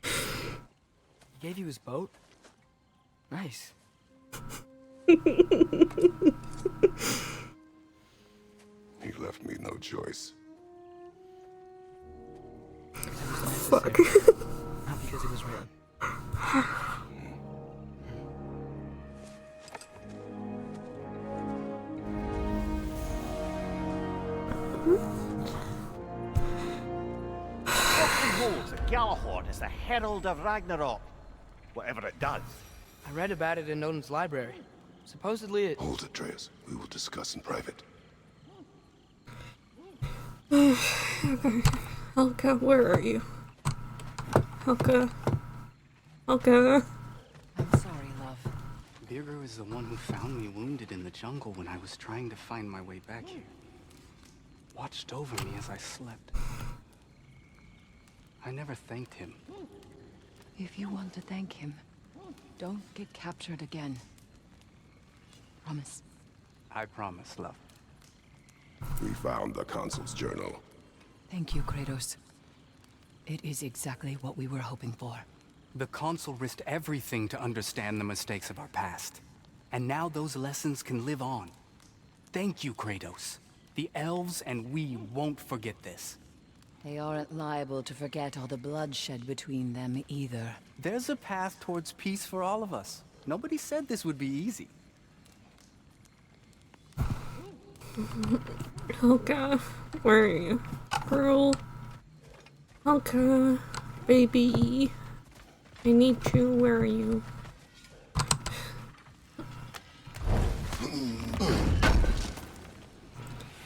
Speaker 2: He gave you his boat? Nice.
Speaker 4: He left me no choice.
Speaker 1: Fuck.
Speaker 2: Not because it was written.
Speaker 3: Holds that Galahorn is the herald of Ragnarok. Whatever it does.
Speaker 2: I read about it in Odin's library. Supposedly it...
Speaker 4: Hold it, Atreus. We will discuss in private.
Speaker 1: Helga, where are you? Helga. Helga.
Speaker 11: I'm sorry, love. Birger is the one who found me wounded in the jungle when I was trying to find my way back here. Watched over me as I slept. I never thanked him.
Speaker 12: If you want to thank him, don't get captured again. Promise.
Speaker 11: I promise, love.
Speaker 4: We found the consul's journal.
Speaker 12: Thank you, Kratos. It is exactly what we were hoping for.
Speaker 11: The consul risked everything to understand the mistakes of our past. And now those lessons can live on. Thank you, Kratos. The elves and we won't forget this.
Speaker 12: They aren't liable to forget all the bloodshed between them either.
Speaker 11: There's a path towards peace for all of us. Nobody said this would be easy.
Speaker 1: Helga, where are you? Girl. Helga, baby. I need you, where are you?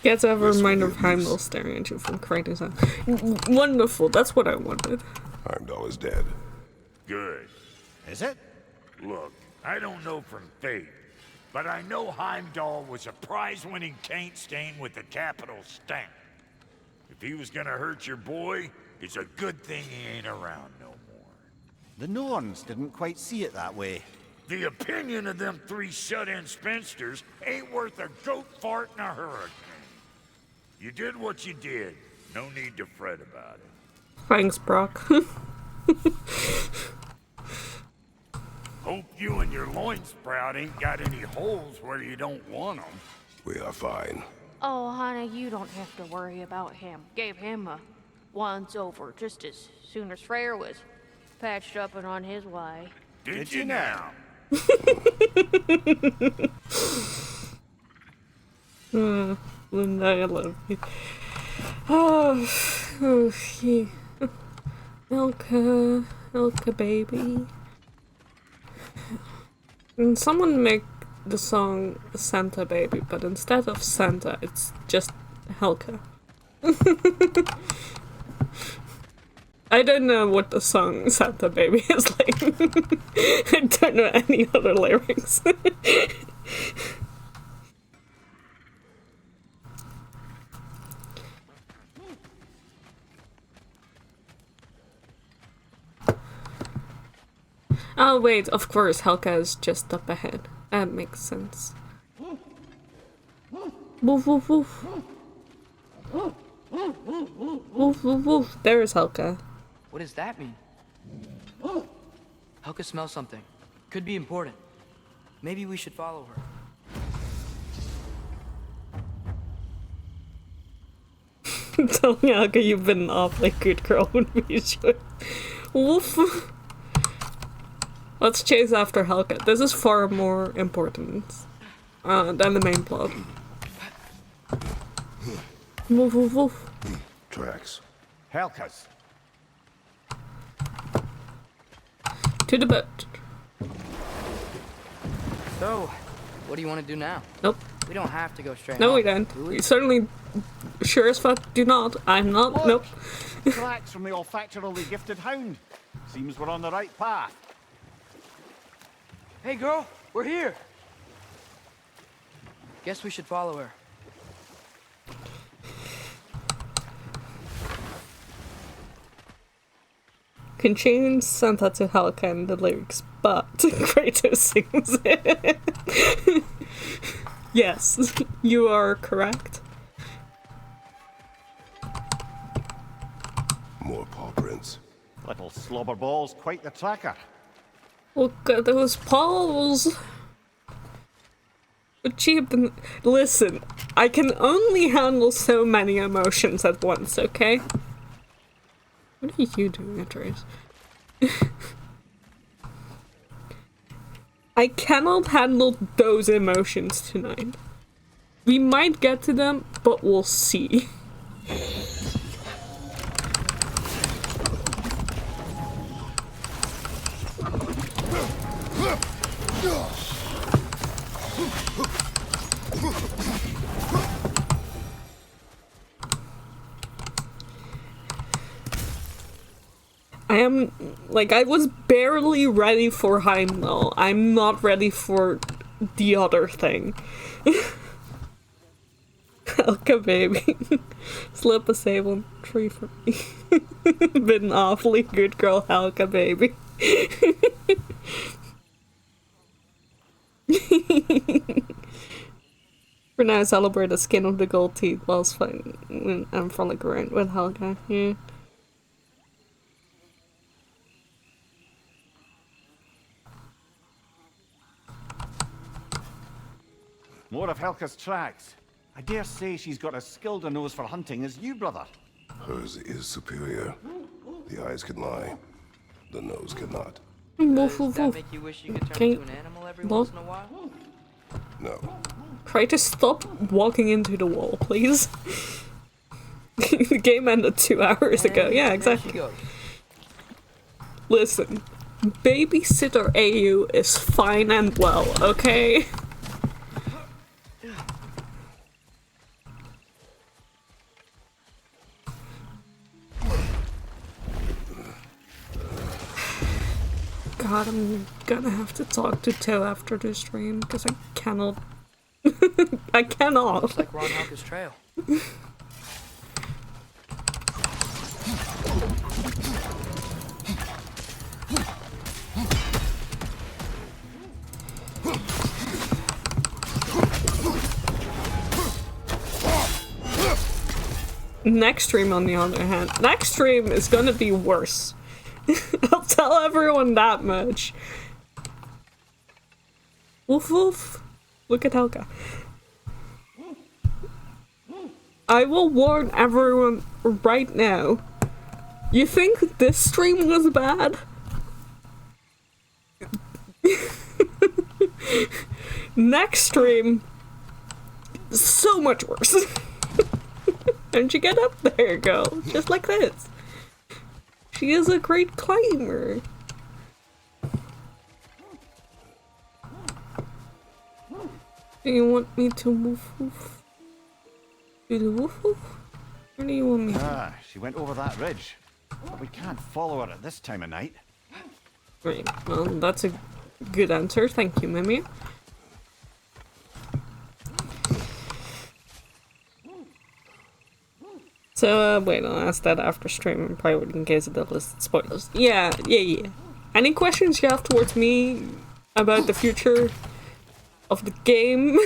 Speaker 1: Get to have a reminder of Heimdall staring at you from Kratos' house. Wonderful, that's what I wanted.
Speaker 4: Heimdall is dead.
Speaker 10: Good.
Speaker 3: Is it?
Speaker 10: Look, I don't know from fate, but I know Heimdall was a prize-winning taint stain with the capital stank. If he was gonna hurt your boy, it's a good thing he ain't around no more.
Speaker 3: The Norns didn't quite see it that way.
Speaker 10: The opinion of them three shut-in spinsters ain't worth a goat fart in a hurricane. You did what you did. No need to fret about it.
Speaker 1: Thanks, Brock.
Speaker 10: Hope you and your loin sprout ain't got any holes where you don't want them.
Speaker 4: We are fine.
Speaker 9: Oh, honey, you don't have to worry about him. Gave him a once over just as soon as Freyr was patched up and on his way.
Speaker 10: Did you now?
Speaker 1: Linda, I love you. Oh, yeah. Elka baby. And someone make the song Santa Baby, but instead of Santa, it's just Helka. I don't know what the song Santa Baby is like. I don't know any other lyrics. Oh wait, of course, Helga is just up ahead. That makes sense. Woof woof woof. Woof woof woof. There's Helga.
Speaker 2: What does that mean? Helga smells something. Could be important. Maybe we should follow her.
Speaker 1: Telling Helga you've been an awfully good girl would be sure. Woof. Let's chase after Helga. This is far more important than the main plot. Woof woof woof.
Speaker 4: Tracks.
Speaker 3: Helka's.
Speaker 1: To the boat.
Speaker 2: So, what do you want to do now?
Speaker 1: Nope.
Speaker 2: We don't have to go straight
Speaker 1: No,
Speaker 2: home,
Speaker 1: we don't.
Speaker 2: do
Speaker 1: We certainly sure as fuck do not. I'm not.
Speaker 3: Look!
Speaker 1: Nope.
Speaker 3: Tracks from the olfactorily gifted hound. Seems we're on the right path.
Speaker 2: Hey girl, we're here. Guess we should follow her.
Speaker 1: Can change Santa to Helga in the lyrics, but Kratos sings it. Yes, you are correct.
Speaker 4: More paw prints.
Speaker 3: Little slobberball's quite the tracker.
Speaker 1: Look at those paws. But cheap and listen, I can only handle so many emotions at once, okay? What are you doing, Atreus? I cannot handle those emotions tonight. We might get to them, but we'll see. I am, like, I was barely ready for Heimdall. I'm not ready for the other thing. Helga, baby. Slip a sable tree for me. Been an awfully good girl, Helga, baby. For now, celebrate the skin of the gold teeth whilst fighting and frolic around with Helga. Yeah.
Speaker 3: More of Helka's tracks. I dare say she's got as skilled a nose for hunting as you, brother.
Speaker 4: Hers is superior. The eyes can lie. The nose cannot.
Speaker 2: Does that make you wish you could turn into an animal every once in a while?
Speaker 4: No.
Speaker 1: Kratos, stop walking into the wall, please. The game ended 2 hours ago. Yeah, exactly. Listen, babysitter AU is fine and well, okay? God, I'm gonna have to talk to Toe after this stream because I cannot. I cannot.
Speaker 2: Looks like we're on Helga's trail.
Speaker 1: Next stream, on the other hand, next stream is gonna be worse. I'll tell everyone that much. Woof woof. Look at Helga. I will warn everyone right now. You think this stream was bad? Next stream, so much worse. Don't you get up there, girl? Just like this. She is a great climber. Do you want me to woof woof? Do the woof woof? Or do you want me to?
Speaker 3: Ah, she went over that ridge. But we can't follow her at this time of night.
Speaker 1: Right, well, that's a good answer. Thank you, Mimi. So, wait, I'll ask that after stream in private in case of the listed spoilers. Yeah. Any questions you have towards me about the future of the game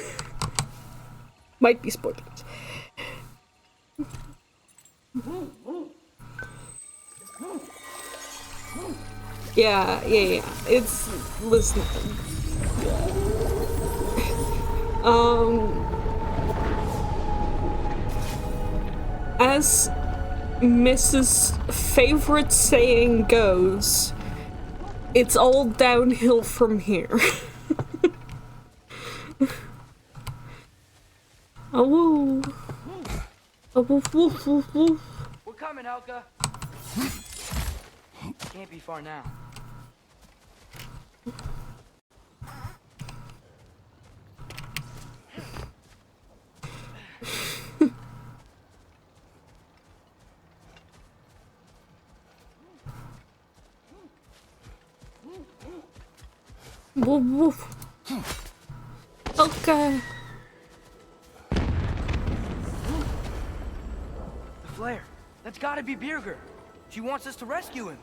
Speaker 1: might be spoilers. Yeah. It's listen. As Mrs. Favorite saying goes, it's all downhill from here. Oh, woo. Oh, woof, woof, woof, woof.
Speaker 2: We're coming, Helga. Can't be far now.
Speaker 1: Woof, woof. Okay.
Speaker 2: The flare. That's gotta be Birger. She wants us to rescue him.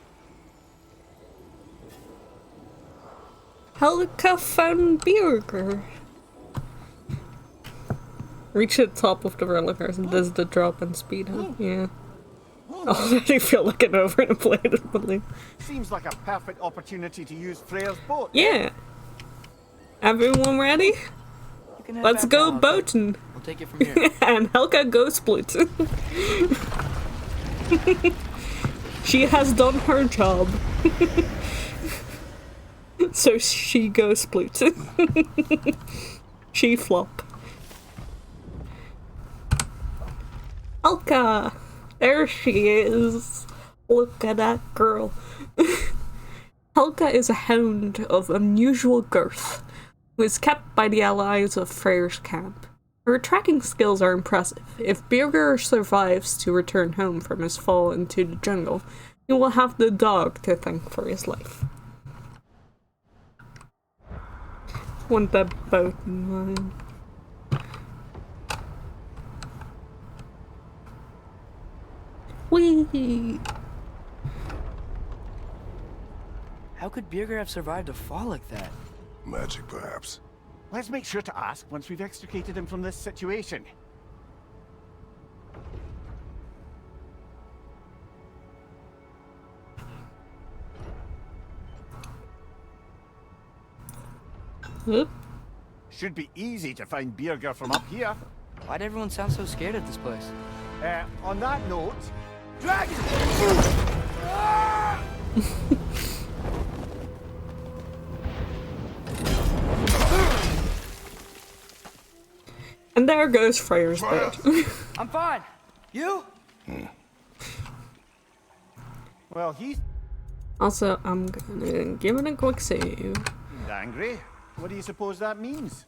Speaker 1: Helga found Birger. Reach the top of the roller coaster. Does the drop and speed up? Yeah. I already feel like an overinflated balloon.
Speaker 3: Seems like a perfect opportunity to use Freyr's boat.
Speaker 1: Yeah. Everyone ready?
Speaker 2: You can head
Speaker 1: Let's
Speaker 2: back
Speaker 1: go
Speaker 2: now,
Speaker 1: boating.
Speaker 2: We'll take it from here.
Speaker 1: And Helga goes splitting. She has done her job. So she goes splitting. She flop. Helga! There she is. Look at that girl. Helga is a hound of unusual girth, who is kept by the allies of Freyr's camp. Her tracking skills are impressive. If Birger survives to return home from his fall into the jungle, he will have the dog to thank for his life. Want that boat in mind. Whee!
Speaker 2: How could Birger have survived a fall like that?
Speaker 4: Magic, perhaps.
Speaker 3: Let's make sure to ask once we've extricated him from this situation.
Speaker 1: Oop.
Speaker 3: Should be easy to find Birger from up here.
Speaker 2: Why'd everyone sound so scared at this place?
Speaker 3: On that note, dragon!
Speaker 1: And there goes Freyr's boat.
Speaker 2: I'm fine. You?
Speaker 3: Well, he's
Speaker 1: Also, I'm gonna give it a quick save.
Speaker 3: angry. What do you suppose that means?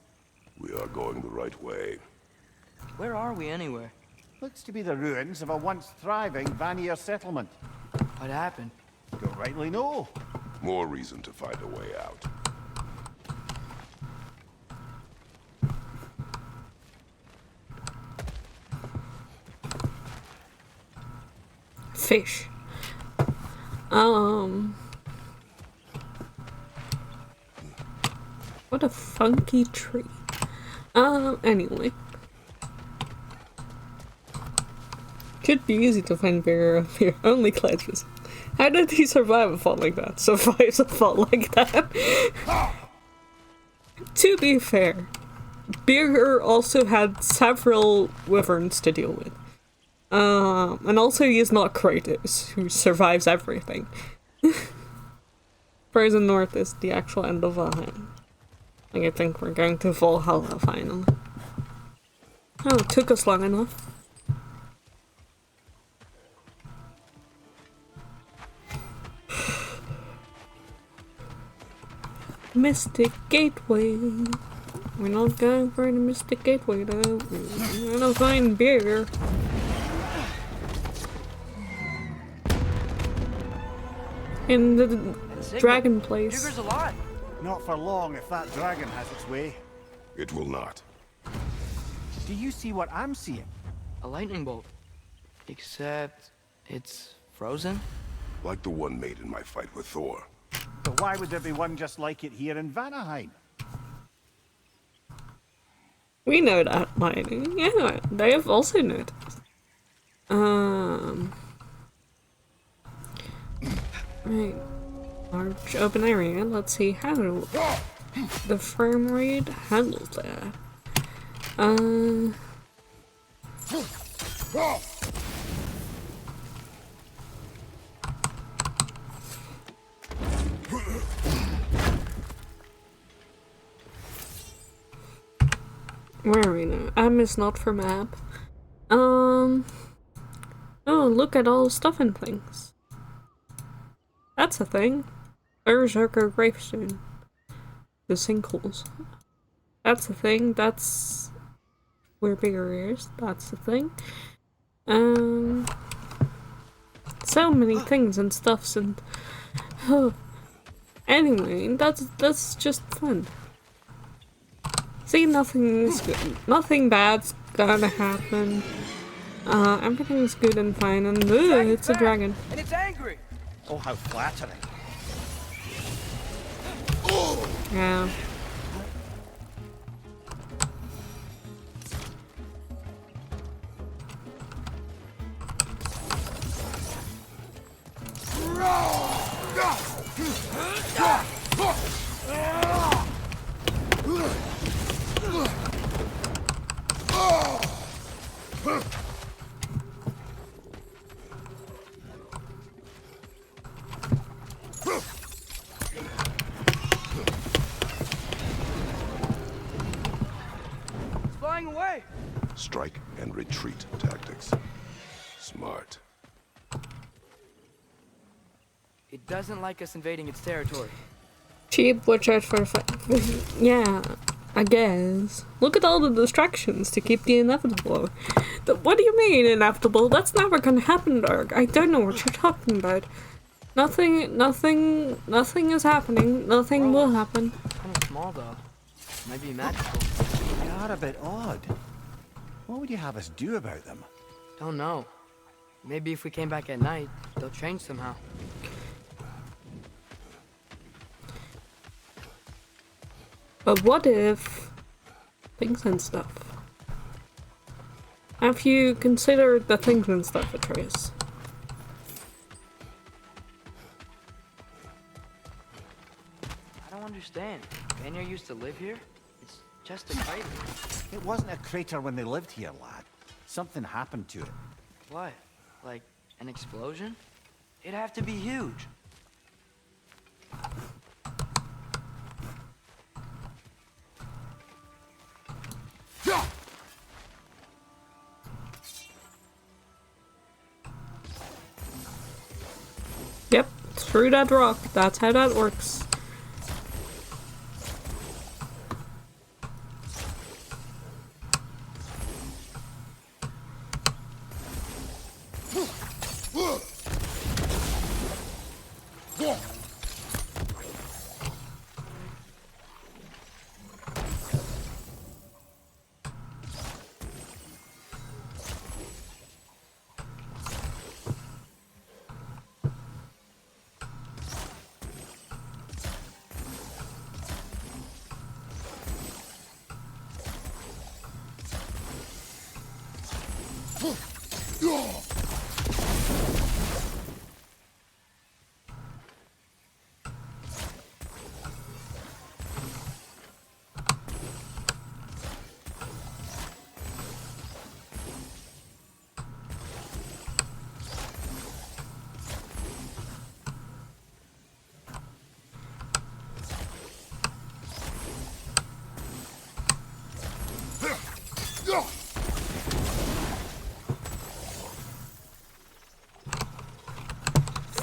Speaker 4: We are going the right way.
Speaker 2: Where are we anyway?
Speaker 3: Looks to be the ruins of a once thriving Vanir settlement.
Speaker 2: What happened?
Speaker 3: Don't rightly know.
Speaker 4: More reason to find a way out.
Speaker 1: Fish. What a funky tree. Anyway. Could be easy to find Birger up here. Only clutches. How did he survive a fall like that? Survives a fall like that? To be fair, Birger also had several wyverns to deal with. And also he is not Kratos, who survives everything. Frozen North is the actual end of Valheim. Like, I think we're going to Valhalla finally. Oh, it took us long enough. Mystic Gateway. We're not going for the Mystic Gateway though. We're gonna find beer. In the dragon place.
Speaker 2: Birger's alive.
Speaker 3: Not for long if that dragon has its way.
Speaker 4: It will not.
Speaker 3: Do you see what I'm seeing?
Speaker 2: A lightning bolt. Except it's frozen?
Speaker 4: Like the one made in my fight with Thor.
Speaker 3: But why would there be one just like it here in Vanaheim?
Speaker 1: We know that, Mighty. Yeah, they have also noticed. Right. Large open area. Let's see how the frame rate handles that. Where are we now? M is not for map. Oh, look at all the stuff and things. That's a thing. Berserker gravestone. The sinkholes. That's a thing. That's where bigger is. That's the thing. So many things and stuffs and anyway, that's just fun. See, nothing bad's gonna happen. Everything's good and fine, and it's a dragon.
Speaker 2: And it's angry.
Speaker 3: Oh, how flattering.
Speaker 1: Yeah.
Speaker 2: It's flying away.
Speaker 4: Strike and retreat tactics. Smart.
Speaker 2: It doesn't like us invading its territory.
Speaker 1: Cheap, watch out for yeah, I guess. Look at all the distractions to keep the inevitable. What do you mean, inevitable? That's never gonna happen, Dark. I don't know what you're talking about. Nothing is happening. Nothing will happen.
Speaker 2: Kind of small, though. Might be magical.
Speaker 3: They are a bit odd. What would you have us do about them?
Speaker 2: Don't know. Maybe if we came back at night, they'll change somehow.
Speaker 1: But what if things and stuff? Have you considered the things and stuff, Atreus?
Speaker 2: I don't understand. Vanir used to live here? It's just a crater.
Speaker 3: It wasn't a crater when they lived here, lad. Something happened to it.
Speaker 2: What? Like an explosion? It'd have to be huge.
Speaker 1: Yep, through that rock. That's how that works.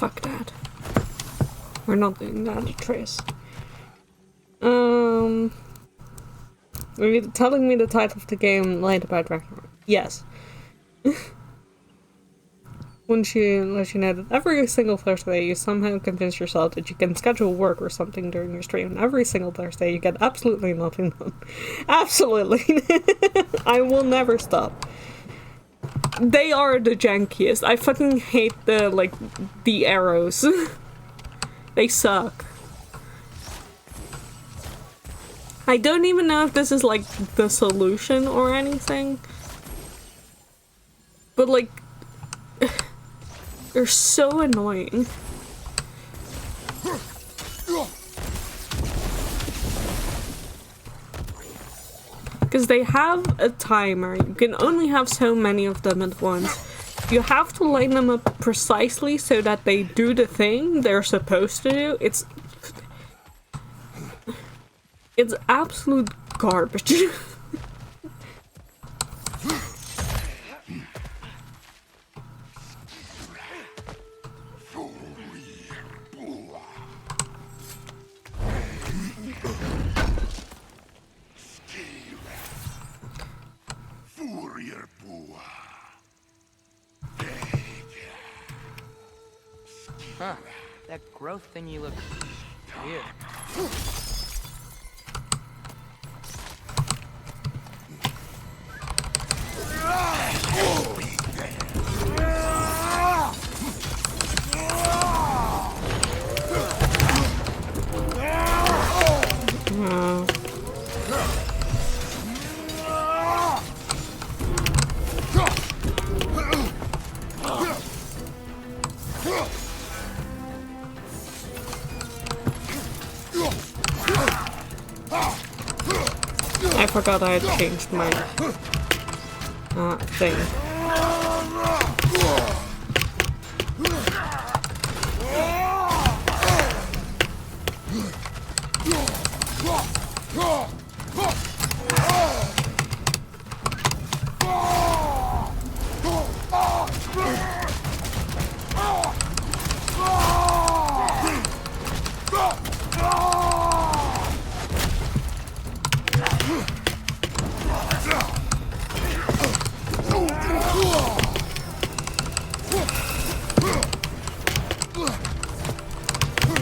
Speaker 1: Fuck that. We're not doing that, Atreus. Are you telling me the title of the game lied about Ragnarok? Yes. Wouldn't you let you know that every single Thursday you somehow convince yourself that you can schedule work or something during your stream, and every single Thursday you get absolutely nothing done. Absolutely. I will never stop. They are the jankiest. I fucking hate the arrows. They suck. I don't even know if this is like the solution or anything. But like, they're so annoying. Because they have a timer. You can only have so many of them at once. You have to line them up precisely so that they do the thing they're supposed to do. It's absolute garbage.
Speaker 2: Huh. That growth thingy looks weird.
Speaker 1: I forgot I had changed my thing.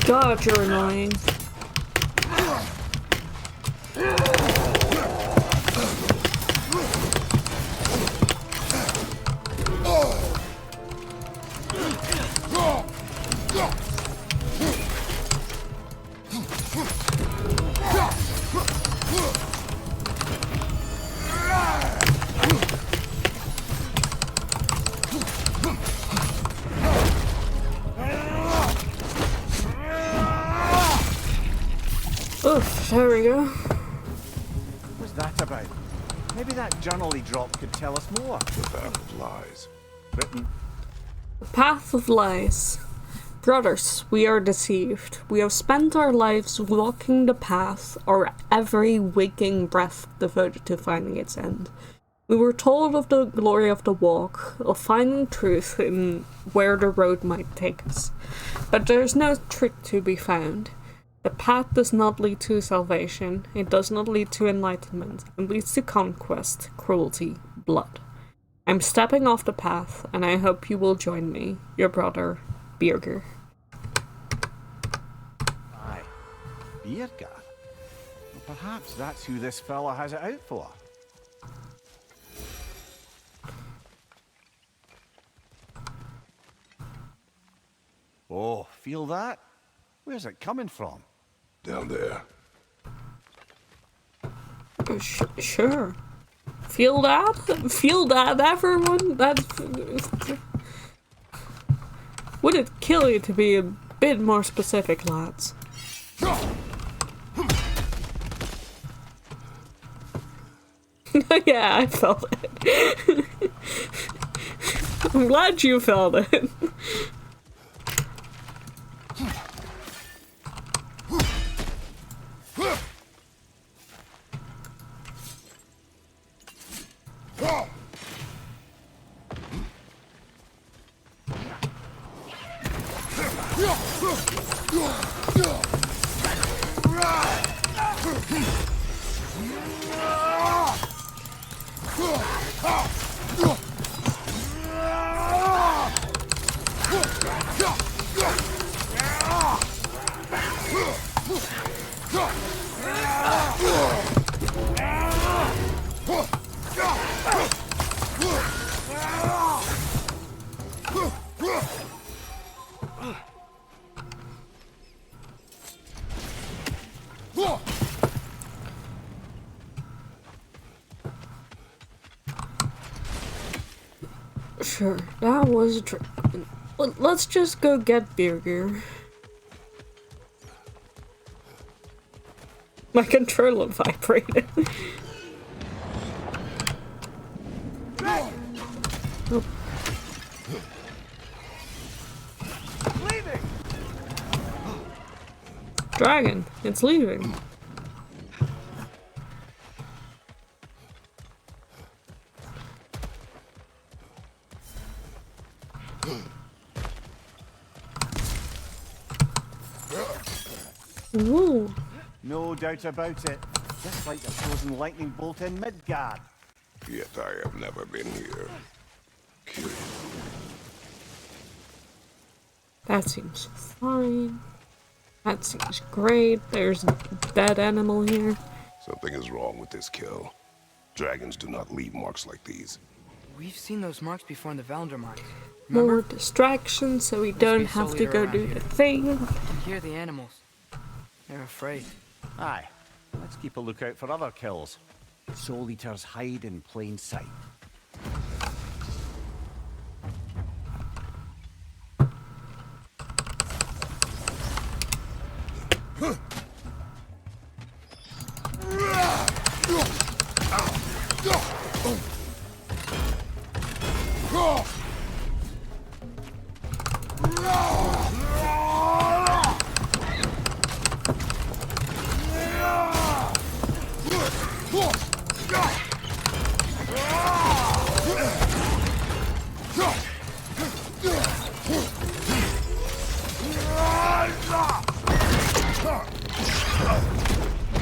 Speaker 1: God, you're annoying. Oof, there we go.
Speaker 3: What's that about? Maybe that journal he dropped could tell us more.
Speaker 4: The Path of Lies.
Speaker 3: Written.
Speaker 1: The Path of Lies. Brothers, we are deceived. We have spent our lives walking the path, our every waking breath devoted to finding its end. We were told of the glory of the walk, of finding truth in where the road might take us. But there is no truth to be found. The path does not lead to salvation, it does not lead to enlightenment, it leads to conquest, cruelty, blood. I'm stepping off the path, and I hope you will join me, your brother, Birger.
Speaker 3: Aye. Birger? Well, perhaps that's who this fella has it out for. Oh, feel that? Where's it coming from?
Speaker 4: Down there.
Speaker 1: Oh, sure. Feel that? Feel that, everyone? That's... Would it kill you to be a bit more specific, lads? Yeah, I felt it. I'm glad you felt it. Sure, that was a trick. Let's just go get Birger. My controller vibrated. Oh.
Speaker 2: Leaving.
Speaker 1: Dragon, it's leaving. Ooh.
Speaker 3: No doubt about it. Just like the frozen lightning bolt in Midgard.
Speaker 4: Yet I have never been here. Curious.
Speaker 1: That seems fine. That seems great. There's a dead animal here.
Speaker 4: Something is wrong with this kill. Dragons do not leave marks like these.
Speaker 2: We've seen those marks before in the Valendar mines.
Speaker 1: More
Speaker 2: Remember?
Speaker 1: distractions so we don't have to go do the thing.
Speaker 2: You can hear the animals. They're afraid.
Speaker 3: Aye. Let's keep a lookout for other kills. Soul Eaters hide in plain sight.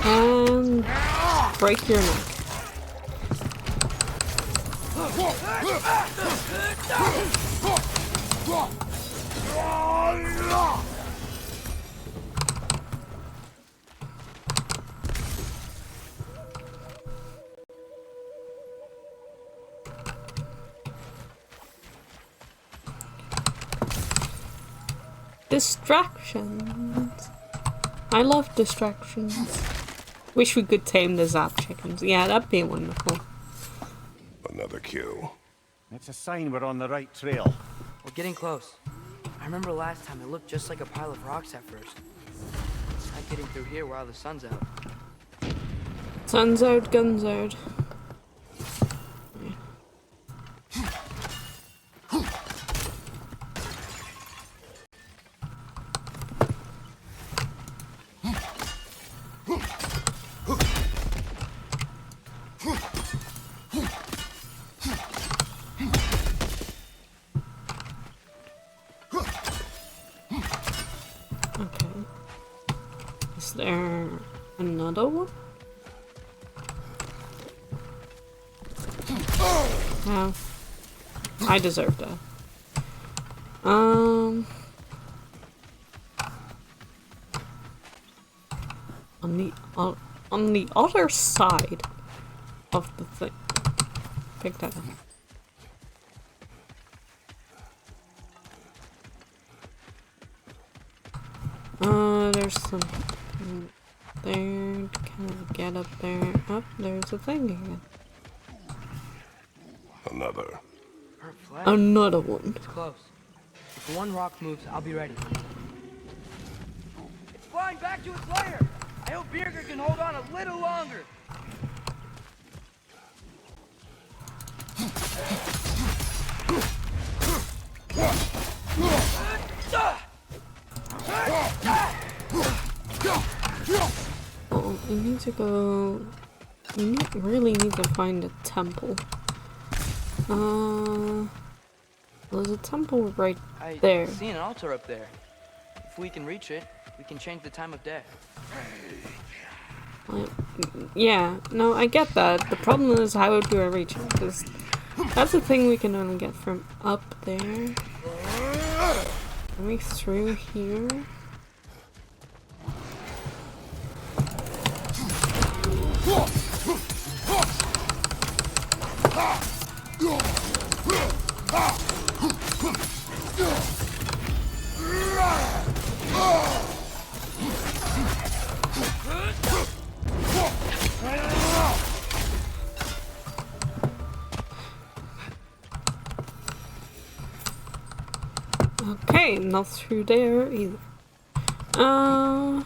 Speaker 1: And break your neck. Distractions. I love distractions. Wish we could tame the zap chickens. Yeah, that'd be wonderful.
Speaker 4: Another kill.
Speaker 3: It's a sign we're on the right trail.
Speaker 2: We're getting close. I remember last time it looked just like a pile of rocks at first. It's not getting through here while the sun's out.
Speaker 1: Sun's out, guns out. Is there another one? Oh. I deserve that. On the other side of the thing. Pick that up. There's some there. Can I get up there? Up, there's a thing again.
Speaker 4: Another.
Speaker 1: Another one.
Speaker 2: It's close. If one rock moves, I'll be ready. It's flying back to its lair. I hope Birger can hold on a little longer.
Speaker 1: Oh, we need to go. We really need to find a temple. There's a temple right there.
Speaker 2: I see an altar up there. If we can reach it, we can change the time of day.
Speaker 1: Yeah, no, I get that. The problem is how do I reach it? Because that's a thing we can only get from up there. Are we through here? Okay, not through there either. Oh,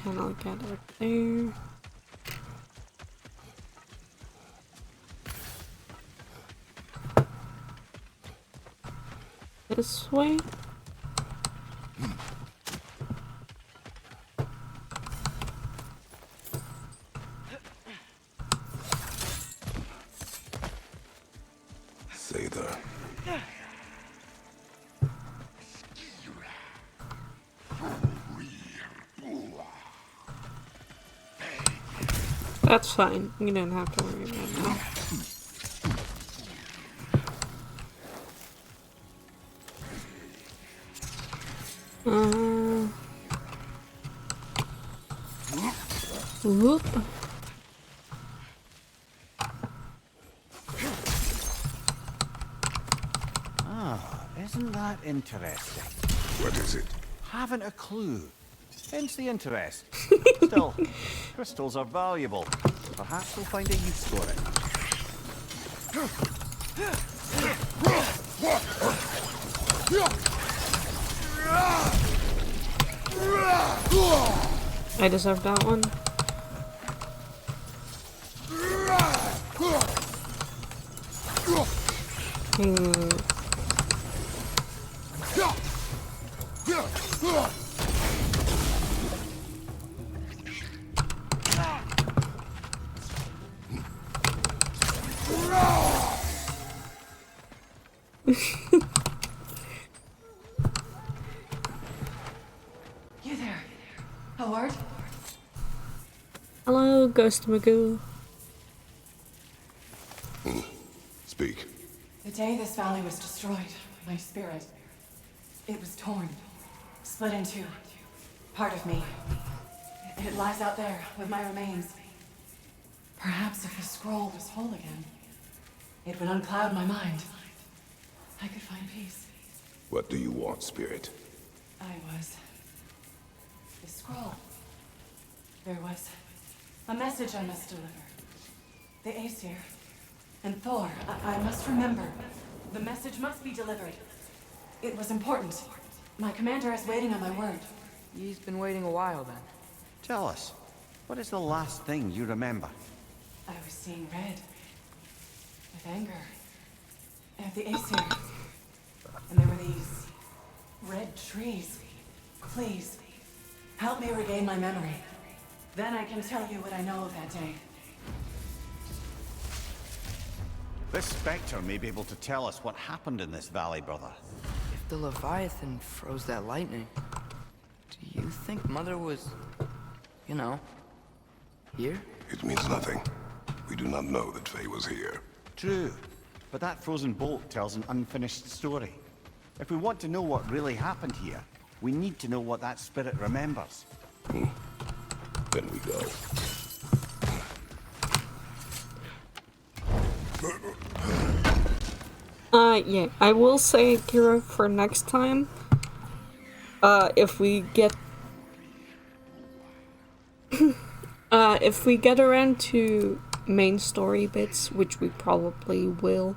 Speaker 1: cannot get up there. This way?
Speaker 4: Say there.
Speaker 1: That's fine. You don't have to worry about that. Whoop.
Speaker 3: Ah, isn't that interesting?
Speaker 4: What is it?
Speaker 3: Haven't a clue. Hence the interest. Still, crystals are valuable. Perhaps we'll find a use for it.
Speaker 1: I deserve that one.
Speaker 12: You there, Howard?
Speaker 1: Hello, Ghost Magoo.
Speaker 4: Speak.
Speaker 12: The day this valley was destroyed, my spirit, it was torn, split in two. Part of me, it lies out there with my remains. Perhaps if the scroll was whole again, it would uncloud my mind. I could find peace.
Speaker 4: What do you want, Spirit?
Speaker 12: I was... The scroll. There was a message I must deliver. The Aesir and Thor, I must remember. The message must be delivered. It was important. My commander is waiting on my word.
Speaker 2: He's been waiting a while then.
Speaker 3: Tell us, what is the last thing you remember?
Speaker 12: I was seeing red. With anger. At the Aesir. And there were these... red trees. Please, help me regain my memory. Then I can tell you what I know of that day.
Speaker 3: This Spectre may be able to tell us what happened in this valley, brother.
Speaker 2: If the Leviathan froze that lightning, do you think Mother was, you know, here?
Speaker 4: It means nothing. We do not know that Faye was here.
Speaker 3: True, but that frozen bolt tells an unfinished story. If we want to know what really happened here, we need to know what that spirit remembers.
Speaker 4: Then we go.
Speaker 1: Yeah, I will say, Kira, for next time, if we get around to main story bits, which we probably will,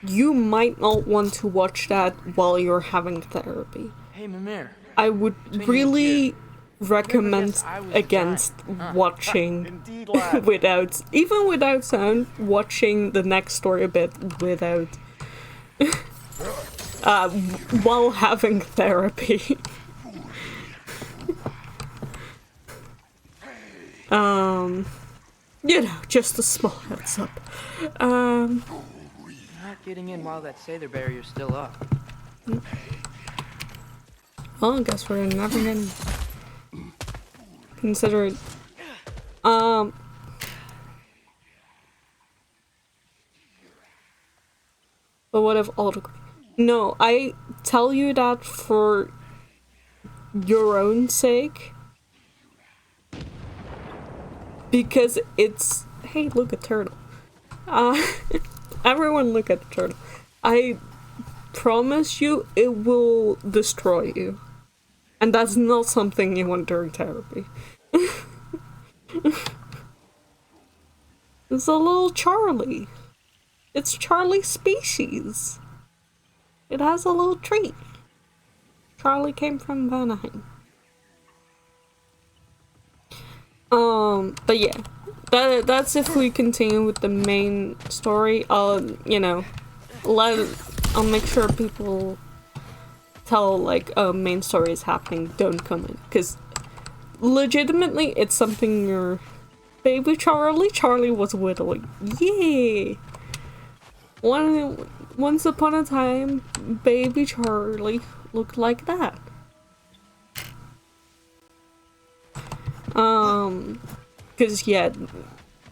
Speaker 1: you might not want to watch that while you're having therapy.
Speaker 2: Hey, Mimir.
Speaker 1: I would really recommend against watching without, even without sound, watching the next story bit without, while having therapy. You know, just a small heads up.
Speaker 2: Not getting in while that Sather barrier's still up.
Speaker 1: Well, I guess we're never gonna consider it. But what if autograph? No, I tell you that for your own sake. Because it's... Hey, look, a turtle. Everyone look at the turtle. I promise you, it will destroy you. And that's not something you want during therapy. It's a little Charlie. It's Charlie's species. It has a little treat. Charlie came from Vanaheim. But yeah, that's if we continue with the main story. You know, I'll make sure people tell like, oh, main story is happening, don't come in, because legitimately it's something your baby Charlie was whittling. Yay! Once upon a time, baby Charlie looked like that. Because yeah,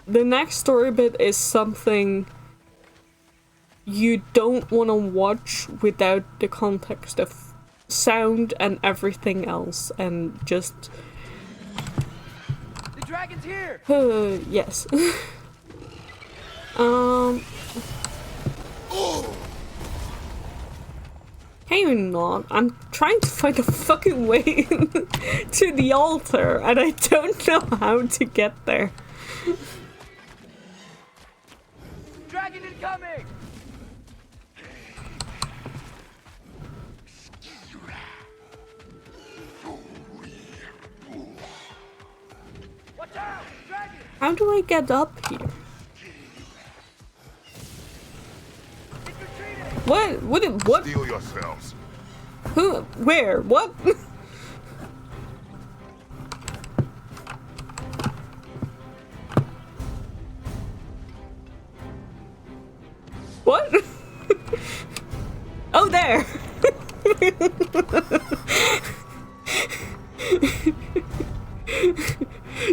Speaker 1: the next story bit is something you don't want to watch without the context of sound and everything else, and just...
Speaker 2: The dragon's here!
Speaker 1: Yes. Can you not? I'm trying to find a fucking way to the altar, and I don't know how to get there.
Speaker 2: Dragon incoming! Watch out! Dragon!
Speaker 1: How do I get up here? What?
Speaker 4: Steel yourselves.
Speaker 1: Who? Where? What? What? Oh, there!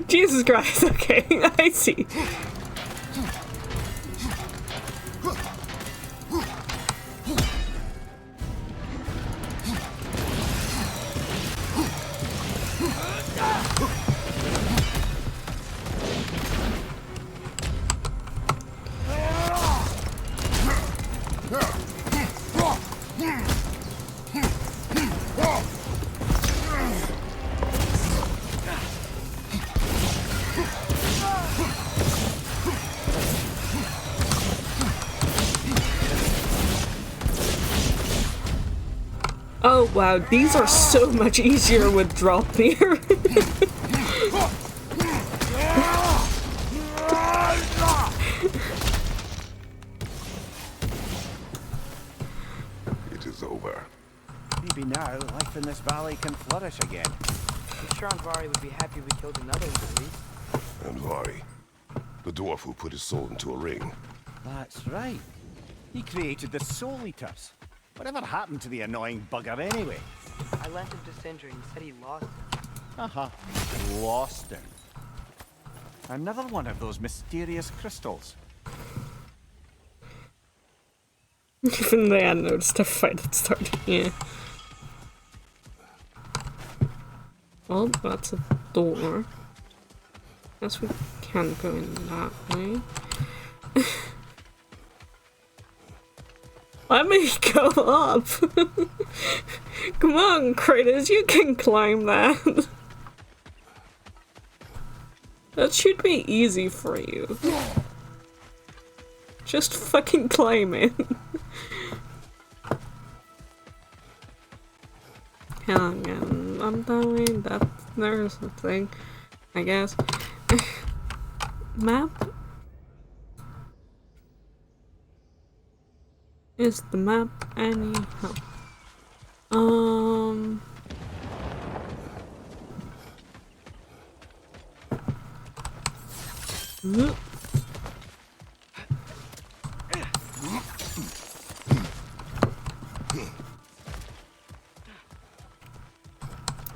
Speaker 1: Jesus Christ, okay, I see. Oh wow, these are so much easier with Dropnir.
Speaker 4: It is over.
Speaker 3: Maybe now life in this valley can flourish again.
Speaker 2: I'm sure Vari would be happy we killed another one at least.
Speaker 4: And Vari, the dwarf who put his soul into a ring.
Speaker 3: That's right. He created the Soul Eaters. Whatever happened to the annoying bugger anyway?
Speaker 2: I lent him to Sindri and he said he lost it.
Speaker 3: Lost it. Another one of those mysterious crystals.
Speaker 1: Even they had noticed the fight had started, yeah. Well, that's a door. Guess we can't go in that way. Let me go up! Come on, Kratos, you can climb that! That should be easy for you. Just fucking climb it. Hell, I'm telling that there's a thing, I guess. Map? Is the map any help?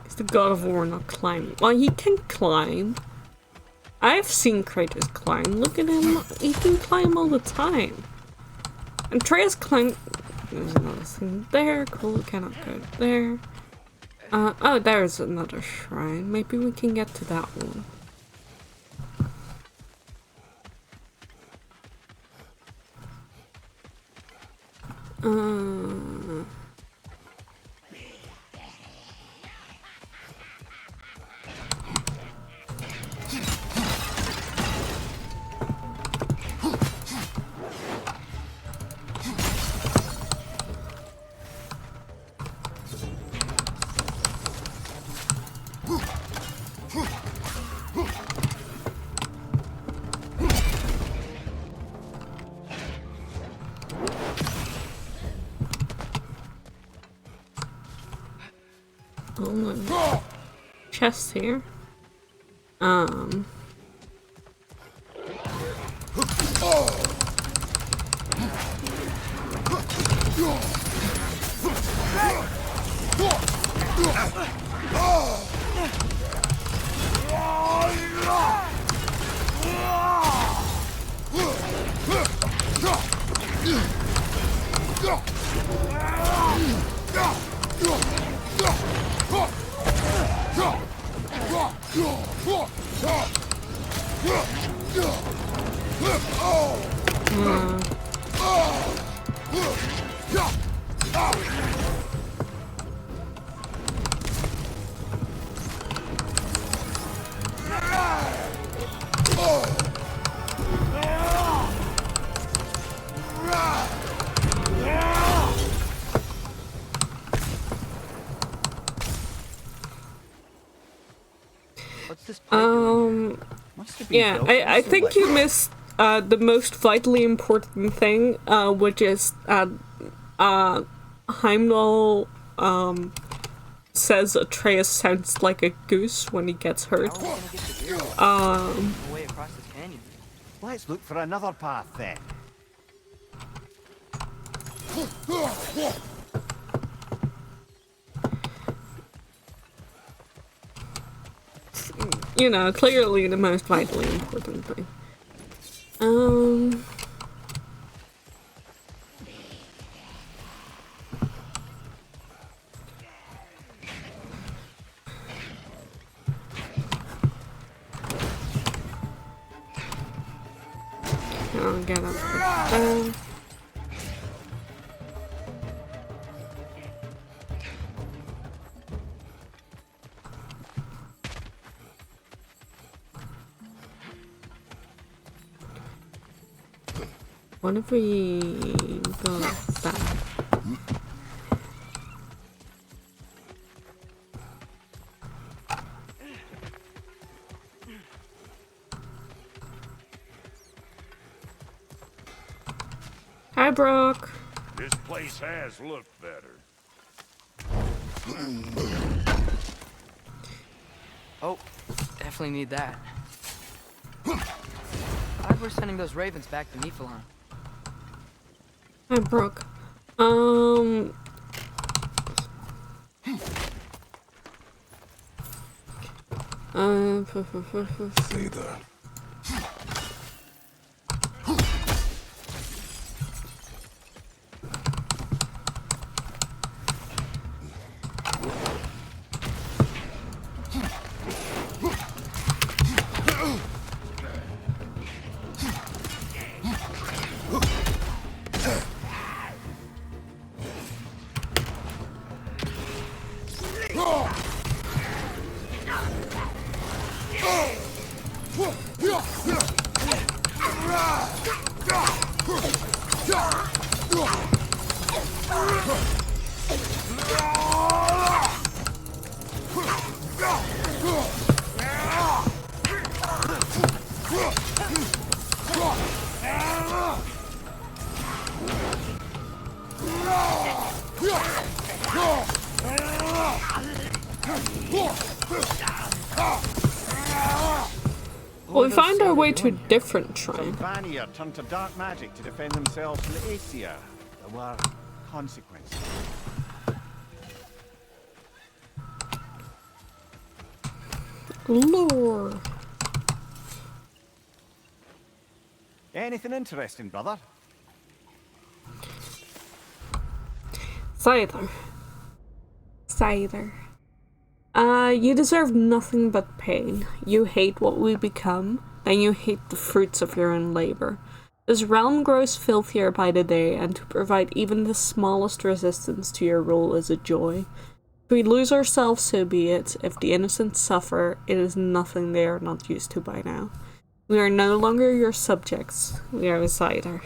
Speaker 1: Is the God of War not climbing? Well, he can climb. I've seen Kratos climb. Look at him. He can climb all the time. And Atreus climbed. There's another thing there. Cool. Cannot go there. Oh, there's another shrine. Maybe we can get to that one. chest here.
Speaker 2: What's this plate doing?
Speaker 1: Yeah, I think you missed the most vitally important thing, which is Heimdall says Atreus sounds like a goose when he gets hurt.
Speaker 2: Way across this canyon.
Speaker 3: Let's look for another path then.
Speaker 1: You know, clearly the most vitally important thing. I'll get up there. What if we go back? Hi, Brock.
Speaker 10: This place has looked better.
Speaker 2: Oh, definitely need that. Glad we're sending those ravens back to Niflheim.
Speaker 1: Hi, Brock.
Speaker 4: Stay there.
Speaker 1: Well, we find our way to a different shrine.
Speaker 3: Some Vanir turned to dark magic to defend themselves from the Aesir. There were consequences.
Speaker 1: Lore.
Speaker 3: Anything interesting, brother?
Speaker 1: Cider. Cider. You deserve nothing but pain. You hate what we become, and you hate the fruits of your own labor. This realm grows filthier by the day, and to provide even the smallest resistance to your rule is a joy. If we lose ourselves, so be it. If the innocent suffer, it is nothing they are not used to by now. We are no longer your subjects. We are cider.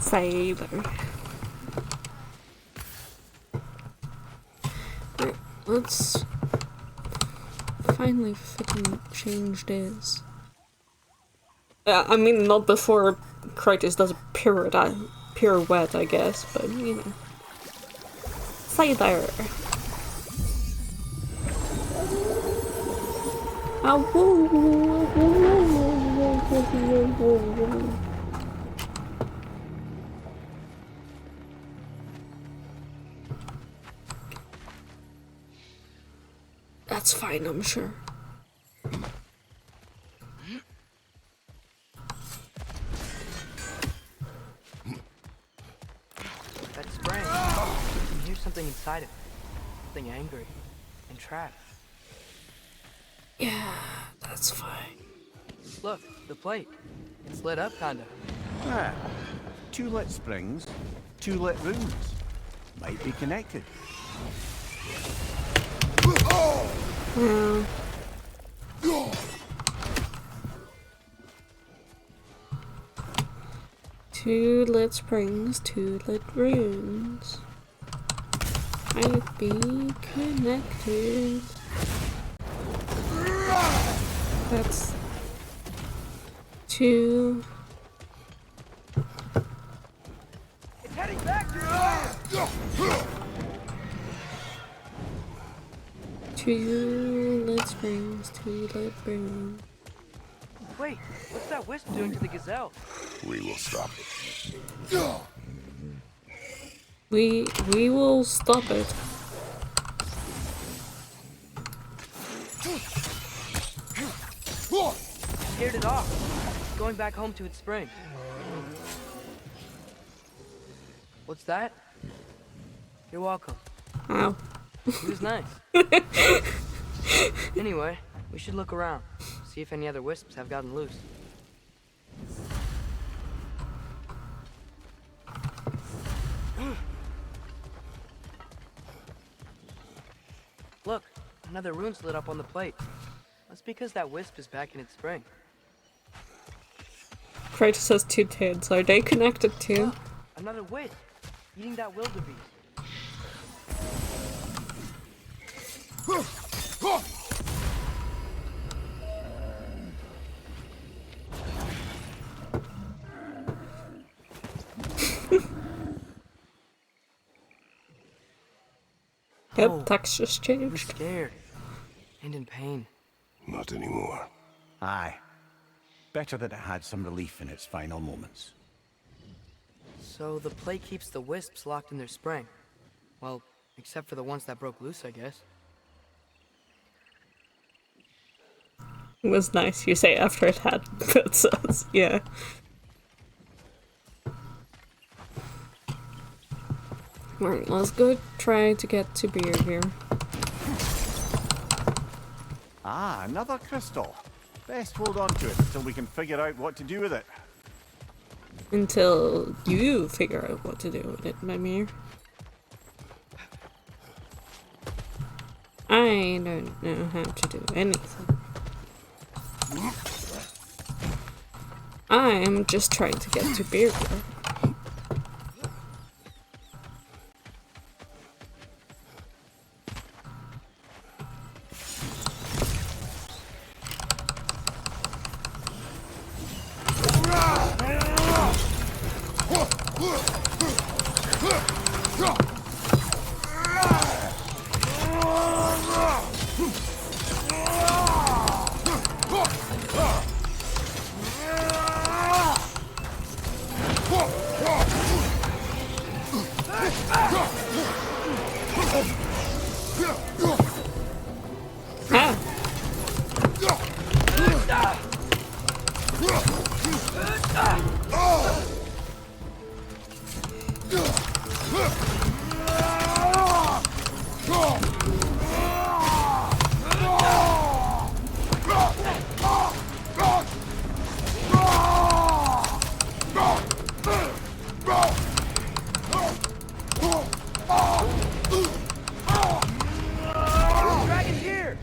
Speaker 1: Cider. Right, let's finally fucking change this. I mean, not before Kratos does a pirouette, I guess, but you know. cider. Ah, woo, woo, woo, woo, woo. That's fine, I'm sure.
Speaker 2: That spring. You can hear something inside of it. Something angry and trapped.
Speaker 1: Yeah, that's fine.
Speaker 2: Look, the plate. It's lit up, kinda.
Speaker 3: Ah, 2 lit springs, 2 lit rooms. Might be connected.
Speaker 1: Yeah. Two lit springs, 2 lit rooms. Might be connected. That's 2.
Speaker 2: It's heading back to you!
Speaker 1: 2 lit springs, 2 lit rooms.
Speaker 2: Wait, what's that wisp doing to the gazelle?
Speaker 4: We will stop it.
Speaker 1: We will stop it.
Speaker 2: Scared it off. It's going back home to its spring. What's that? You're welcome.
Speaker 1: Ow.
Speaker 2: It was nice. Anyway, we should look around. See if any other wisps have gotten loose. Look, another rune's lit up on the plate. That's because that wisp is back in its spring.
Speaker 1: Kratos has 2 tits. Are they connected too?
Speaker 2: Look, another wisp eating that wildebeest.
Speaker 1: Yep, texture's
Speaker 2: It was
Speaker 1: changed.
Speaker 2: scared and in pain.
Speaker 4: Not anymore.
Speaker 3: Aye. Better that it had some relief in its final moments.
Speaker 2: So the plate keeps the wisps locked in their spring. Well, except for the ones that broke loose, I guess.
Speaker 1: It was nice, you say, after it had good sense. Yeah. Alright, let's go try to get to beer here.
Speaker 3: Ah, another crystal. Best hold on to it until we can figure out what to do with it.
Speaker 1: Until you figure out what to do with it, Mimir. I don't know how to do anything. I am just trying to get to beer here.
Speaker 2: Dragon's here!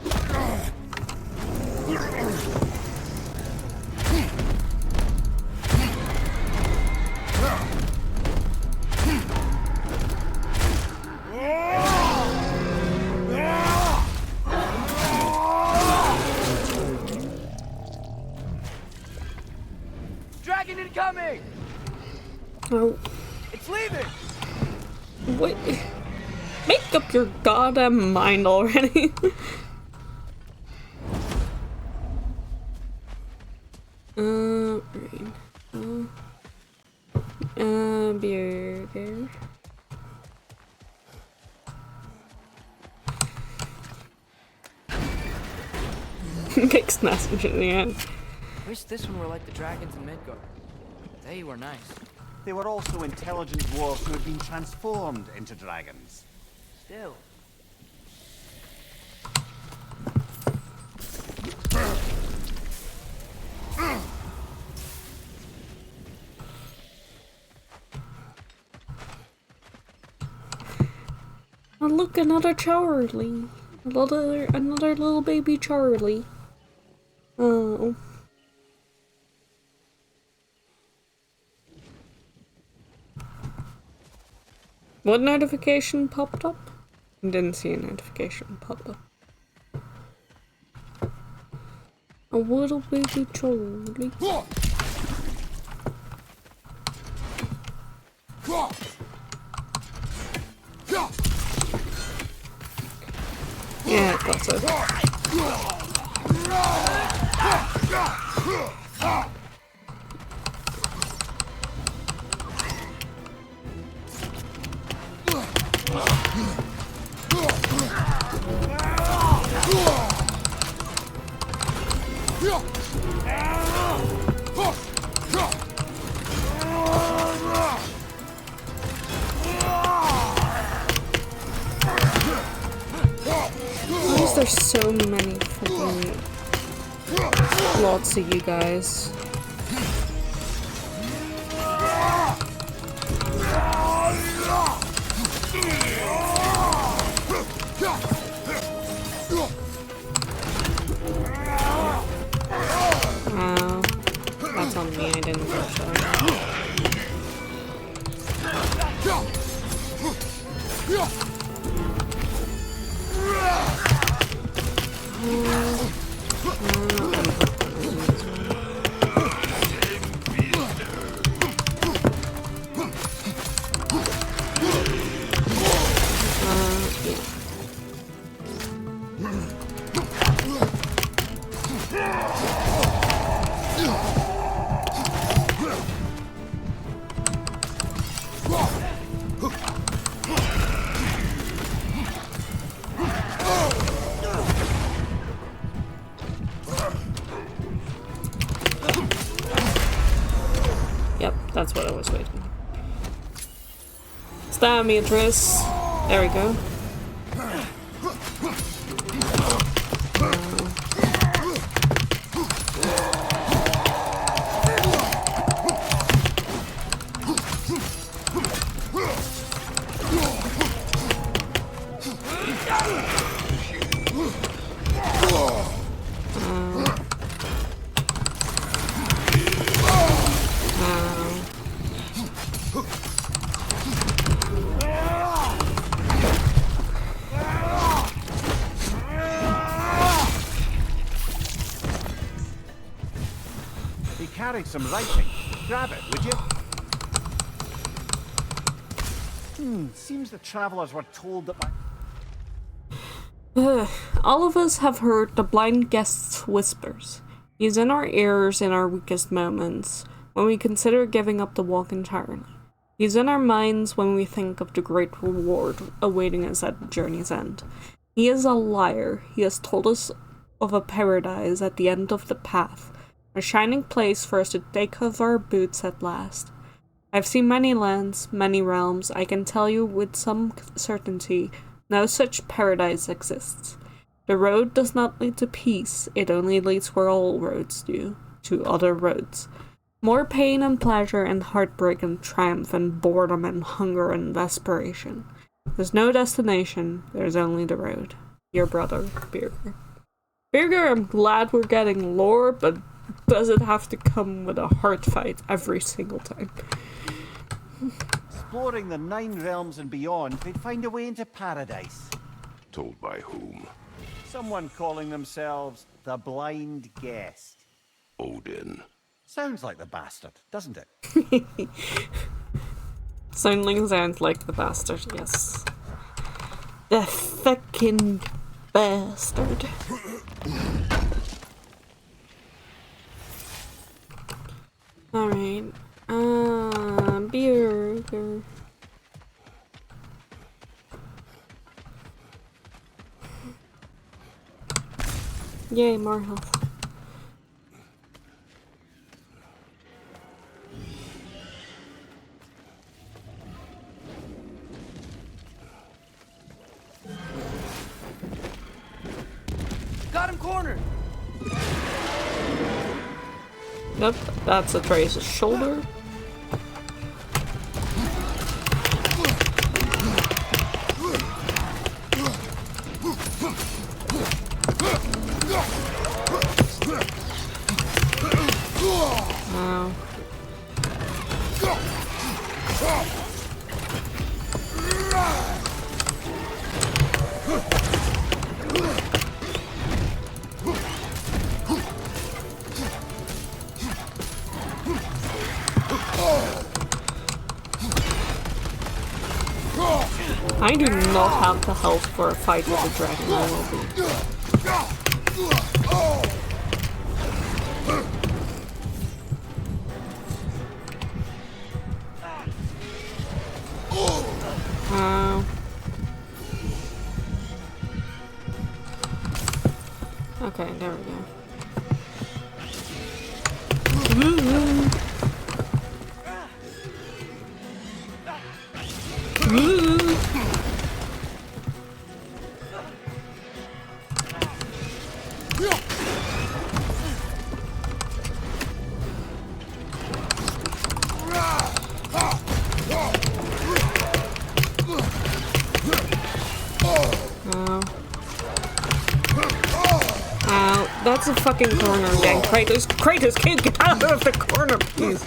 Speaker 2: Dragon incoming!
Speaker 1: Oh,
Speaker 2: It's leaving!
Speaker 1: wait. Make make up your goddamn mind already. Right. Burger. Kicks message in the end.
Speaker 2: Wish this one were like the dragons in Midgard. They were nice.
Speaker 3: They were also intelligent dwarves who had been transformed into dragons.
Speaker 2: Still.
Speaker 1: Oh, look, another Charlie. Another little baby Charlie. Oh. What notification popped up? I didn't see a notification pop up. A little baby Charlie. Yeah, I thought so. Why is there so many fucking lots of you guys? Wow, that's on me, I didn't catch that. Yep, that's what I was waiting. Stab me, Tris. There we go.
Speaker 3: Carrying some writing. Grab it, would you? Seems the travelers were told that
Speaker 1: All of us have heard the blind guest's whispers. He's in our ears in our weakest moments, when we consider giving up the walk entirely. He's in our minds when we think of the great reward awaiting us at the journey's end. He is a liar. He has told us of a paradise at the end of the path, a shining place for us to take off our boots at last. I've seen many lands, many realms. I can tell you with some certainty, no such paradise exists. The road does not lead to peace, it only leads where all roads do, to other roads. More pain and pleasure and heartbreak and triumph and boredom and hunger and desperation. There's no destination, there's only the road. Your brother, Birger. Birger, I'm glad we're getting lore, but does it have to come with a heart fight every single time?
Speaker 3: exploring the 9 realms and beyond, they'd find a way into paradise.
Speaker 4: Told by whom?
Speaker 3: Someone calling themselves the Blind Guest.
Speaker 4: Odin.
Speaker 3: Sounds like the bastard, doesn't it?
Speaker 1: Sounds like the bastard, yes. The fucking bastard. Alright. Burger. Yay, more health.
Speaker 2: Got him cornered.
Speaker 1: Nope, that's a Trace's shoulder. Wow. I do not have the health for a fight with a dragon. I will be. Okay, there we go. That's a fucking corner again. Kratos, can't get out of the corner, please.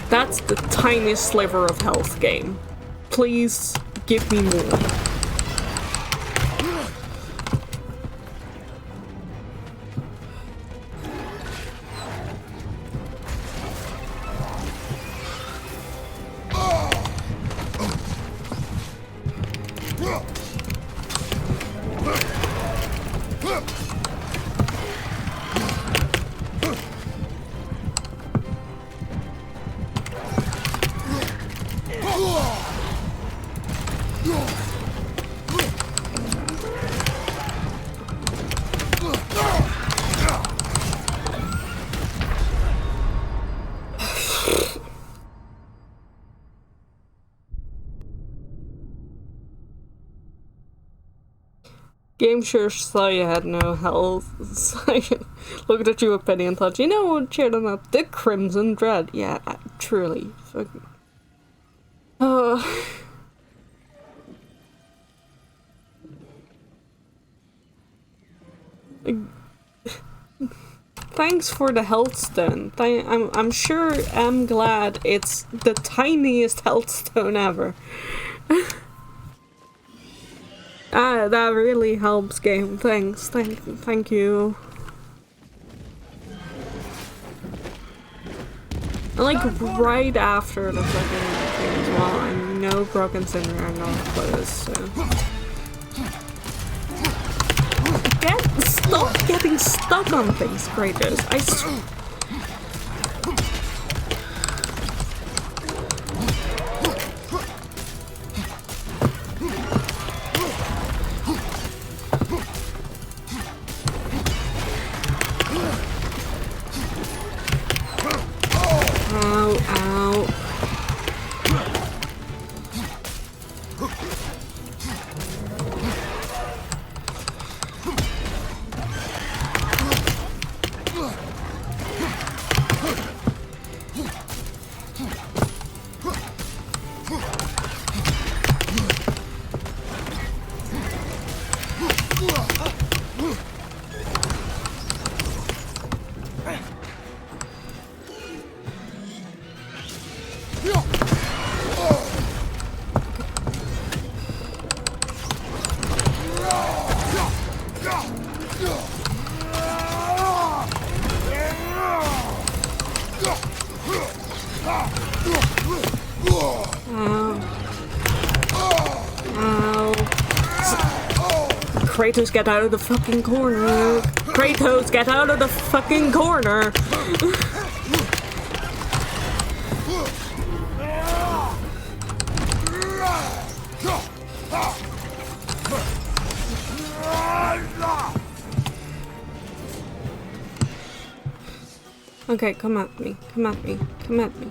Speaker 1: That's the tiniest sliver of health, game. Please give me more. Game sure saw you had no health. So I looked at you with pity and thought, you know what, cheer them up. The Crimson Dread. Yeah, truly. Fucking. Thanks for the health stone. I'm glad it's the tiniest health stone ever. That really helps, game. Thanks. Thank you. And like right after the fucking thing as well. I know Broken Cinder are not close, so. Stop getting stuck on things, Kratos. Kratos, get out of the fucking corner. Kratos, get out of the fucking corner. Okay, come at me. Come at me. Come at me.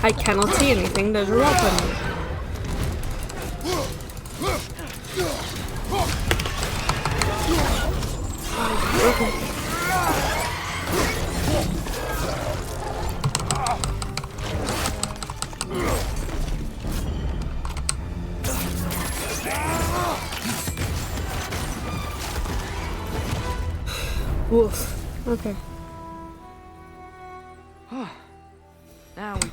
Speaker 1: I cannot see anything. There's a rock on me. Okay. Woof. Okay.
Speaker 2: Now we...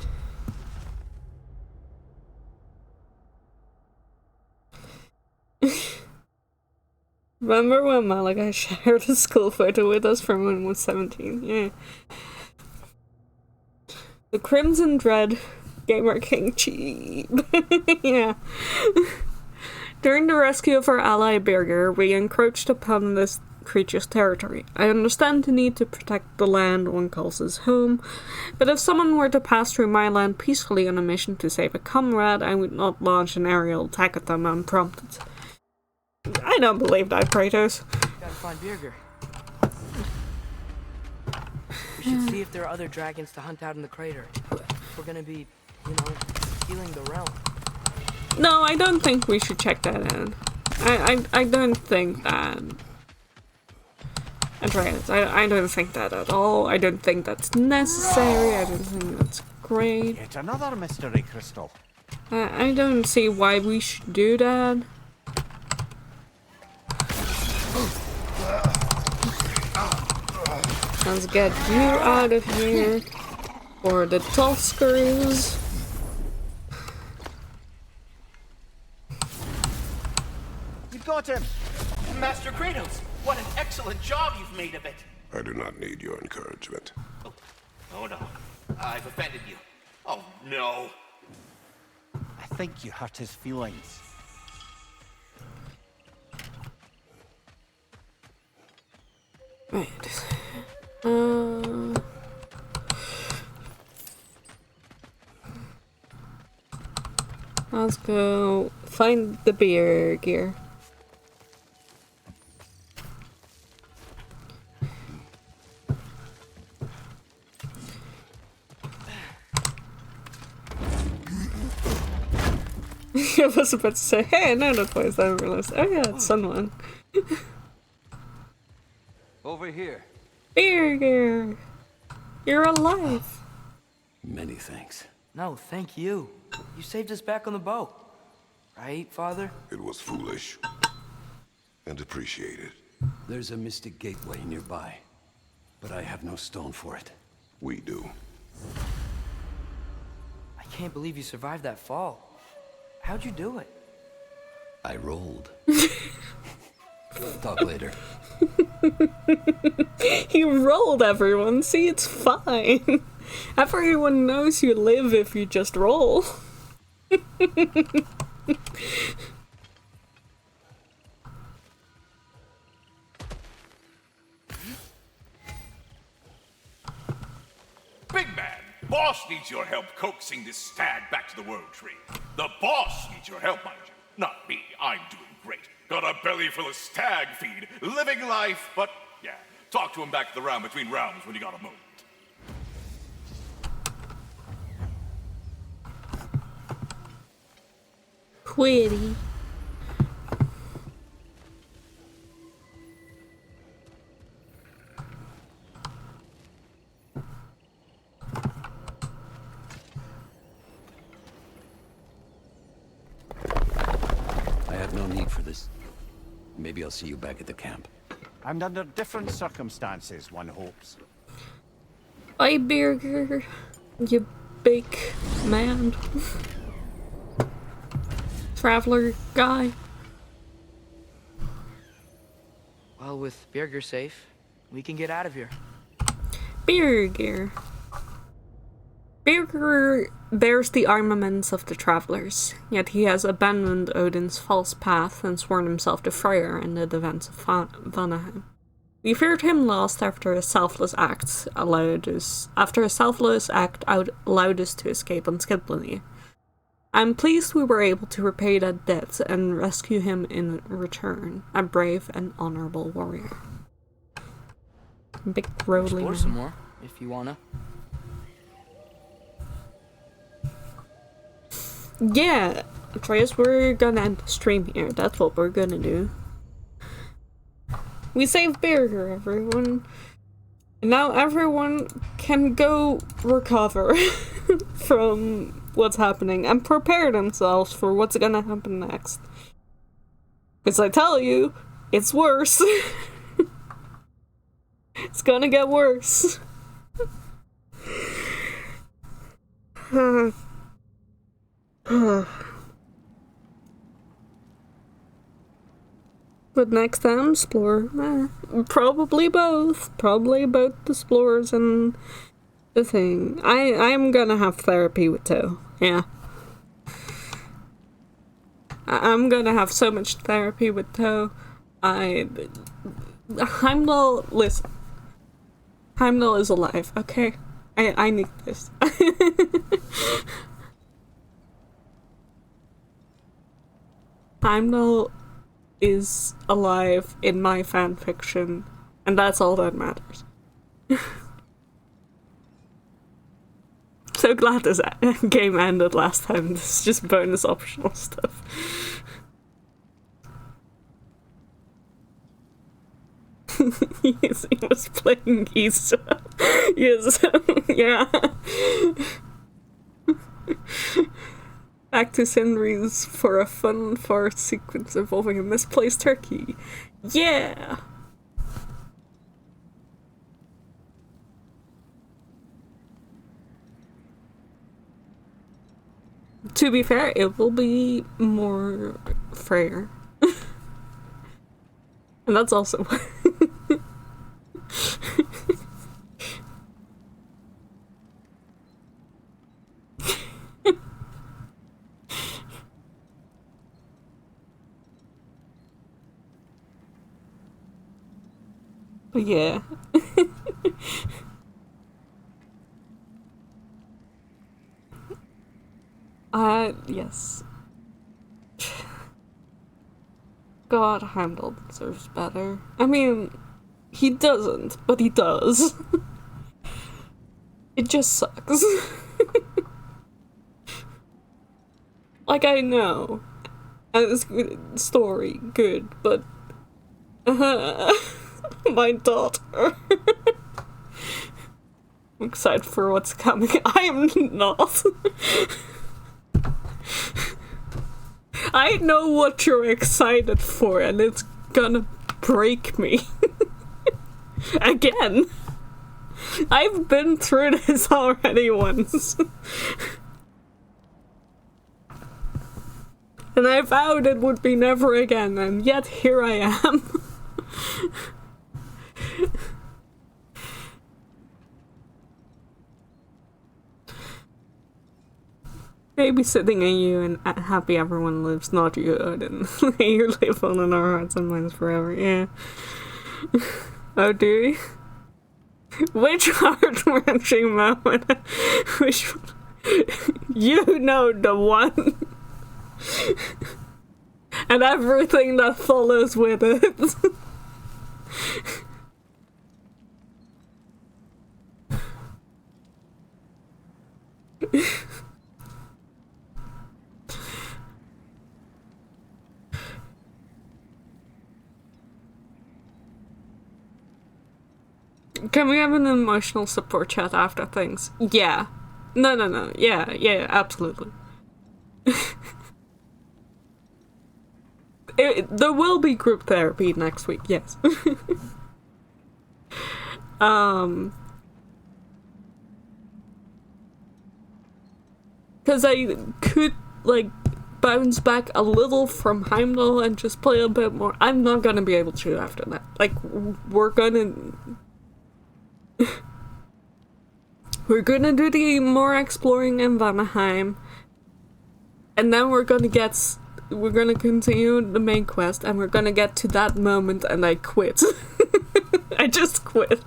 Speaker 1: Remember when Malaga shared a school photo with us from when he was 17? Yeah. The Crimson Dread Gamer King cheap. Yeah. During the rescue of our ally Birger, we encroached upon this creature's territory. I understand the need to protect the land one calls his home, but if someone were to pass through my land peacefully on a mission to save a comrade, I would not launch an aerial attack at them unprompted. I don't believe that, Kratos.
Speaker 2: Gotta find Birger. We should see if there are other dragons to hunt out in the crater. If we're gonna be, you know, healing the realm.
Speaker 1: No, I don't think we should check that out. I don't think that... Andreas, I don't think that at all. I don't think that's necessary. I don't think that's great.
Speaker 3: It's another mystery crystal.
Speaker 1: I don't see why we should do that. Let's get you out of here for the Tuskers.
Speaker 3: You've got him!
Speaker 13: Master Kratos, what an excellent job you've made of it.
Speaker 4: I do not need your encouragement.
Speaker 13: Oh no, I've offended you. Oh no.
Speaker 3: I think you hurt his feelings.
Speaker 1: Right. Let's go find the beer gear. I was about to say, hey, I know that voice. I realized, oh yeah, it's someone.
Speaker 14: Over here.
Speaker 1: Beer gear. You're alive.
Speaker 14: Many thanks.
Speaker 2: No, thank you. You saved us back on the boat. Right, Father?
Speaker 4: It was foolish and appreciated.
Speaker 14: There's a mystic gateway nearby, but I have no stone for it.
Speaker 4: We do.
Speaker 2: I can't believe you survived that fall. How'd you do it?
Speaker 14: I rolled. Talk later.
Speaker 1: He rolled, everyone. See, it's fine. Everyone knows you live if you just roll.
Speaker 10: Big man, boss needs your help coaxing this stag back to the World Tree. The boss needs your help, mind you. Not me, I'm doing great. Got a belly full of stag feed, living life, but yeah, talk to him back to the realm between realms when you got a moment.
Speaker 1: Quitty.
Speaker 14: I have no need for this. Maybe I'll see you back at the camp.
Speaker 3: And under different circumstances, one hopes.
Speaker 1: Bye, Burger. You big man. Traveler guy.
Speaker 2: Well, with Birger safe, we can get out of here.
Speaker 1: Birger. Birger bears the armaments of the travelers, yet he has abandoned Odin's false path and sworn himself to Freyr in the defense of Vanaheim. We feared him lost after a selfless act allowed us to escape unscathed. I'm pleased we were able to repay that debt and rescue him in return, a brave and honorable warrior. Big Rolly.
Speaker 2: Explore some more, if you wanna.
Speaker 1: Yeah, Atreus, we're gonna end the stream here. That's what we're gonna do. We saved Birger, everyone. And now everyone can go recover from what's happening and prepare themselves for what's gonna happen next. Because I tell you, it's worse. It's gonna get worse. But next time, explore. Probably both. Probably both the explorers and the thing. I'm gonna have therapy with Toe. Yeah. I'm gonna have so much therapy with Toe. Heimdall, listen. Heimdall is alive, okay? I need this. Heimdall is alive in my fanfiction, and that's all that matters. So glad this game ended last time. This is just bonus optional stuff. Yes, he was playing Easter. Yes, yeah. Back to Sindri's for a fun farce sequence involving a misplaced turkey. Yeah! To be fair, it will be more Freyr. And that's also yeah. Yes. God, Heimdall deserves better. I mean, he doesn't, but he does. It just sucks. Like, I know. And it's good story, good, but my daughter. I'm excited for what's coming. I am not. I know what you're excited for, and it's gonna break me. Again. I've been through this already once. And I vowed it would be never again, and yet here I am. Babysitting at you and happy everyone lives, not you, Odin. You live on in our hearts and minds forever, yeah. Oh, do we? Which heart-wrenching moment? Which one? You know the one. And everything that follows with it. Can we have an emotional support chat after things? Yeah. No. Yeah, absolutely. There will be group therapy next week, yes. Because I could, like, bounce back a little from Heimdall and just play a bit more. I'm not gonna be able to after that. Like, we're gonna do the more exploring in Vanaheim, and then we're gonna continue the main quest, and we're gonna get to that moment, and I quit. I just quit.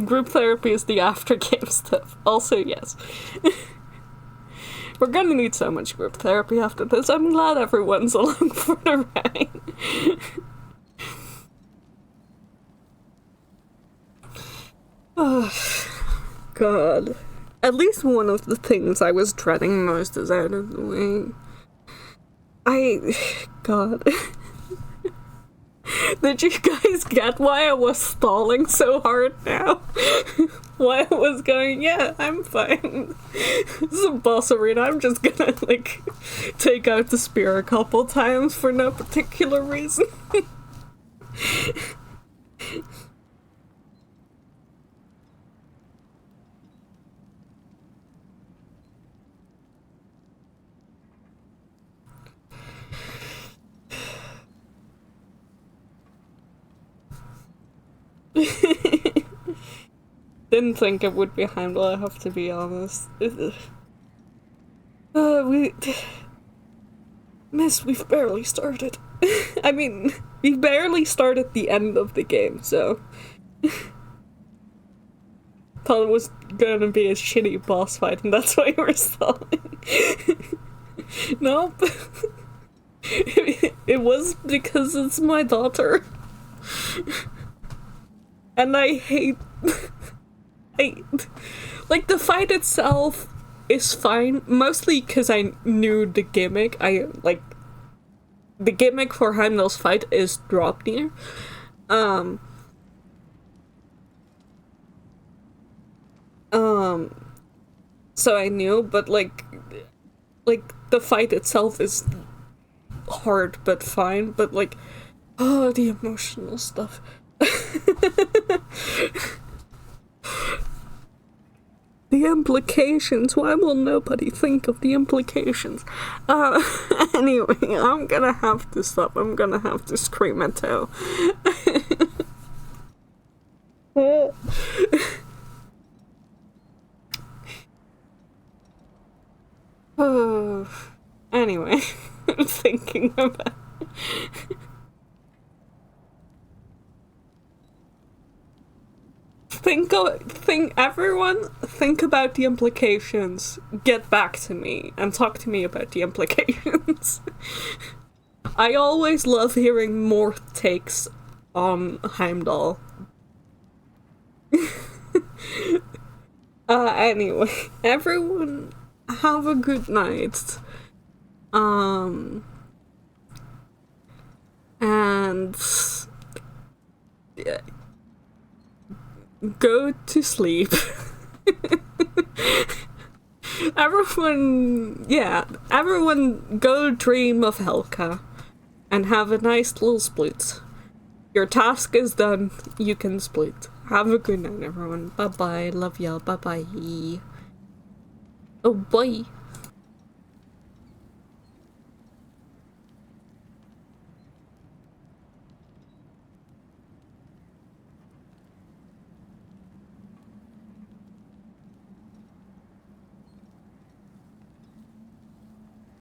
Speaker 1: Group therapy is the after game stuff. Also, yes. We're gonna need so much group therapy after this. I'm glad everyone's along for the ride. Oh, God. At least one of the things I was dreading most is out of the way. God. Did you guys get why I was stalling so hard now? Why I was going, yeah, I'm fine. This is a boss arena, I'm just gonna, like, take out the spear a couple times for no particular reason. Didn't think it would be Heimdall, I have to be honest. Miss, we've barely started. I mean, we barely started the end of the game, so... Thought it was gonna be a shitty boss fight, and that's why we're stalling. Nope. It was because it's my daughter. And I hate... like, the fight itself is fine, mostly because I knew the gimmick. The gimmick for Heimdall's fight is Draupnir. So I knew, but like, the fight itself is hard but fine, but like, oh, the emotional stuff. The implications. Why will nobody think of the implications? Anyway, I'm gonna have to stop. I'm gonna have to scream at Toe. Oh, anyway, I'm thinking about... Everyone think about the implications. Get back to me and talk to me about the implications. I always love hearing more takes on Heimdall. Anyway, everyone have a good night. And yeah, go to sleep. Everyone go dream of Helka and have a nice little split. Your task is done, you can split. Have a good night, everyone. Bye bye, love y'all, bye bye. Oh, bye.